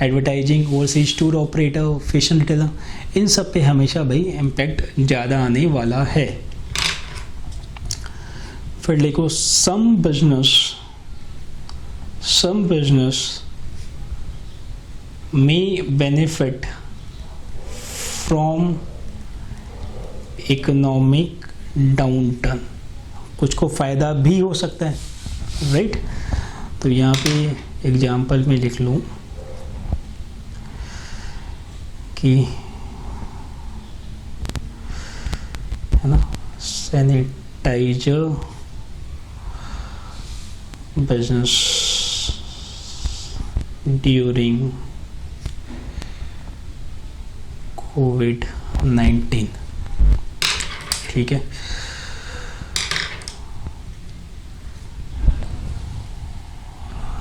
advertising, overseas tour operator, fashion retailer, इन सब पे हमेशा भाई इम्पैक्ट ज़्यादा आने वाला है। फिर देखो some business may benefit from economic downturn, कुछ को फ़ायदा भी हो सकता है, राइट। तो यहाँ पे एग्जाम्पल में लिख लूँ कि है ना, सैनिटाइजर बिजनेस ड्यूरिंग कोविड-19, ठीक है।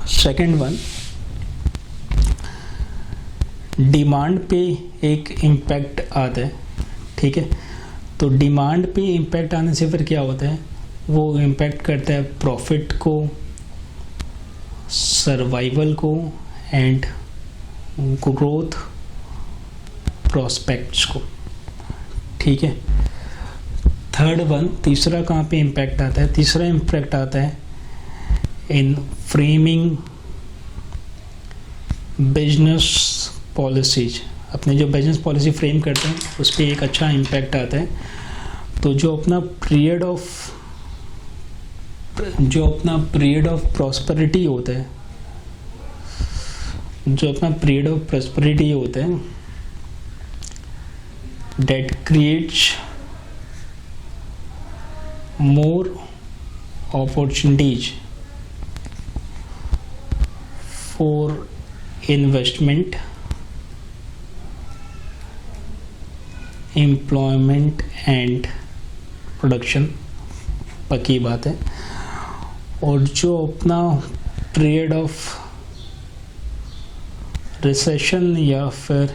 सेकंड वन, डिमांड पे एक इम्पैक्ट आता है, ठीक है। तो डिमांड पे इम्पैक्ट आने से फिर क्या होता है, वो इम्पैक्ट करता है प्रॉफिट को, सर्वाइवल को एंड ग्रोथ प्रोस्पेक्ट्स को, ठीक है। थर्ड वन, तीसरा कहाँ पे इम्पैक्ट आता है? तीसरा इम्पैक्ट आता है इन फ्रेमिंग बिजनेस पॉलिसीज। अपने जो बिजनेस पॉलिसी फ्रेम करते हैं उस पर एक अच्छा इम्पैक्ट आता है। तो जो अपना पीरियड ऑफ प्रॉस्पेरिटी होता है, that creates more opportunities for investment, employment and production, पक्की बात है। और जो अपना पीरियड ऑफ रिसेशन या फिर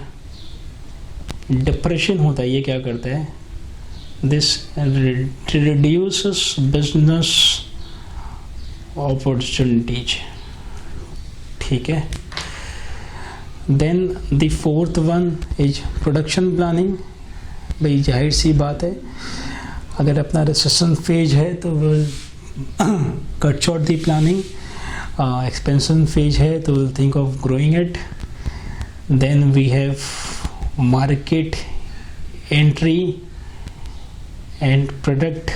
डिप्रेशन होता है, ये क्या करता है? दिस रिड्यूसेस बिजनेस अपॉर्चुनिटीज, ठीक है। Then the fourth one is production planning. भाई जाहिर सी बात है, अगर अपना रिसेशन फेज है तो will cut short the planning, expansion phase है तो will think of growing it. Then we have market entry and product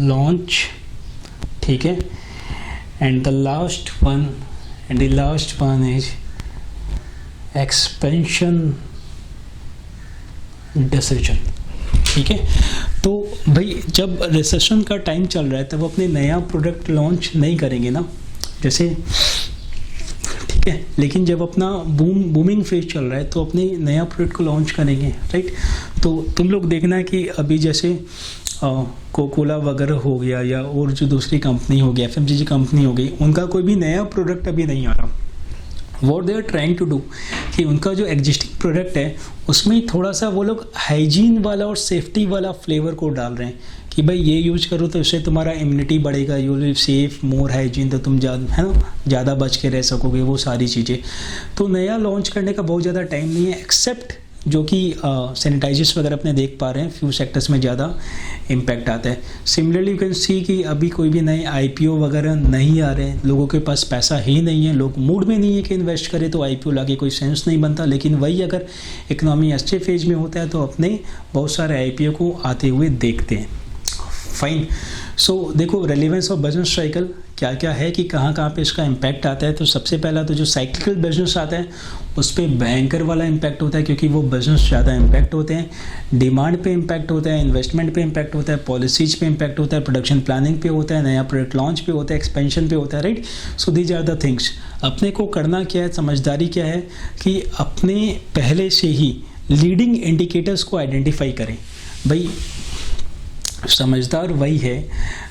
launch, ठीक है। and the last one is expansion decision, ठीक है। तो भाई जब रिसेशन का टाइम चल रहा है तब अपने नया प्रोडक्ट लॉन्च नहीं करेंगे ना, जैसे, ठीक है। लेकिन जब अपना बूमिंग फेज चल रहा है तो अपने नया प्रोडक्ट को लॉन्च करेंगे, राइट। तो तुम लोग देखना कि अभी जैसे कोकोला वगैरह हो गया या और जो दूसरी कंपनी हो गई, FMCG कंपनी हो गई, उनका कोई भी नया प्रोडक्ट अभी नहीं आ रहा। What they are trying to do कि उनका जो एग्जिस्टिंग प्रोडक्ट है उसमें थोड़ा सा वो लोग हाइजीन वाला और सेफ्टी वाला फ्लेवर को डाल रहे हैं कि भाई ये यूज करो तो इससे तुम्हारा इम्यूनिटी बढ़ेगा, you will safe, more hygiene, तो तुम ज़्यादा बच के रह सकोगे, वो सारी चीज़ें। तो नया लॉन्च करने का बहुत ज़्यादा टाइम नहीं है, एक्सेप्ट जो कि सैनिटाइजर्स वगैरह अपने देख पा रहे हैं, फ्यू सेक्टर्स में ज़्यादा इम्पैक्ट आता है। सिमिलरली यू कैन सी कि अभी कोई भी नए IPO वगैरह नहीं आ रहे हैं, लोगों के पास पैसा ही नहीं है, लोग मूड में नहीं है कि इन्वेस्ट करें, तो IPO लाके कोई सेंस नहीं बनता। लेकिन वही अगर इकोनॉमी अच्छे फेज में होता है तो अपने बहुत सारे IPO को आते हुए देखते हैं। फाइन। सो देखो रेलिवेंस ऑफ बिजनेस साइकिल क्या क्या है कि कहाँ कहाँ पे इसका इम्पैक्ट आता है। तो सबसे पहला तो जो साइक्लिकल बिजनेस आता है उस पर भयंकर वाला इम्पैक्ट होता है, क्योंकि वो बिजनेस ज़्यादा इम्पैक्ट होते हैं। डिमांड पे इम्पैक्ट होता है, इन्वेस्टमेंट पे इम्पैक्ट होता है, पॉलिसीज पे इम्पैक्ट होता है, प्रोडक्शन प्लानिंग पे होता है, नया प्रोडक्ट लॉन्च पे होता है, एक्सपेंशन पे होता है, right. So these are the things. अपने को करना क्या है, समझदारी क्या है कि अपने पहले से ही लीडिंग इंडिकेटर्स को आइडेंटिफाई करें। भाई समझदार वही है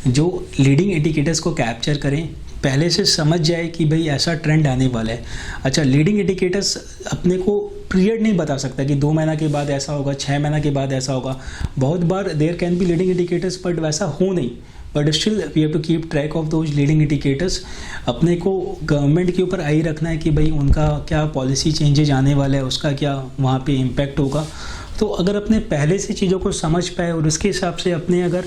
जो लीडिंग इंडिकेटर्स को कैप्चर करें, पहले से समझ जाए कि भाई ऐसा ट्रेंड आने वाला है। अच्छा, लीडिंग इंडिकेटर्स अपने को पीरियड नहीं बता सकता कि 2 महीना के बाद ऐसा होगा, 6 महीना के बाद ऐसा होगा। बहुत बार there can be leading indicators but वैसा हो नहीं, but still we have to keep track of those leading indicators. अपने को गवर्नमेंट के ऊपर आई रखना है कि भाई उनका क्या पॉलिसी चेंजेज आने वाला है, उसका क्या वहाँ पे इम्पैक्ट होगा। तो अगर अपने पहले से चीज़ों को समझ पाए और उसके हिसाब से अपने अगर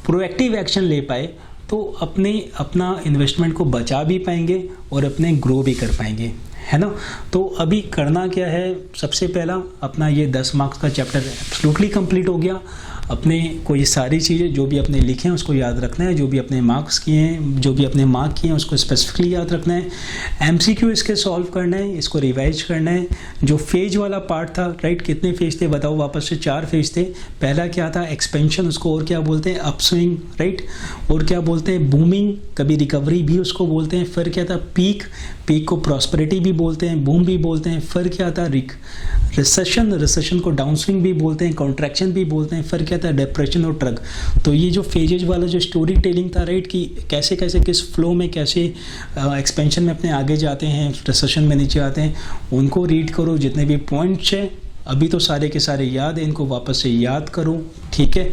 प्रोएक्टिव एक्शन ले पाए तो अपना इन्वेस्टमेंट को बचा भी पाएंगे और अपने ग्रो भी कर पाएंगे, है ना। तो अभी करना क्या है, सबसे पहला अपना ये 10 मार्क्स का चैप्टर एब्सोल्युटली कंप्लीट हो गया। अपने को ये सारी चीज़ें जो भी अपने लिखे हैं उसको याद रखना है, जो भी अपने मार्क्स किए हैं, जो भी अपने मार्क किए हैं उसको स्पेसिफिकली याद रखना है। MCQ इसके सॉल्व करना है, इसको रिवाइज करना है। जो फेज वाला पार्ट था, राइट, कितने फेज थे बताओ वापस से? 4 फेज थे। पहला क्या था? एक्सपेंशन, उसको और क्या बोलते हैं? Upswing, right. और क्या बोलते हैं? बूमिंग, कभी रिकवरी भी उसको बोलते हैं। फिर क्या था? पीक को प्रॉस्पेरिटी भी बोलते हैं, बूम भी बोलते हैं। फिर क्या था? रिसेशन को डाउनस्विंग भी बोलते हैं, कॉन्ट्रैक्शन भी बोलते हैं। फिर क्या था? डिप्रेशन और ट्रग। तो ये जो फेजेज वाला जो स्टोरी टेलिंग था, राइट, कि कैसे कैसे किस फ्लो में कैसे एक्सपेंशन में अपने आगे जाते हैं, रिसेशन में नीचे आते हैं, उनको रीड करो। जितने भी पॉइंट्स हैं अभी तो सारे के सारे याद है, इनको वापस से याद करो, ठीक है,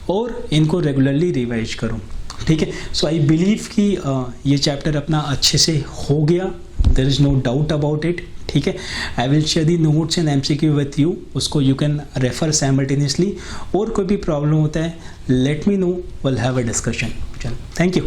और इनको रेगुलरली रिवाइज करो, ठीक है। सो आई बिलीव कि ये चैप्टर अपना अच्छे से हो गया, there is no doubt about it, ठीक है। I will share the notes and MCQ with you, उसको यू कैन रेफर साइमल्टेनियसली। और कोई भी प्रॉब्लम होता है let me know, will have a discussion. चलो, थैंक यू।